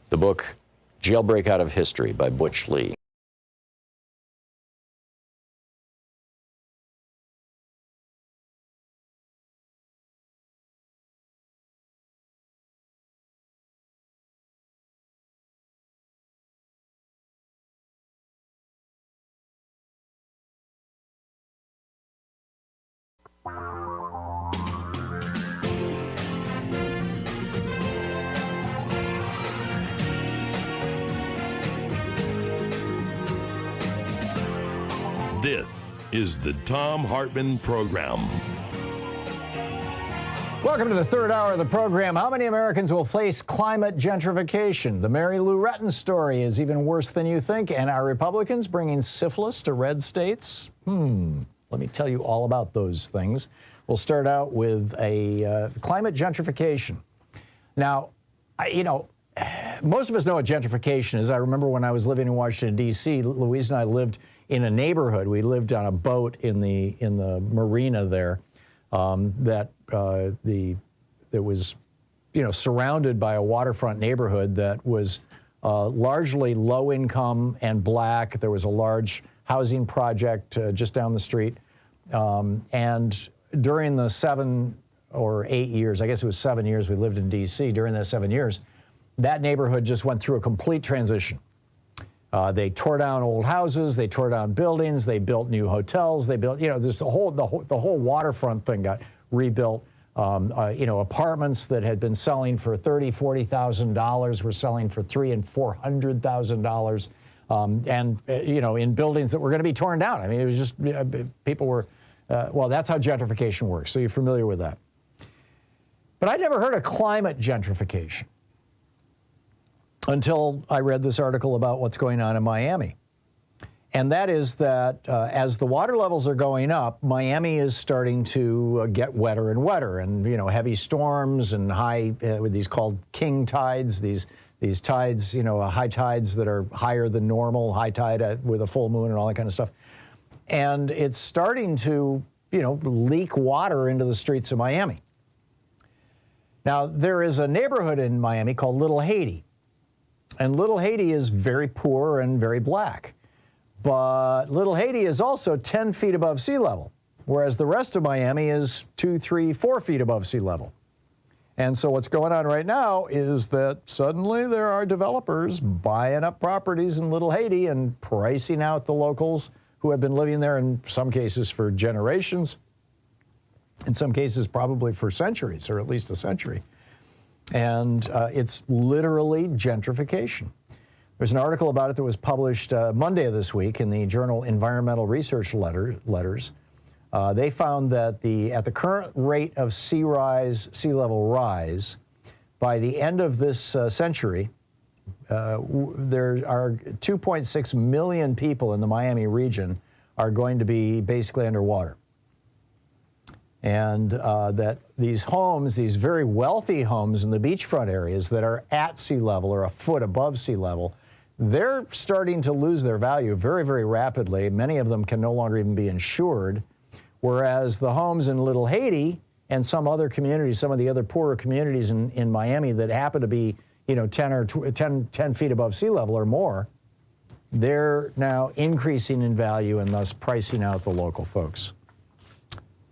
The book Jailbreak Out of History by Butch Lee. This is the Thom Hartmann Program. Welcome to the third hour of the program. How many Americans will face climate gentrification? The Mary Lou Retton story is even worse than you think. And are Republicans bringing syphilis to red states? Let me tell you all about those things. We'll start out with a climate gentrification. Now, most of us know what gentrification is. I remember when I was living in Washington, D.C., Louise and I lived in a neighborhood. We lived on a boat in the marina there that was, surrounded by a waterfront neighborhood that was largely low income and black. There was a large housing project just down the street. And during the 7 or 8 years, I guess it was 7 years we lived in D.C., during those 7 years, that neighborhood just went through a complete transition. They tore down old houses, they tore down buildings, they built new hotels, they built, the whole waterfront thing got rebuilt. Apartments that had been selling for $30,000, $40,000 were selling for $300,000 and $400,000. In buildings that were going to be torn down. I mean, it was just, people were, that's how gentrification works. So you're familiar with that. But I'd never heard of climate gentrification until I read this article about what's going on in Miami. And that is that as the water levels are going up, Miami is starting to get wetter and wetter, and heavy storms and high with these called king tides, these tides, high tides that are higher than normal, high tide with a full moon and all that kind of stuff. And it's starting to, leak water into the streets of Miami. Now, there is a neighborhood in Miami called Little Haiti. And Little Haiti is very poor and very black. But Little Haiti is also 10 feet above sea level, whereas the rest of Miami is 2, 3, 4 feet above sea level. And so what's going on right now is that suddenly there are developers buying up properties in Little Haiti and pricing out the locals who have been living there in some cases for generations, in some cases probably for centuries, or at least a century. And it's literally gentrification. There's an article about it that was published Monday of this week in the journal Environmental Research Letters. They found that at the current rate of sea level rise, by the end of this century, there are 2.6 million people in the Miami region are going to be basically underwater. And that these homes, these very wealthy homes in the beachfront areas that are at sea level or a foot above sea level, they're starting to lose their value very, very rapidly. Many of them can no longer even be insured, whereas the homes in Little Haiti and some other communities, some of the other poorer communities in Miami that happen to be 10 feet above sea level or more, they're now increasing in value and thus pricing out the local folks.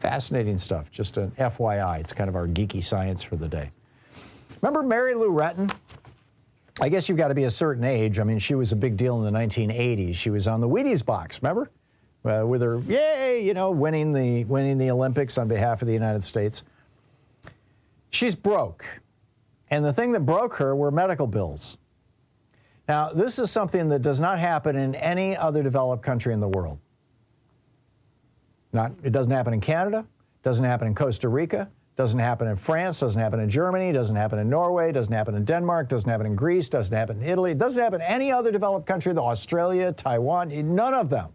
Fascinating stuff, just an FYI. It's kind of our geeky science for the day. Remember Mary Lou Retton? I guess you've got to be a certain age. I mean, she was a big deal in the 1980s. She was on the Wheaties box, remember? With her, yay, winning the Olympics on behalf of the United States. She's broke. And the thing that broke her were medical bills. Now, this is something that does not happen in any other developed country in the world. It doesn't happen in Canada, doesn't happen in Costa Rica, doesn't happen in France, doesn't happen in Germany, doesn't happen in Norway, doesn't happen in Denmark, doesn't happen in Greece, doesn't happen in Italy, doesn't happen in any other developed country, Australia, Taiwan, none of them.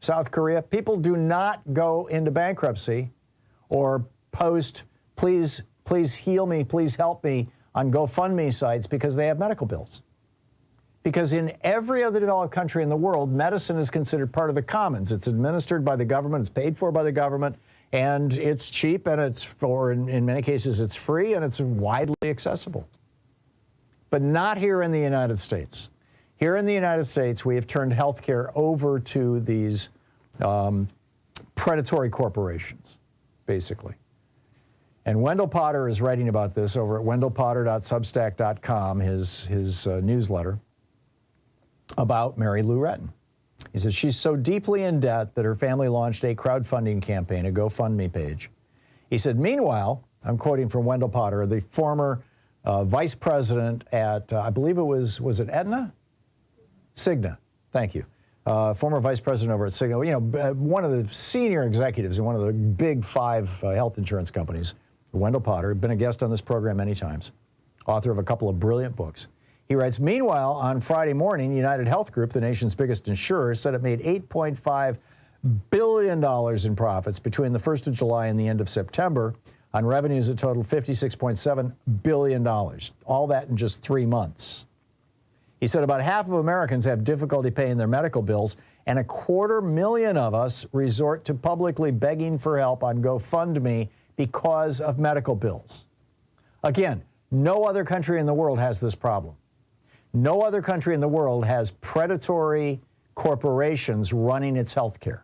South Korea, people do not go into bankruptcy or post, please heal me, please help me on GoFundMe sites because they have medical bills. Because in every other developed country in the world, medicine is considered part of the commons. It's administered by the government, it's paid for by the government, and it's cheap, and in many cases, it's free, and it's widely accessible. But not here in the United States. Here in the United States, we have turned healthcare over to these predatory corporations, basically. And Wendell Potter is writing about this over at wendellpotter.substack.com, his newsletter, about Mary Lou Retton. He says she's so deeply in debt that her family launched a crowdfunding campaign, a GoFundMe page. He said, meanwhile, I'm quoting from Wendell Potter, the former vice president at, I believe it was it Aetna? Cigna, thank you. Former vice president over at Cigna, one of the senior executives in one of the big 5 health insurance companies, Wendell Potter, been a guest on this program many times, author of a couple of brilliant books. He writes, meanwhile, on Friday morning, United Health Group, the nation's biggest insurer, said it made $8.5 billion in profits between the 1st of July and the end of September on revenues that totaled $56.7 billion, all that in just 3 months. He said about half of Americans have difficulty paying their medical bills, and 250,000 of us resort to publicly begging for help on GoFundMe because of medical bills. Again, no other country in the world has this problem. No other country in the world has predatory corporations running its health care.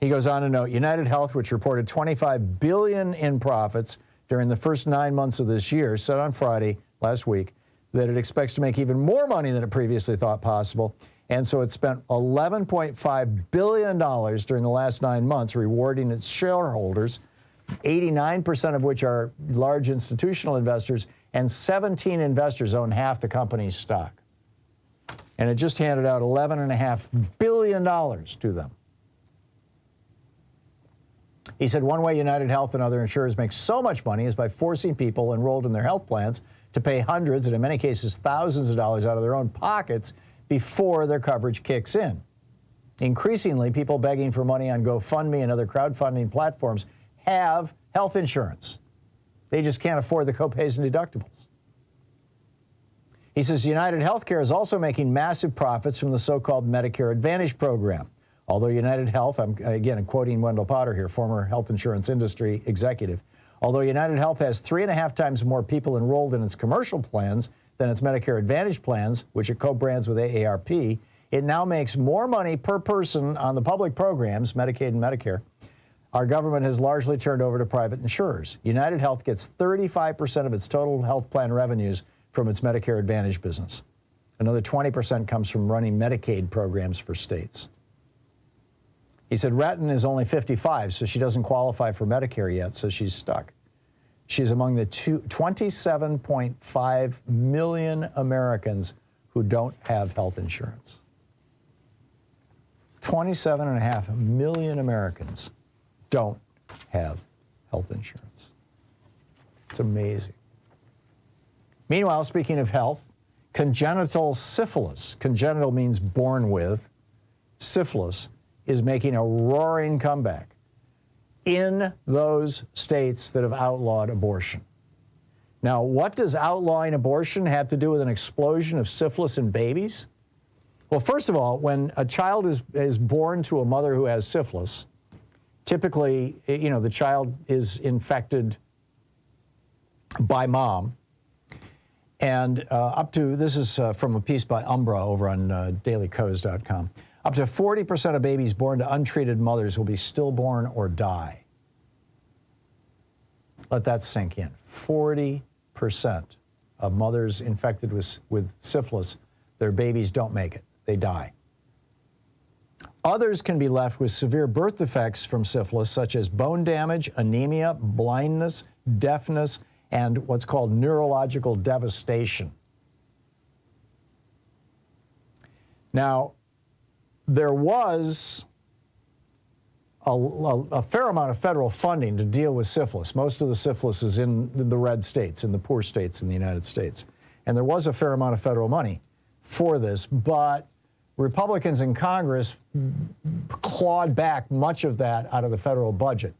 He goes on to note, United Health, which reported $25 billion in profits during the first 9 months of this year, said on Friday last week that it expects to make even more money than it previously thought possible. And so it spent $11.5 billion during the last 9 months rewarding its shareholders, 89% of which are large institutional investors, and 17 investors own half the company's stock. And it just handed out $11.5 billion to them. He said one way United Health and other insurers make so much money is by forcing people enrolled in their health plans to pay hundreds and in many cases thousands of dollars out of their own pockets before their coverage kicks in. Increasingly, people begging for money on GoFundMe and other crowdfunding platforms have health insurance. They just can't afford the copays and deductibles. He says United Healthcare is also making massive profits from the so-called Medicare Advantage program. Although United Health, I'm quoting Wendell Potter here, former health insurance industry executive, although United Health has 3.5 times more people enrolled in its commercial plans than its Medicare Advantage plans, which it co-brands with AARP, it now makes more money per person on the public programs, Medicaid and Medicare, our government has largely turned over to private insurers. United Health gets 35% of its total health plan revenues from its Medicare Advantage business. Another 20% comes from running Medicaid programs for states. He said Retton is only 55, so she doesn't qualify for Medicare yet, so she's stuck. She's among the 27.5 million Americans who don't have health insurance. 27.5 million Americans don't have health insurance. It's amazing. Meanwhile, speaking of health, congenital syphilis, congenital means born with, syphilis is making a roaring comeback in those states that have outlawed abortion. Now, what does outlawing abortion have to do with an explosion of syphilis in babies? Well, first of all, when a child is born to a mother who has syphilis, typically, the child is infected by mom. And this is from a piece by Umbra over on dailycoast.com. Up to 40% of babies born to untreated mothers will be stillborn or die. Let that sink in. 40% of mothers infected with syphilis, their babies don't make it. They die. Others can be left with severe birth defects from syphilis, such as bone damage, anemia, blindness, deafness, and what's called neurological devastation. Now, there was a fair amount of federal funding to deal with syphilis. Most of the syphilis is in the red states, in the poor states in the United States. And there was a fair amount of federal money for this, but Republicans in Congress clawed back much of that out of the federal budget.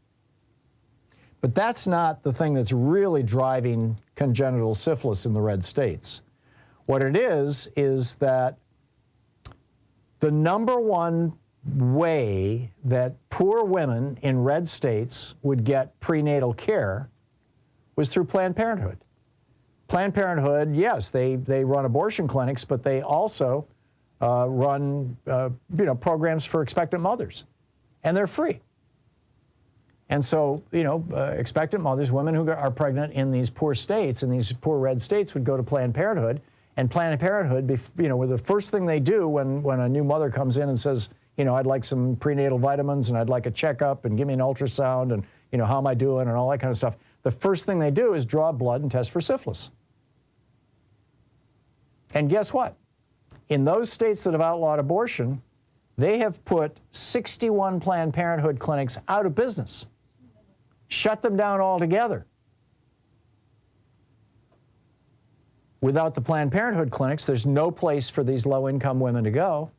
But that's not the thing that's really driving congenital syphilis in the red states. What it is that the number one way that poor women in red states would get prenatal care was through Planned Parenthood. Planned Parenthood, yes, they run abortion clinics, but they also run programs for expectant mothers, and they're free. And so, expectant mothers, women who are pregnant in these poor states, in these poor red states, would go to Planned Parenthood, and Planned Parenthood, the first thing they do when a new mother comes in and says, I'd like some prenatal vitamins and I'd like a checkup and give me an ultrasound and, how am I doing and all that kind of stuff. The first thing they do is draw blood and test for syphilis. And guess what? In those states that have outlawed abortion, they have put 61 Planned Parenthood clinics out of business, shut them down altogether. Without the Planned Parenthood clinics, there's no place for these low-income women to go.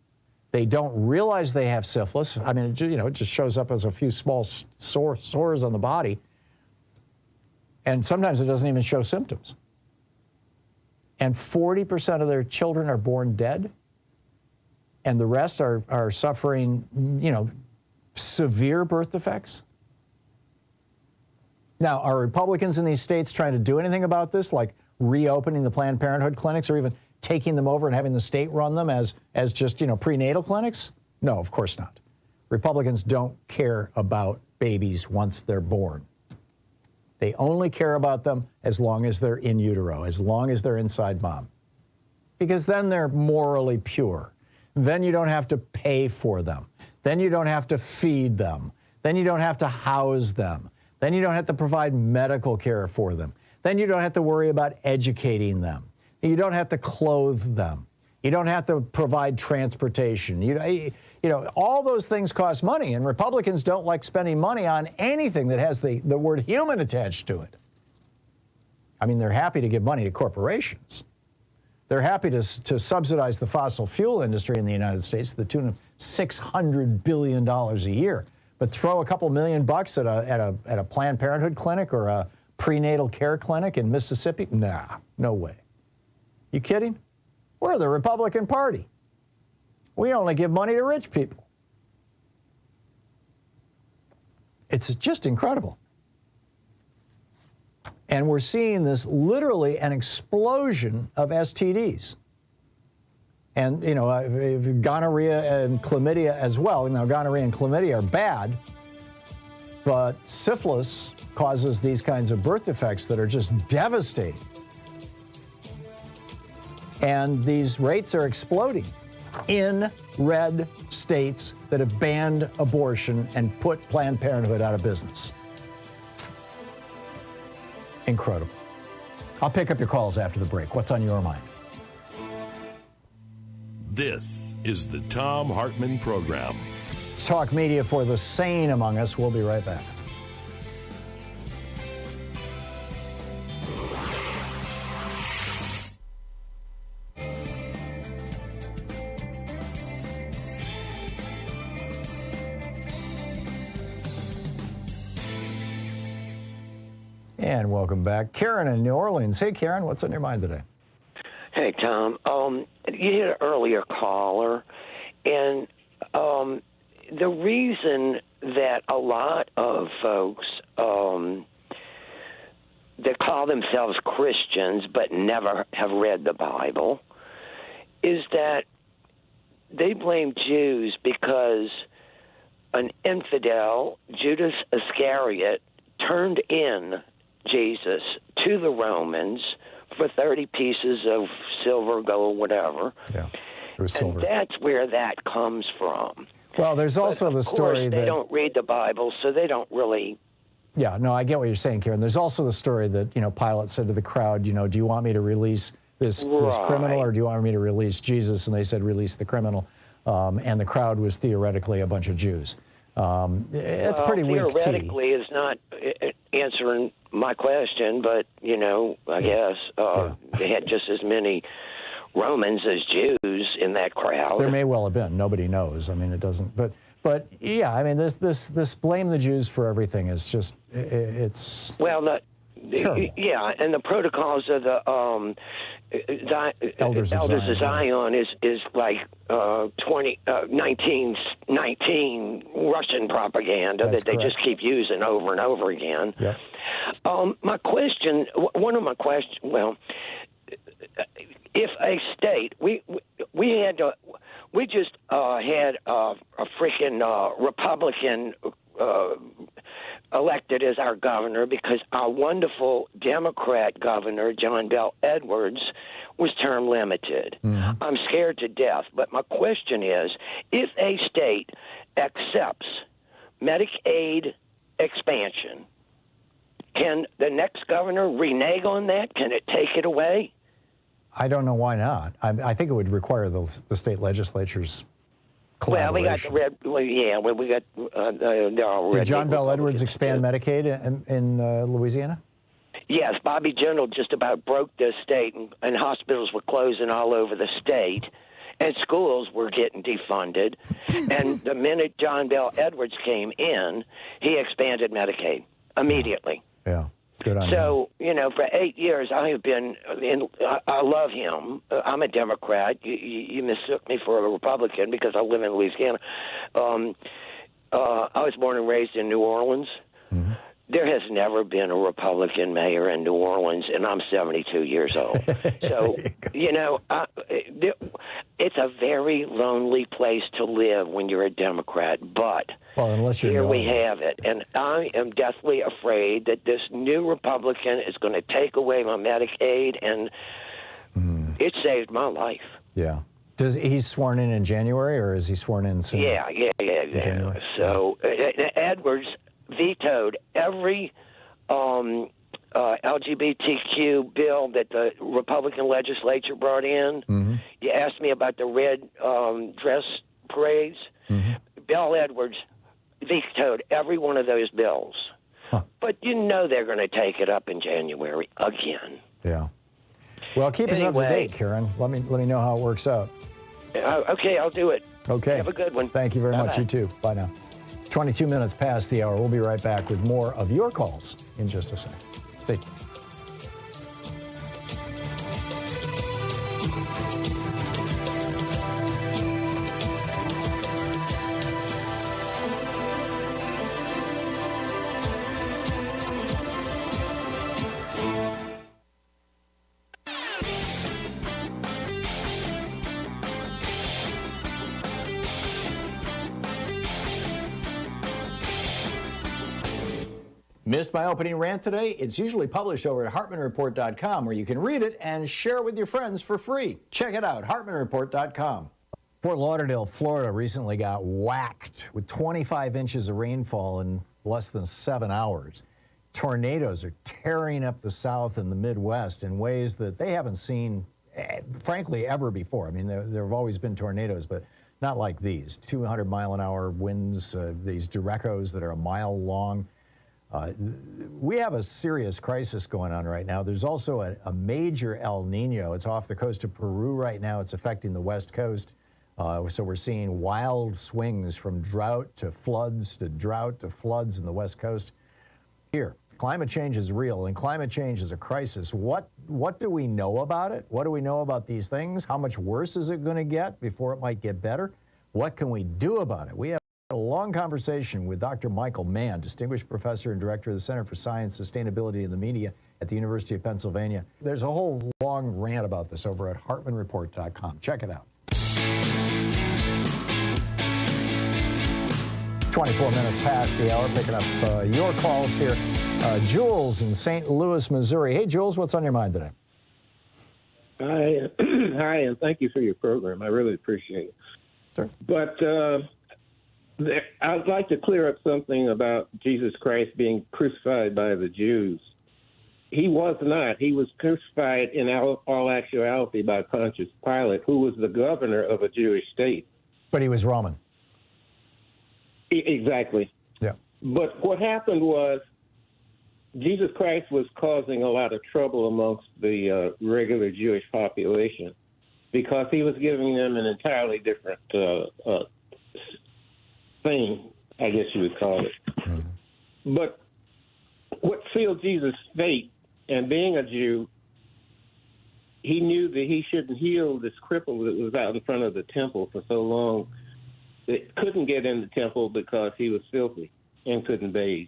They don't realize they have syphilis. I mean, it just shows up as a few small sores on the body. And sometimes it doesn't even show symptoms. And 40% of their children are born dead. And the rest are suffering, severe birth defects. Now, are Republicans in these states trying to do anything about this, like reopening the Planned Parenthood clinics or even taking them over and having the state run them as just, prenatal clinics? No, of course not. Republicans don't care about babies once they're born. They only care about them as long as they're in utero, as long as they're inside mom. Because then they're morally pure. Then you don't have to pay for them. Then you don't have to feed them. Then you don't have to house them. Then you don't have to provide medical care for them. Then you don't have to worry about educating them. You don't have to clothe them. You don't have to provide transportation. All those things cost money, and Republicans don't like spending money on anything that has the word human attached to it. I mean, they're happy to give money to corporations. They're happy to subsidize the fossil fuel industry in the United States to the tune of $600 billion a year. But throw a couple $1 million at a Planned Parenthood clinic or a prenatal care clinic in Mississippi? Nah, no way. You kidding? We're the Republican Party. We only give money to rich people. It's just incredible. And we're seeing this literally an explosion of STDs. And, gonorrhea and chlamydia as well. Now, gonorrhea and chlamydia are bad, but syphilis causes these kinds of birth defects that are just devastating. And these rates are exploding in red states that have banned abortion and put Planned Parenthood out of business. Incredible. I'll pick up your calls after the break. What's on your mind? This is the Thom Hartmann Program. It's talk media for the sane among us. We'll be right back. And welcome back. Karen in New Orleans. Hey, Karen, what's on your mind today? Hey, Tom. You hit an earlier caller, and the reason that a lot of folks that call themselves Christians but never have read the Bible is that they blame Jews because an infidel, Judas Iscariot, turned in Jesus to the Romans for 30 pieces of silver, gold, whatever. Yeah, it was silver. And that's where that comes from. Well, there's also the story that they don't read the Bible, so they don't really. Yeah, no, I get what you're saying, Karen. There's also the story that, Pilate said to the crowd, do you want me to release this criminal, or do you want me to release Jesus? And they said, release the criminal. And the crowd was theoretically a bunch of Jews. It's pretty weak tea. Theoretically is not answering my question, but, I guess they had just as many Romans as Jews in that crowd. There may well have been. Nobody knows. I mean, it doesn't. But yeah, I mean, this blame the Jews for everything is just, it's terrible. Yeah, and the protocols of the Elders of Zion is like 1919 Russian propaganda that they just keep using over and over again. Yeah. My question, if a state, we just had a freaking Republican elected as our governor because our wonderful Democrat governor, John Bel Edwards, was term limited. Mm-hmm. I'm scared to death. But my question is, if a state accepts Medicaid expansion, can the next governor renege on that? Can it take it away? I don't know why not. I think it would require the state legislatures' collaboration. Well, we got the Did John Bel Edwards expand Medicaid in Louisiana? Yes, Bobby Jindal just about broke this state, and hospitals were closing all over the state, and schools were getting defunded. And the minute John Bel Edwards came in, he expanded Medicaid immediately. Yeah. Good on so, for 8 years, I have been I love him. I'm a Democrat. You mistook me for a Republican because I live in Louisiana. I was born and raised in New Orleans. Mm-hmm. There has never been a Republican mayor in New Orleans, and I'm 72 years old. So, it's a very lonely place to live when you're a Democrat, but here we have it. And I am deathly afraid that this new Republican is going to take away my Medicaid, and it saved my life. Yeah. He's sworn in January, or is he sworn in soon? Yeah. January. So Edwards vetoed every LGBTQ bill that the Republican legislature brought in. Mm-hmm. You asked me about the red dress parades. Mm-hmm. Bel Edwards vetoed every one of those bills. Huh. But they're going to take it up in January again. Yeah. Well, keep us up to date, Karen. Let me know how it works out. Okay, I'll do it. Okay. Have a good one. Thank you very much. You too. Bye now. 22 minutes past the hour. We'll be right back with more of your calls in just a second. Stay tuned. Missed my opening rant today? It's usually published over at HartmannReport.com, where you can read it and share it with your friends for free. Check it out, HartmannReport.com. Fort Lauderdale, Florida recently got whacked with 25 inches of rainfall in less than 7 hours. Tornadoes are tearing up the South and the Midwest in ways that they haven't seen, frankly, ever before. I mean, there have always been tornadoes, but not like these. 200-mile-an-hour winds, these derecos that are a mile long. We have a serious crisis going on right now. There's also a major El Nino. It's off the coast of Peru right now. It's affecting the West Coast. So we're seeing wild swings from drought to floods to drought to floods in the West Coast. Here, climate change is real, and climate change is a crisis. What do we know about it? What do we know about these things? How much worse is it going to get before it might get better? What can we do about it? We have a long conversation with Dr. Michael Mann, Distinguished Professor and Director of the Center for Science, Sustainability, and the Media at the University of Pennsylvania. There's a whole long rant about this over at HartmannReport.com. Check it out. 24 minutes past the hour, picking up your calls here. Jules in St. Louis, Missouri. Hey, Jules, what's on your mind today? Hi, and thank you for your program. I really appreciate it. Sure. But I'd like to clear up something about Jesus Christ being crucified by the Jews. He was not. He was crucified in all actuality by Pontius Pilate, who was the governor of a Jewish state. But he was Roman. Exactly. Yeah. But what happened was Jesus Christ was causing a lot of trouble amongst the regular Jewish population because he was giving them an entirely different thing, I guess you would call it. Mm-hmm. But what sealed Jesus' fate, and being a Jew, he knew that he shouldn't heal this cripple that was out in front of the temple for so long. It couldn't get in the temple because he was filthy and couldn't bathe.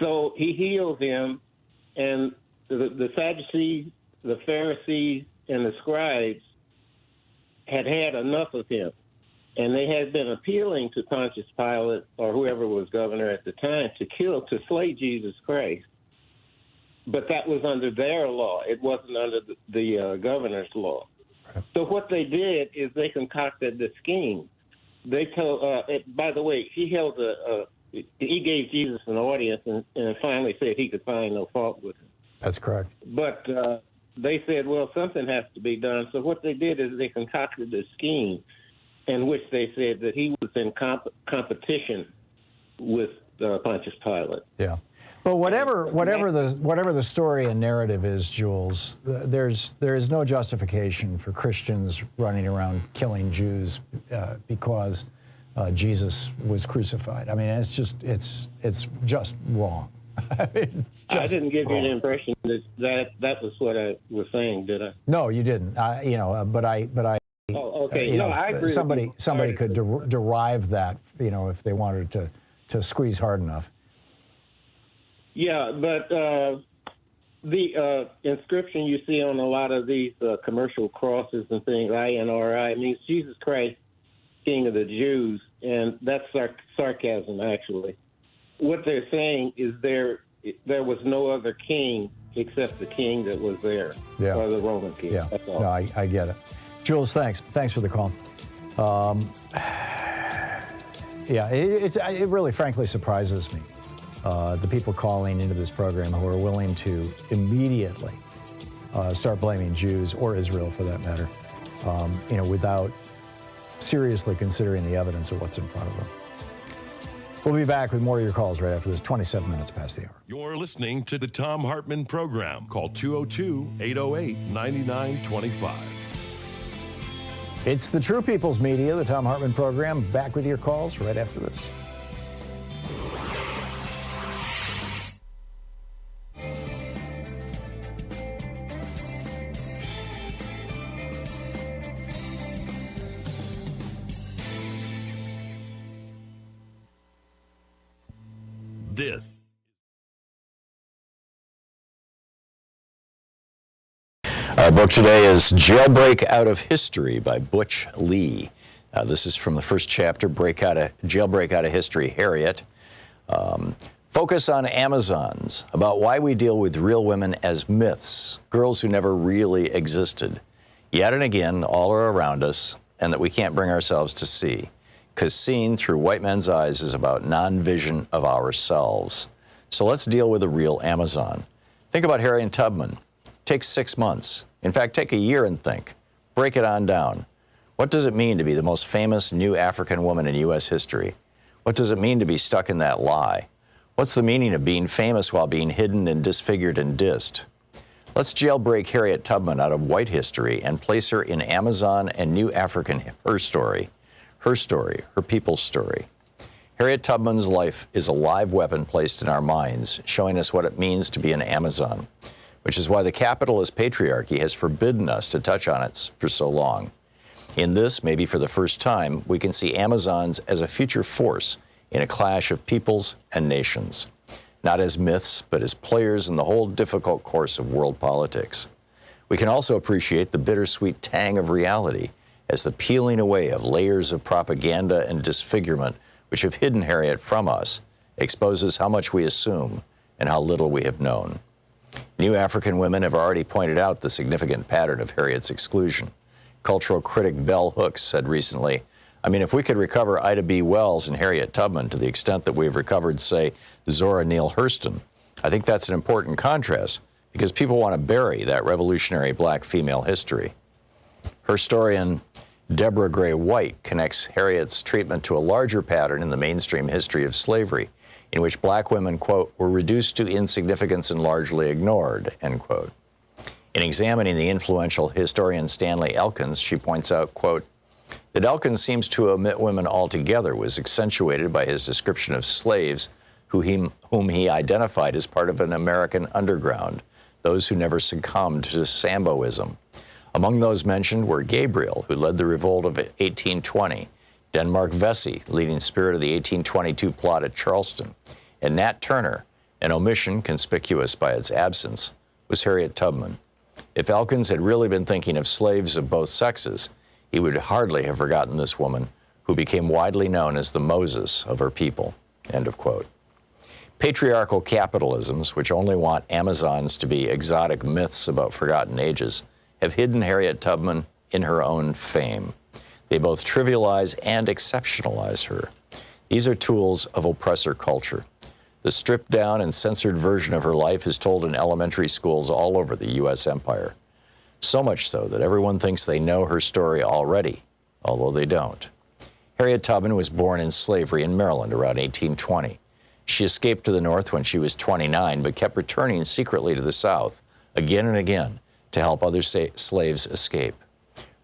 So he healed him, and the Sadducees, the Pharisees, and the scribes had enough of him. And they had been appealing to Pontius Pilate or whoever was governor at the time to slay Jesus Christ. But that was under their law. It wasn't under the governor's law. So what they did is they concocted the scheme. They told, by the way, he gave Jesus an audience and finally said he could find no fault with him. That's correct. But they said, well, something has to be done. So what they did is they concocted a scheme in which they said that he was in competition with Pontius Pilate. Yeah. But whatever the story and narrative is, Jules, there is no justification for Christians running around killing Jews because Jesus was crucified. I mean, it's just wrong. I didn't give you the impression that was what I was saying, did I? No, you didn't. But I. Oh, okay. I agree. Somebody could derive that, if they wanted to squeeze hard enough. Yeah, but the inscription you see on a lot of these commercial crosses and things, INRI, means Jesus Christ, King of the Jews, and that's sarcasm, actually. What they're saying is there was no other king except the king that was there, or the Roman king. Yeah, that's all. No, I get it. Jules, thanks. Thanks for the call. It really, frankly, surprises me. The people calling into this program who are willing to immediately start blaming Jews or Israel, for that matter, without seriously considering the evidence of what's in front of them. We'll be back with more of your calls right after this, 27 minutes past the hour. You're listening to the Thom Hartmann Program. Call 202-808-9925. It's the True People's Media, the Thom Hartmann Program. Back with your calls right after this. This. Our book today is Jailbreak Out of History by Butch Lee. This is from the first chapter, Jailbreak Out of History, Harriet. Focus on Amazons, about why we deal with real women as myths, girls who never really existed. Yet and again, all are around us, and that we can't bring ourselves to see. Because seeing through white men's eyes is about non-vision of ourselves. So let's deal with a real Amazon. Think about Harriet Tubman. Take 6 months. In fact, take a year and think. Break it on down. What does it mean to be the most famous new African woman in U.S. history? What does it mean to be stuck in that lie? What's the meaning of being famous while being hidden and disfigured and dissed? Let's jailbreak Harriet Tubman out of white history and place her in Amazon and new African her story. Her story, her people's story. Harriet Tubman's life is a live weapon placed in our minds, showing us what it means to be an Amazon, which is why the capitalist patriarchy has forbidden us to touch on it for so long. In this, maybe for the first time, we can see Amazons as a future force in a clash of peoples and nations, not as myths, but as players in the whole difficult course of world politics. We can also appreciate the bittersweet tang of reality as the peeling away of layers of propaganda and disfigurement which have hidden Harriet from us exposes how much we assume and how little we have known. New African women have already pointed out the significant pattern of Harriet's exclusion. Cultural critic Bell Hooks said recently, I mean, if we could recover Ida B. Wells and Harriet Tubman to the extent that we've recovered, say, Zora Neale Hurston, I think that's an important contrast because people want to bury that revolutionary black female history. Historian Deborah Gray White connects Harriet's treatment to a larger pattern in the mainstream history of slavery, in which black women, quote, were reduced to insignificance and largely ignored, end quote. In examining the influential historian Stanley Elkins, she points out, quote, that Elkins seems to omit women altogether was accentuated by his description of slaves whom he identified as part of an American underground, those who never succumbed to Samboism. Among those mentioned were Gabriel, who led the revolt of 1820, Denmark Vesey, leading spirit of the 1822 plot at Charleston, and Nat Turner, an omission conspicuous by its absence, was Harriet Tubman. If Elkins had really been thinking of slaves of both sexes, he would hardly have forgotten this woman, who became widely known as the Moses of her people, end of quote. Patriarchal capitalisms, which only want Amazons to be exotic myths about forgotten ages, have hidden Harriet Tubman in her own fame. They both trivialize and exceptionalize her. These are tools of oppressor culture. The stripped down and censored version of her life is told in elementary schools all over the U.S. empire. So much so that everyone thinks they know her story already, although they don't. Harriet Tubman was born in slavery in Maryland around 1820. She escaped to the North when she was 29, but kept returning secretly to the South again and again to help other slaves escape.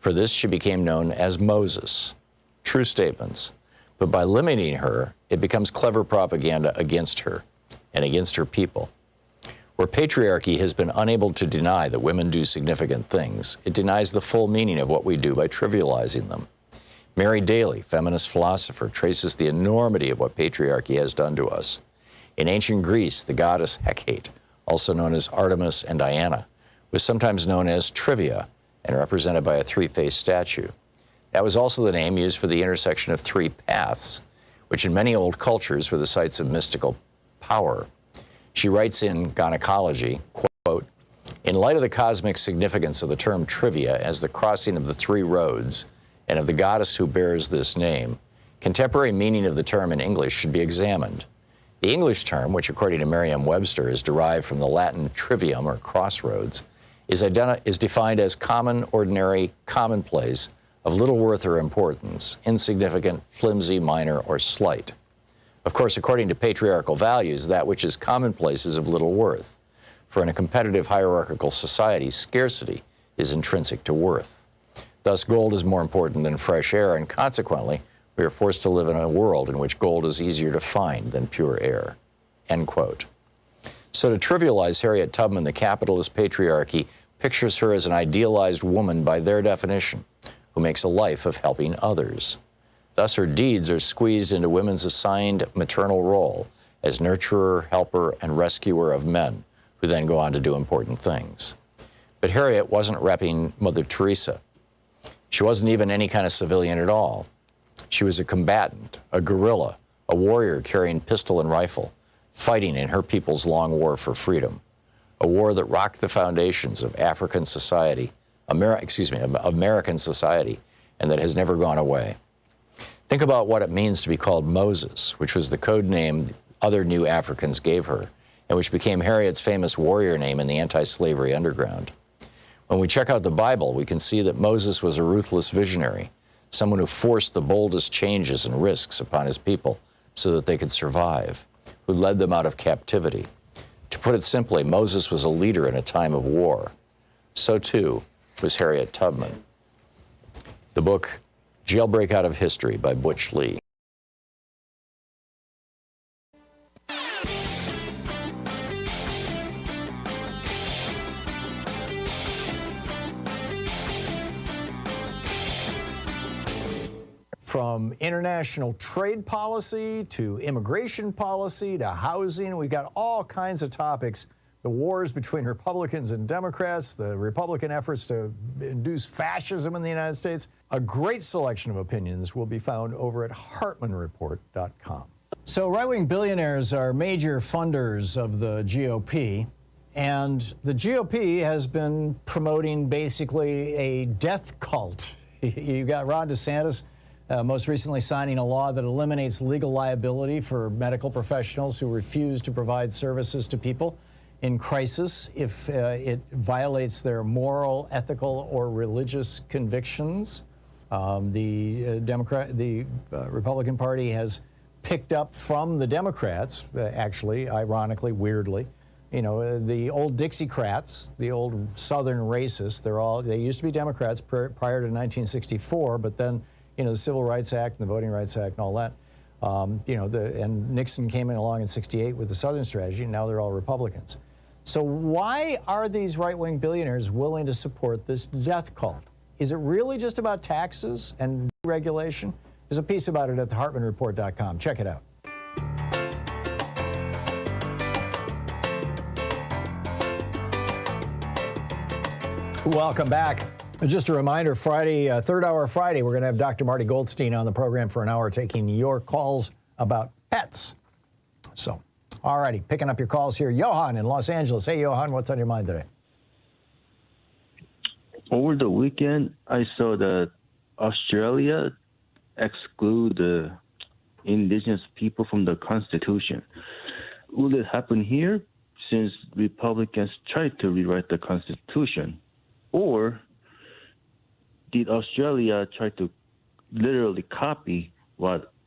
For this, she became known as Moses. True statements. But by limiting her, it becomes clever propaganda against her and against her people. Where patriarchy has been unable to deny that women do significant things, it denies the full meaning of what we do by trivializing them. Mary Daly, feminist philosopher, traces the enormity of what patriarchy has done to us. In ancient Greece, the goddess Hecate, also known as Artemis and Diana, was sometimes known as Trivia and represented by a three-faced statue. That was also the name used for the intersection of three paths, which in many old cultures were the sites of mystical power. She writes in Gynecology, quote, in light of the cosmic significance of the term trivia as the crossing of the three roads and of the goddess who bears this name, contemporary meaning of the term in English should be examined. The English term, which according to Merriam-Webster is derived from the Latin trivium or crossroads, is defined as common, ordinary, commonplace, of little worth or importance, insignificant, flimsy, minor, or slight. Of course, according to patriarchal values, that which is commonplace is of little worth. For in a competitive hierarchical society, scarcity is intrinsic to worth. Thus, gold is more important than fresh air, and consequently, we are forced to live in a world in which gold is easier to find than pure air, end quote. So to trivialize Harriet Tubman, the capitalist patriarchy pictures her as an idealized woman by their definition, who makes a life of helping others. Thus, her deeds are squeezed into women's assigned maternal role as nurturer, helper, and rescuer of men, who then go on to do important things. But Harriet wasn't repping Mother Teresa. She wasn't even any kind of civilian at all. She was a combatant, a guerrilla, a warrior carrying pistol and rifle, fighting in her people's long war for freedom, a war that rocked the foundations of American society, and that has never gone away. Think about what it means to be called Moses, which was the code name other new Africans gave her, and which became Harriet's famous warrior name in the anti-slavery underground. When we check out the Bible, we can see that Moses was a ruthless visionary, someone who forced the boldest changes and risks upon his people so that they could survive, who led them out of captivity. To put it simply, Moses was a leader in a time of war. So too was Harriet Tubman. The book Jailbreak Out of History by Butch Lee. From international trade policy to immigration policy to housing, we've got all kinds of topics. The wars between Republicans and Democrats, the Republican efforts to induce fascism in the United States. A great selection of opinions will be found over at HartmannReport.com. So right-wing billionaires are major funders of the GOP, and the GOP has been promoting basically a death cult. You got Ron DeSantis most recently signing a law that eliminates legal liability for medical professionals who refuse to provide services to people in crisis if it violates their moral, ethical, or religious convictions. The Republican Party has picked up from the Democrats, actually, ironically, weirdly, you know, the old Dixiecrats, the old Southern racists. They used to be Democrats prior to 1964, but then, you know, the Civil Rights Act and the Voting Rights Act and all that, you know, and Nixon came in along in '68 with the Southern strategy, and now they're all Republicans. So why are these right-wing billionaires willing to support this death cult? Is it really just about taxes and regulation? There's a piece about it at thehartmannreport.com. Check it out. Welcome back. Just a reminder, Friday, Third Hour Friday, we're going to have Dr. Marty Goldstein on the program for an hour taking your calls about pets. So, all righty, picking up your calls here. Johan in Los Angeles. Hey, Johan, what's on your mind today? Over the weekend, I saw that Australia exclude the indigenous people from the Constitution. Will it happen here since Republicans tried to rewrite the Constitution? Or did Australia try to literally copy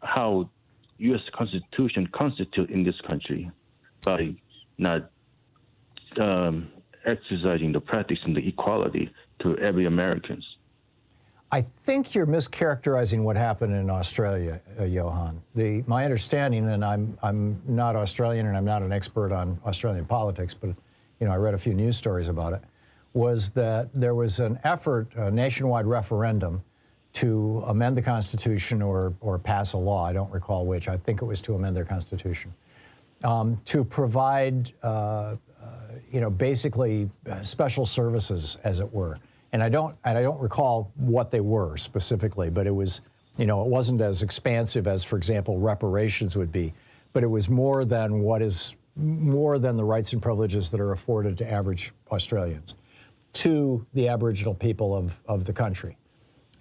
how U.S. Constitution constitute in this country by not exercising the practicing the equality to every Americans? I think you're mischaracterizing what happened in Australia, Johan. My understanding, and I'm not Australian and I'm not an expert on Australian politics, but you know I read a few news stories about it, was that there was an effort, a nationwide referendum, to amend the Constitution or pass a law. I don't recall which. I think it was to amend their Constitution, to provide, you know, basically special services, as it were. And I don't recall what they were specifically, but it was, you know, it wasn't as expansive as, for example, reparations would be, but it was more than the rights and privileges that are afforded to average Australians, to the Aboriginal people of the country.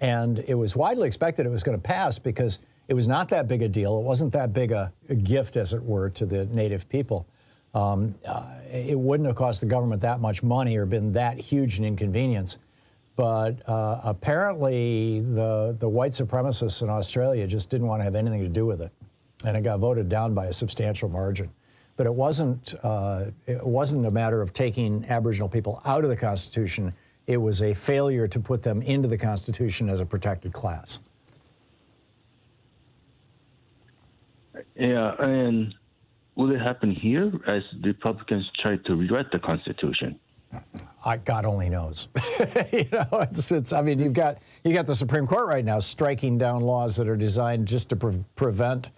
And it was widely expected it was going to pass because it was not that big a deal. It wasn't that big a gift, as it were, to the native people. It wouldn't have cost the government that much money or been that huge an inconvenience. But apparently the white supremacists in Australia just didn't want to have anything to do with it. And it got voted down by a substantial margin. But it wasn't a matter of taking Aboriginal people out of the Constitution. It was a failure to put them into the Constitution as a protected class. Yeah, and will it happen here as Republicans try to rewrite the Constitution? God only knows. You know, it's. I mean, you got the Supreme Court right now striking down laws that are designed just to prevent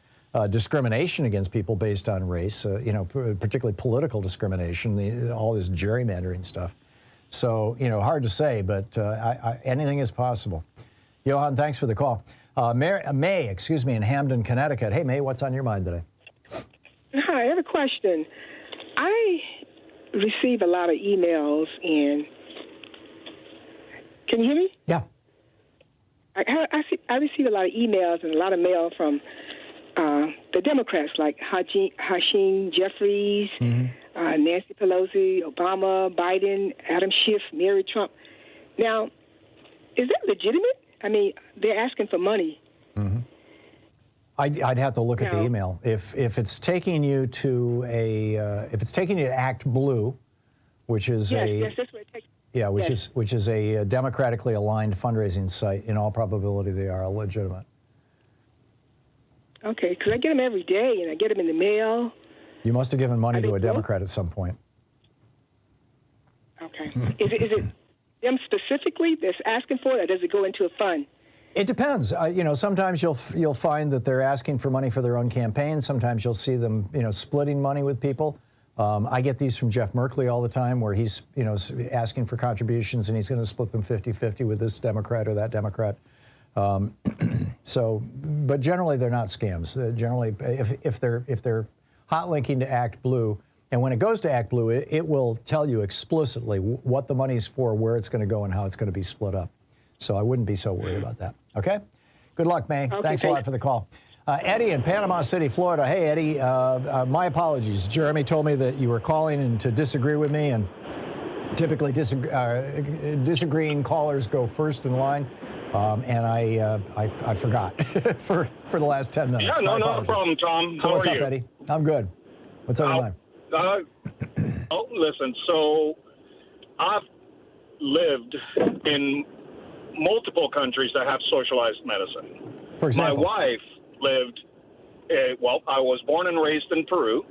discrimination against people based on race. You know, particularly political discrimination. All this gerrymandering stuff. So, you know, hard to say, but anything is possible. Johan, thanks for the call. May, excuse me, in Hamden, Connecticut. Hey, May, what's on your mind today? Hi, I have a question. I receive a lot of emails, and can you hear me? Yeah. I receive a lot of emails and a lot of mail from the Democrats, like Hakeem Jeffries, Nancy Pelosi, Obama, Biden, Adam Schiff, Mary Trump. Now, is that legitimate? I mean, they're asking for money. Mm-hmm. I'd have to look at the email. If it's taking you to if it's taking you to Act Blue, which is yes, that's what it takes. Yeah, which is a democratically aligned fundraising site. In all probability, they are legitimate. Okay, because I get them every day, and I get them in the mail. You must have given money to a Democrat at some point. Okay. Is it them specifically that's asking for it, or does it go into a fund? It depends. You know, sometimes you'll find that they're asking for money for their own campaign. Sometimes you'll see them, you know, splitting money with people. I get these from Jeff Merkley all the time, where he's, you know, asking for contributions, and he's going to split them 50-50 with this Democrat or that Democrat. So, but generally they're not scams. Generally, if they're hot linking to Act Blue, and when it goes to Act Blue, it will tell you explicitly what the money's for, where it's going to go, and how it's going to be split up. So I wouldn't be so worried about that. Okay? Good luck, May. Okay, Thanks a lot for the call. Eddie in Panama City, Florida. Hey, Eddie, my apologies. Jeremy told me that you were calling and to disagree with me, and typically disagreeing callers go first in line, and I forgot for the last 10 minutes. Yeah, not a problem, Tom. So How what's are up, you? Eddie? I'm good. What's on your mind? Listen, so I've lived in multiple countries that have socialized medicine. For example? My wife lived, I was born and raised in Peru.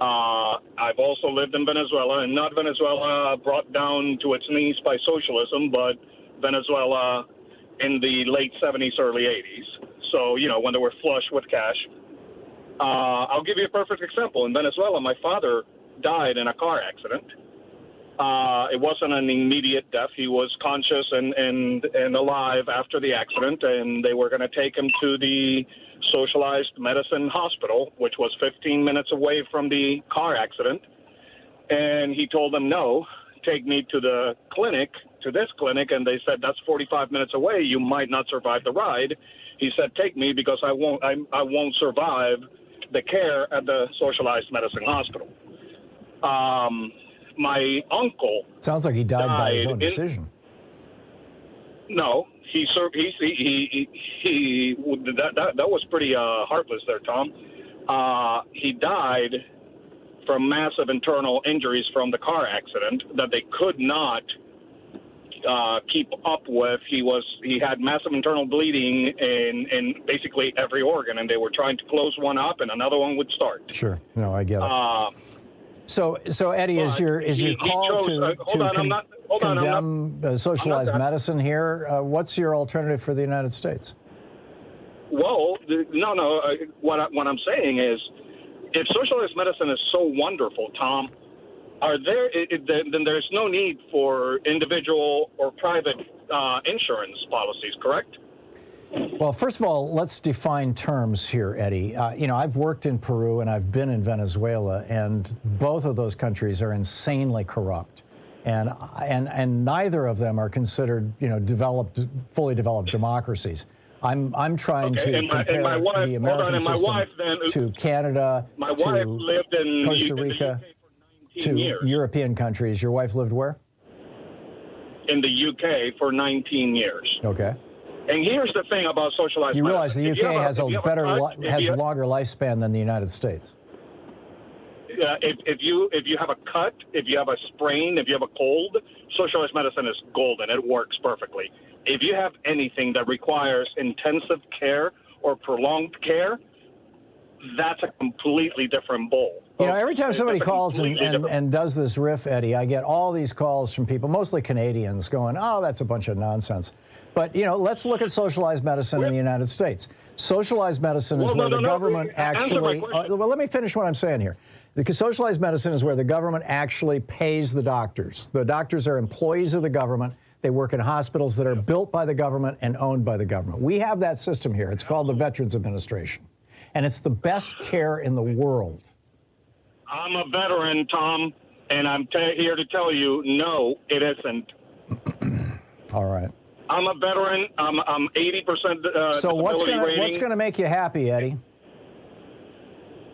I've also lived in Venezuela, and not Venezuela brought down to its knees by socialism, but Venezuela in the late 70s, early 80s. So, when they were flush with cash. I'll give you a perfect example. In Venezuela, my father died in a car accident. It wasn't an immediate death. He was conscious and alive after the accident, and they were going to take him to the socialized medicine hospital, which was 15 minutes away from the car accident. And he told them, no, take me to the clinic, to this clinic. And they said, that's 45 minutes away. You might not survive the ride. He said, take me because I won't survive the care at the socialized medicine hospital. My uncle. Sounds like he died by his own decision. No, that was pretty heartless there, Tom. He died from massive internal injuries from the car accident that they could not keep up with. He had massive internal bleeding in basically every organ, and they were trying to close one up, and another one would start. Sure. No, I get it. So Eddie, is your call to condemn socialized medicine here? What's your alternative for the United States? Well, no. What I'm saying is, if socialized medicine is so wonderful, Tom, then there's no need for individual or private insurance policies, correct? Well, first of all, let's define terms here, Eddie. I've worked in Peru and I've been in Venezuela, and both of those countries are insanely corrupt, and neither of them are considered, fully developed democracies. I'm trying to compare the American system to Canada, to Costa Rica, to European countries. Your wife lived where? In the UK for 19 years. Okay. And here's the thing about socialized medicine. You realize the UK has a longer lifespan than the United States. If you have a cut, if you have a sprain, if you have a cold, socialized medicine is golden. It works perfectly. If you have anything that requires intensive care or prolonged care, that's a completely different bowl. Every time somebody calls and does this riff, Eddie, I get all these calls from people, mostly Canadians, going, oh, that's a bunch of nonsense. But, let's look at socialized medicine in the United States. Socialized medicine is where the government actually... well, let me finish what I'm saying here. Because socialized medicine is where the government actually pays the doctors. The doctors are employees of the government. They work in hospitals that are built by the government and owned by the government. We have that system here. It's called the Veterans Administration. And it's the best care in the world. I'm a veteran, Tom, and I'm here to tell you, no, it isn't. All right. I'm a veteran. I'm 80% so what's going to make you happy, Eddie?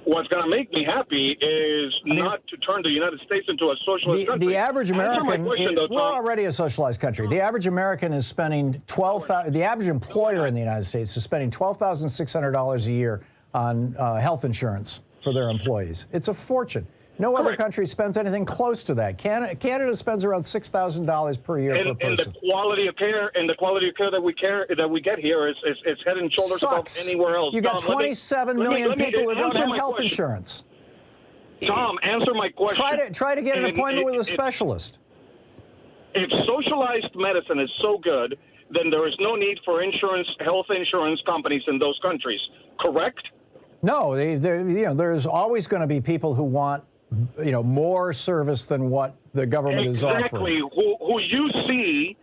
What's going to make me happy is not to turn the United States into a socialist country. The average American, we're already a socialized country. The average American is spending the average employer in the United States is spending $12,600 a year on health insurance for their employees. It's a fortune. No other country spends anything close to that. Canada spends around $6,000 per year per person. And the quality of care that we get here is head and shoulders above anywhere else. You got 27 million people who don't have health insurance. Tom, answer my question. Try to get an appointment with a specialist. If socialized medicine is so good, then there is no need for health insurance companies in those countries. Correct? No, there's always going to be people who want more service than what the government is offering. Exactly. Who you see,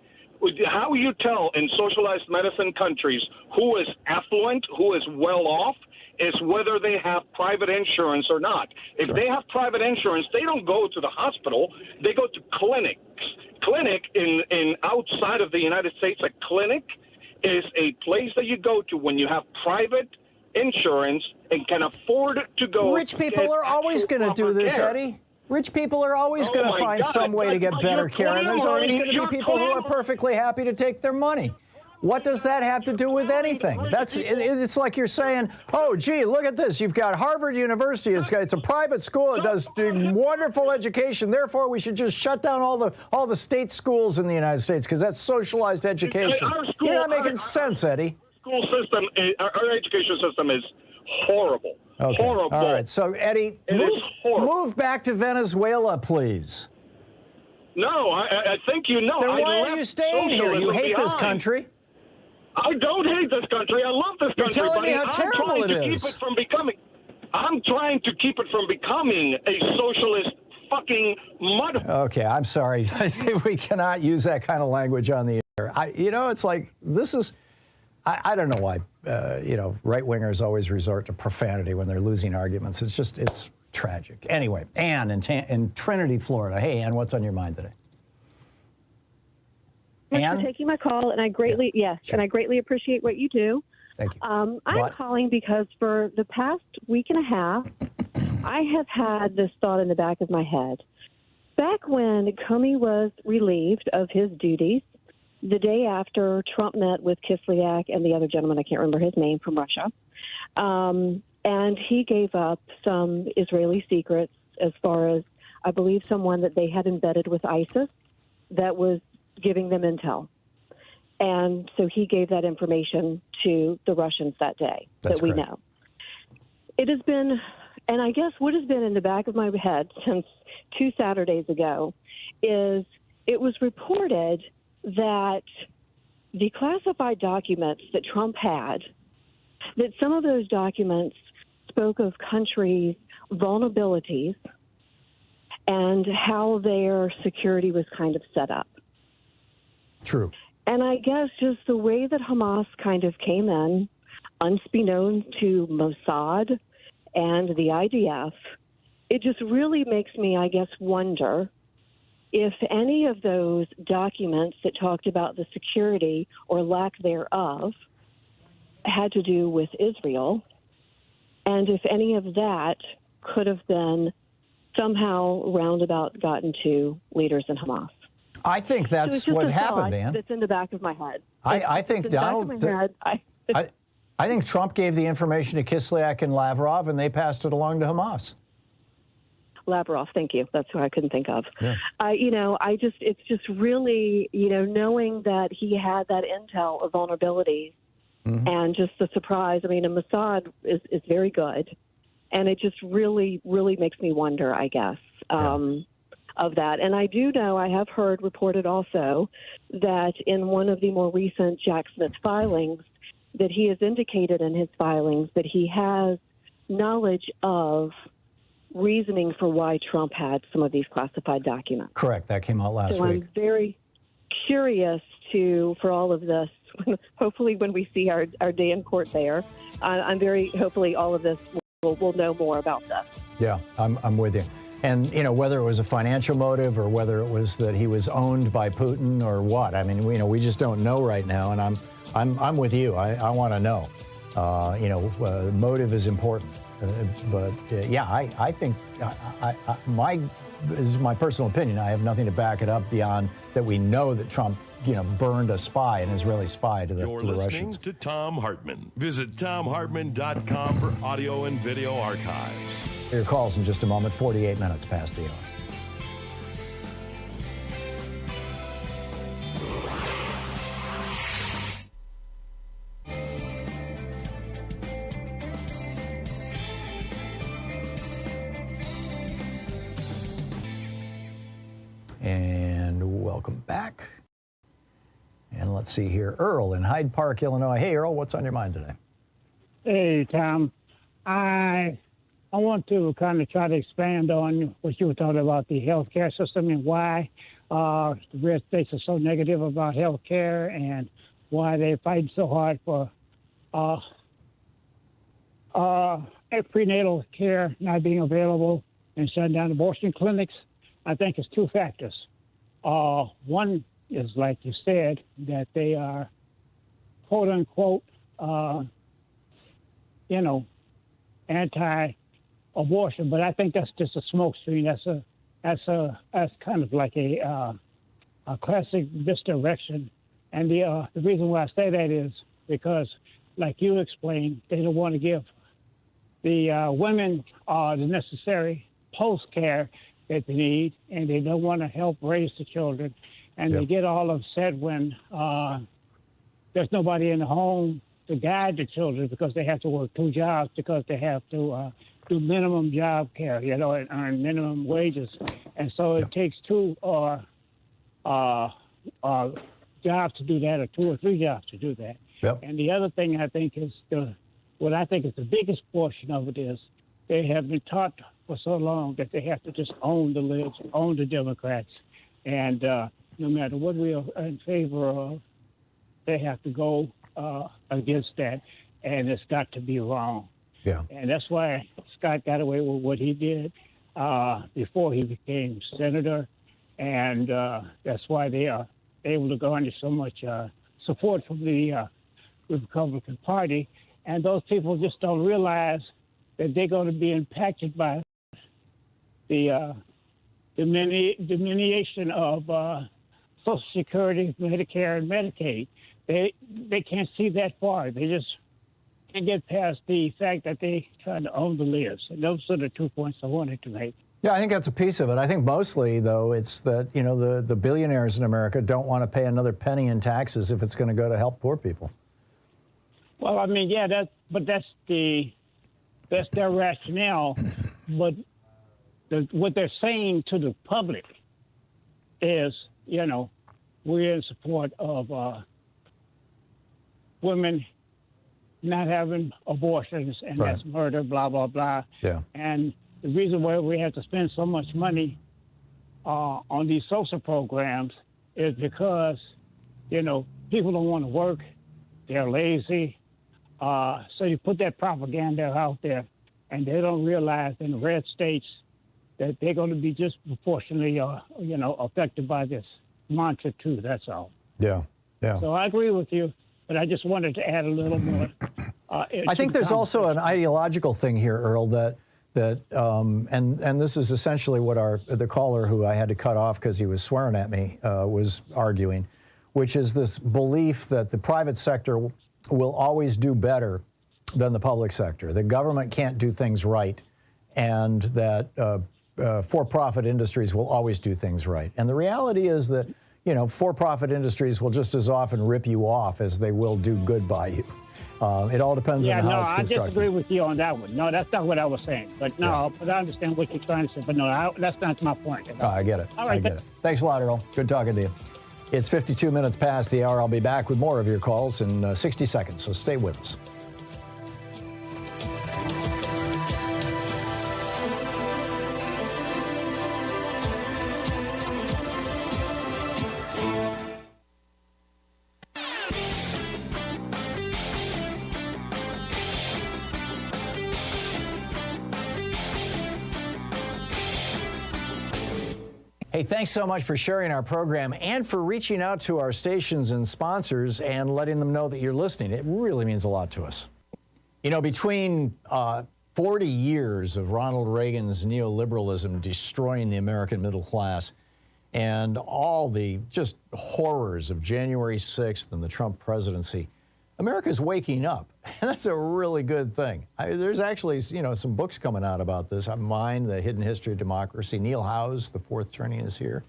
how you tell in socialized medicine countries who is affluent, who is well off, is whether they have private insurance or not. If they have private insurance, they don't go to the hospital. They go to clinics. Clinic in outside of the United States, a clinic is a place that you go to when you have private insurance and can afford to go. Rich people are always going to do this, Eddie. Rich people are always going to find some way to get better care, and there's always going to be people who are perfectly happy to take their money. What does that have to do with anything? It's like you're saying, oh, gee, look at this. You've got Harvard University. It's a private school. It does wonderful education. Therefore, we should just shut down all the state schools in the United States because that's socialized education. You're not making sense, Eddie. School system, our education system is horrible. Okay. Horrible. All right. So, Eddie, move back to Venezuela, please. No, I think you know. Then why are you staying here? You hate this country. I don't hate this country. I love this country. You're telling me how terrible it is. I'm trying to keep it from becoming a socialist fucking mud. Okay, I'm sorry. We cannot use that kind of language on the air. It's like this is. I don't know why, right-wingers always resort to profanity when they're losing arguments. It's tragic. Anyway, Ann in Trinity, Florida. Hey, Ann, what's on your mind today? Thanks for taking my call, and I greatly and I greatly appreciate what you do. Thank you. I'm calling because for the past week and a half, I have had this thought in the back of my head. Back when Comey was relieved of his duties, the day after Trump met with Kislyak and the other gentleman, I can't remember his name, from Russia, and he gave up some Israeli secrets as far as, I believe, someone that they had embedded with ISIS that was giving them intel. And so he gave that information to the Russians that day. That's that we correct. know. It has been, and I guess what has been in the back of my head since 2 Saturdays ago is it was reported that the classified documents that Trump had, that some of those documents spoke of countries' vulnerabilities and how their security was kind of set up. True. And I guess just the way that Hamas kind of came in, unbeknown to Mossad and the IDF, it just really makes me, I guess, wonder if any of those documents that talked about the security or lack thereof had to do with Israel, and if any of that could have been somehow roundabout gotten to leaders in Hamas. I think that's what happened, Dan. That's in the back of my head. I think Donald. I think Trump gave the information to Kislyak and Lavrov, and they passed it along to Hamas. Lavrov, thank you. That's who I couldn't think of. Yeah. It's just really, knowing that he had that intel of vulnerabilities and just the surprise. I mean, Mossad is very good, and it just really, really makes me wonder, I guess. Of that. And I do know, I have heard reported also that in one of the more recent Jack Smith filings, that he has indicated in his filings that he has knowledge of reasoning for why Trump had some of these classified documents. Correct. That came out last week. I'm very curious for all of this, hopefully when we see our day in court there, hopefully all of this we'll know more about this. Yeah, I'm with you. And, whether it was a financial motive or whether it was that he was owned by Putin or what, I mean, we just don't know right now. And I'm with you. I want to know. Motive is important. I think this is my personal opinion. I have nothing to back it up beyond that we know that Trump, burned a spy, an Israeli spy to the Russians. You're listening to Thom Hartmann. Visit ThomHartmann.com for audio and video archives. Your calls in just a moment, 48 minutes past the hour. And welcome back. And let's see here, Earl in Hyde Park, Illinois. Hey, Earl, what's on your mind today? Hey, Tom. I want to kind of try to expand on what you were talking about, the healthcare system and why the red states are so negative about healthcare and why they're fighting so hard for prenatal care not being available and shutting down abortion clinics. I think it's 2 factors. One is, like you said, that they are quote unquote, anti-abortion, but I think that's just a smokescreen. That's kind of like a classic misdirection. And the reason why I say that is because, like you explained, they don't want to give the women the necessary post care that they need, and they don't want to help raise the children. And they get all upset when there's nobody in the home to guide the children because they have to work 2 jobs, because they have to do minimum job care, and earn minimum wages. And so it takes 2 jobs to do that, or 2 or 3 jobs to do that. Yep. And the other thing I think is what I think is the biggest portion of it is they have been taught for so long that they have to just own the libs, own the Democrats, and no matter what we are in favor of, they have to go against that, and it's got to be wrong. Yeah. And that's why Scott got away with what he did before he became senator, and that's why they are able to garner so much support from the Republican Party. And those people just don't realize that they're going to be impacted by the diminution of Social Security, Medicare, and Medicaid. They can't see that far. They just can't get past the fact that they try to own the libs. And those are the 2 points I wanted to make. Yeah, I think that's a piece of it. I think mostly, though, it's that, the billionaires in America don't want to pay another penny in taxes if it's going to go to help poor people. Well, I mean, yeah, that's their rationale. But what they're saying to the public is, we're in support of women not having abortions, and that's murder, blah, blah, blah. Yeah. And the reason why we have to spend so much money on these social programs is because, people don't want to work. They're lazy. So you put that propaganda out there, and they don't realize in the red states that they're going to be disproportionately, affected by this mantra too. That's all. Yeah, yeah. So I agree with you, but I just wanted to add a little more. I think there's also an ideological thing here, Earl, that and this is essentially what the caller who I had to cut off because he was swearing at me was arguing, which is this belief that the private sector will always do better than the public sector. The government can't do things right, and that for-profit industries will always do things right. And the reality is that, for-profit industries will just as often rip you off as they will do good by you. It all depends on how it's constructed. I disagree with you on that one. No, that's not what I was saying. But but I understand what you're trying to say. But no, that's not my point. I get it. All right, I get it. Thanks a lot, Earl. Good talking to you. It's 52 minutes past the hour. I'll be back with more of your calls in 60 seconds, so stay with us. Hey, thanks so much for sharing our program and for reaching out to our stations and sponsors and letting them know that you're listening. It really means a lot to us. Between 40 years of Ronald Reagan's neoliberalism destroying the American middle class and all the just horrors of January 6th and the Trump presidency, America's waking up, and that's a really good thing. There's actually, some books coming out about this. Mine, The Hidden History of Democracy. Neil Howe's The Fourth Turning is here.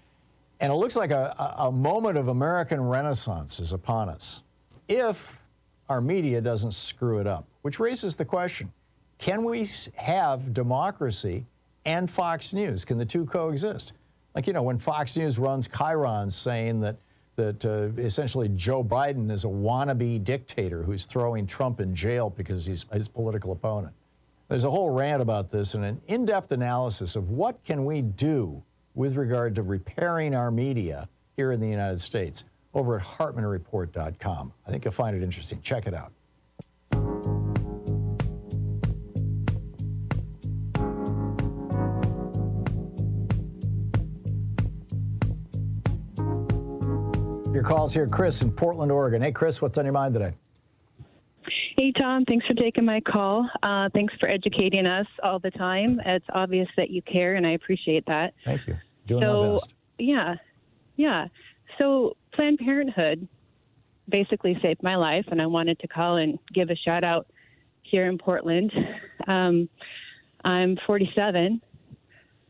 And it looks like a moment of American renaissance is upon us, if our media doesn't screw it up, which raises the question, can we have democracy and Fox News? Can the two coexist? Like, when Fox News runs chyrons saying that essentially Joe Biden is a wannabe dictator who's throwing Trump in jail because he's his political opponent. There's a whole rant about this and an in-depth analysis of what can we do with regard to repairing our media here in the United States over at HartmannReport.com. I think you'll find it interesting. Check it out. Your calls here, Chris in Portland, Oregon. Hey, Chris, what's on your mind today? Hey, Tom. Thanks for taking my call. Thanks for educating us all the time. It's obvious that you care, and I appreciate that. Thank you. Doing my best. Yeah. So Planned Parenthood basically saved my life, and I wanted to call and give a shout out here in Portland. I'm 47,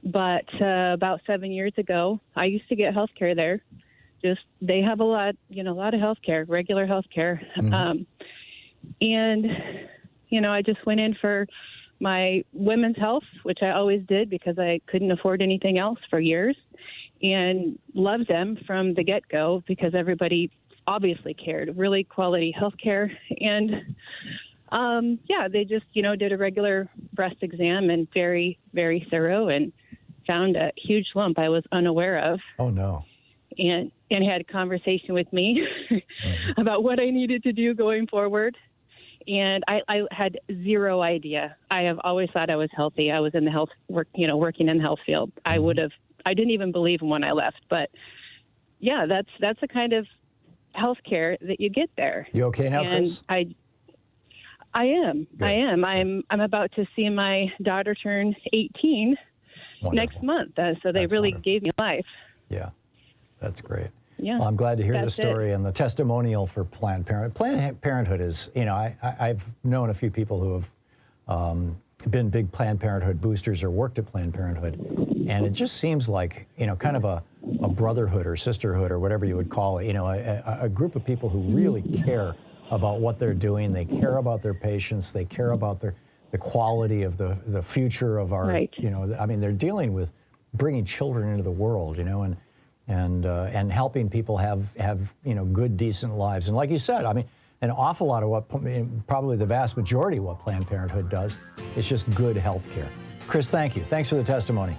but about 7 years ago, I used to get health care there. They have a lot of health care, regular health care. Mm-hmm. And, I just went in for my women's health, which I always did because I couldn't afford anything else for years, and loved them from the get-go because everybody obviously cared. Really quality health care. And, they just, did a regular breast exam and very, very thorough, and found a huge lump I was unaware of. Oh, no. And had a conversation with me about what I needed to do going forward. And I had zero idea. I have always thought I was healthy. I was in the health working in the health field. I didn't even believe when I left. But yeah, that's the kind of health care that you get there. You okay now, Chris? I am. Good. I am. I'm about to see my daughter turn 18 next month. So they really gave me life. Yeah, that's great. Yeah. Well, I'm glad to hear the That's story and the testimonial for Planned Parenthood. Planned Parenthood is, I've known a few people who have been big Planned Parenthood boosters or worked at Planned Parenthood. And it just seems like, kind of a brotherhood or sisterhood or whatever you would call it, a group of people who really care about what they're doing. They care about their patients. They care about the quality of the future of our, right. They're dealing with bringing children into the world, and helping people have good, decent lives. And like you said, an awful lot of what, probably the vast majority of what Planned Parenthood does is just good health care. Chris, thank you. Thanks for the testimony.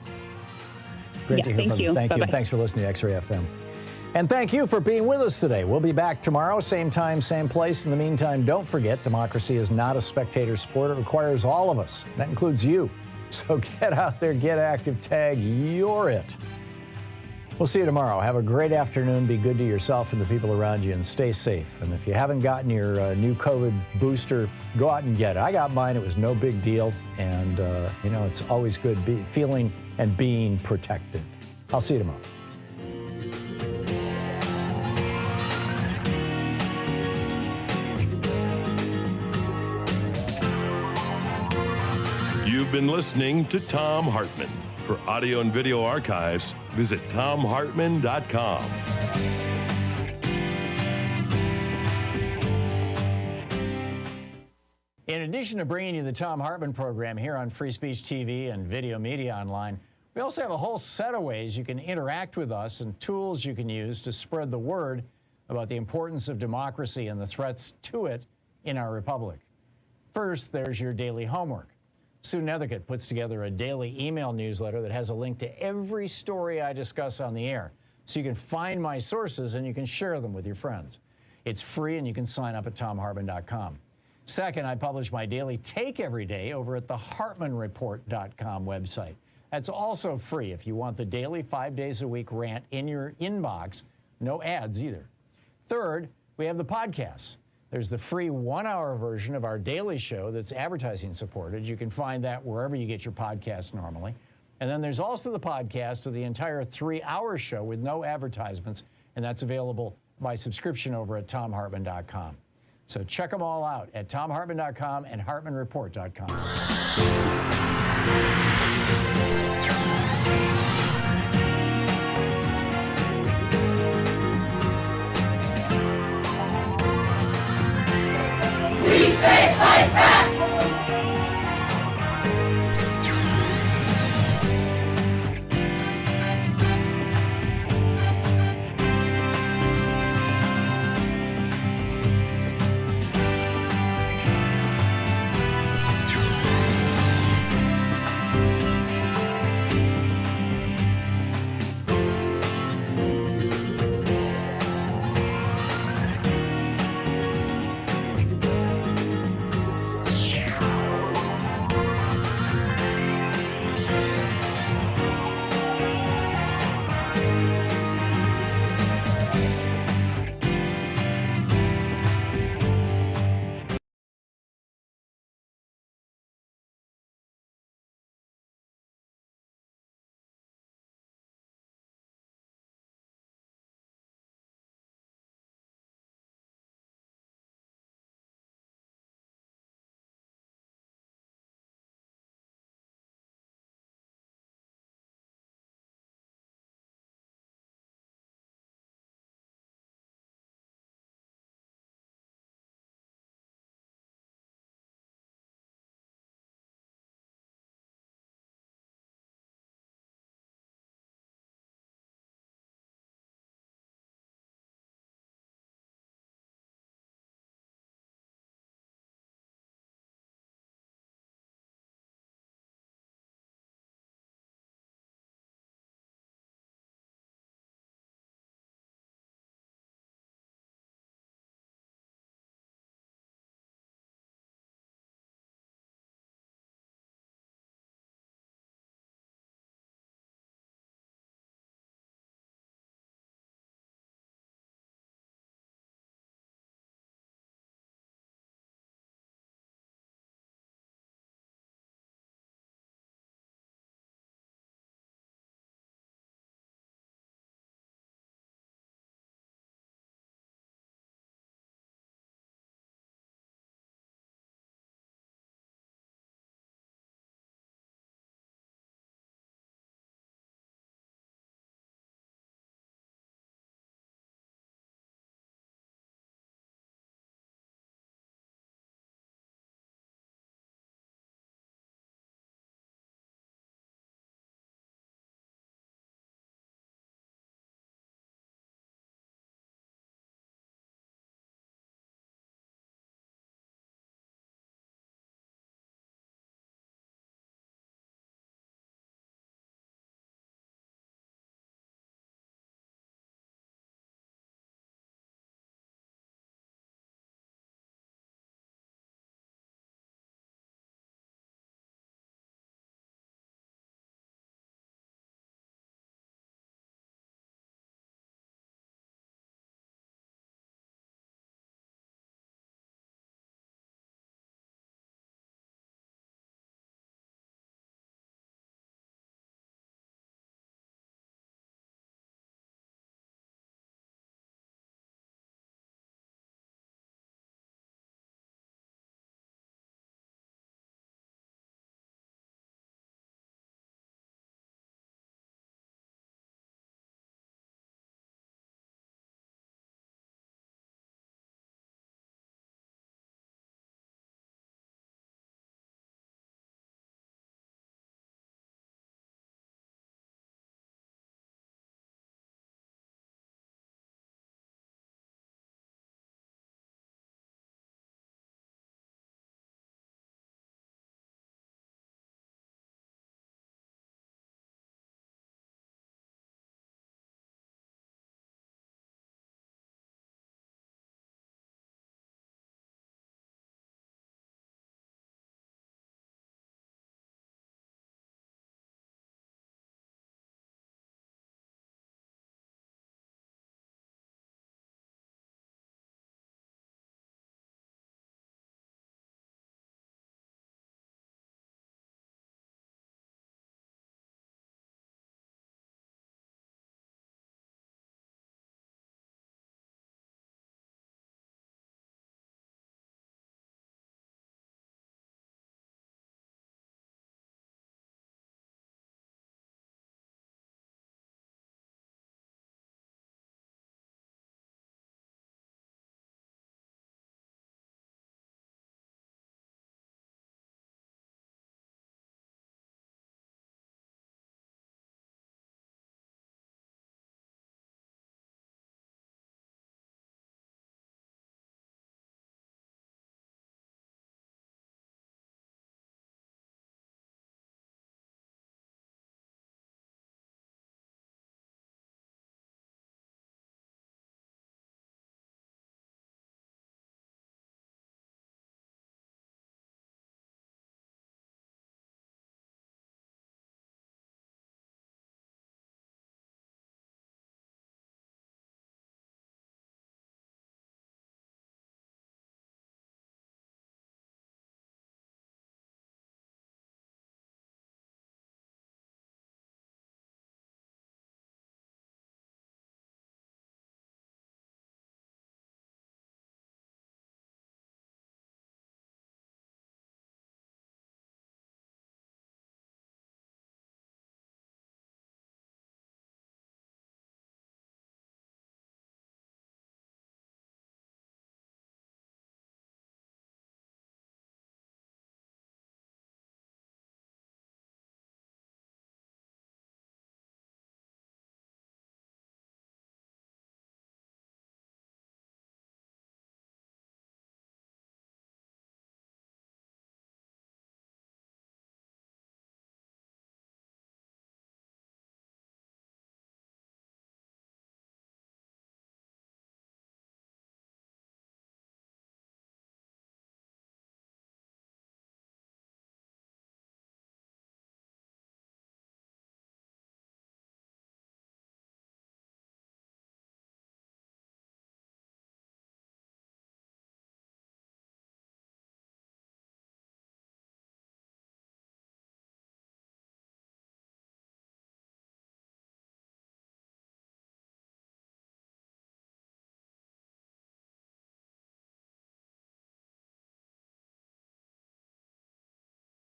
Great to hear from you. Thank you. And thanks for listening to X-Ray FM. And thank you for being with us today. We'll be back tomorrow, same time, same place. In the meantime, don't forget, democracy is not a spectator sport. It requires all of us. That includes you. So get out there, get active, tag, you're it. We'll see you tomorrow. Have a great afternoon. Be good to yourself and the people around you, and stay safe. And if you haven't gotten your new COVID booster, go out and get it. I got mine. It was no big deal. And, it's always good feeling and being protected. I'll see you tomorrow. You've been listening to Thom Hartmann. For audio and video archives, visit thomhartmann.com. In addition to bringing you the Thom Hartmann program here on Free Speech TV and Video Media Online, we also have a whole set of ways you can interact with us and tools you can use to spread the word about the importance of democracy and the threats to it in our republic. First, there's your daily homework. Sue Nethercutt puts together a daily email newsletter that has a link to every story I discuss on the air, so you can find my sources and you can share them with your friends. It's free, and you can sign up at thomhartmann.com. Second, I publish my daily take every day over at the hartmannreport.com website. That's also free if you want the daily 5 days a week rant in your inbox. No ads either. Third, we have the podcasts. There's the free 1-hour version of our daily show that's advertising supported. You can find that wherever you get your podcasts normally. And then there's also the podcast of the entire 3-hour show with no advertisements, and that's available by subscription over at thomhartmann.com. So check them all out at thomhartmann.com and hartmannreport.com. We say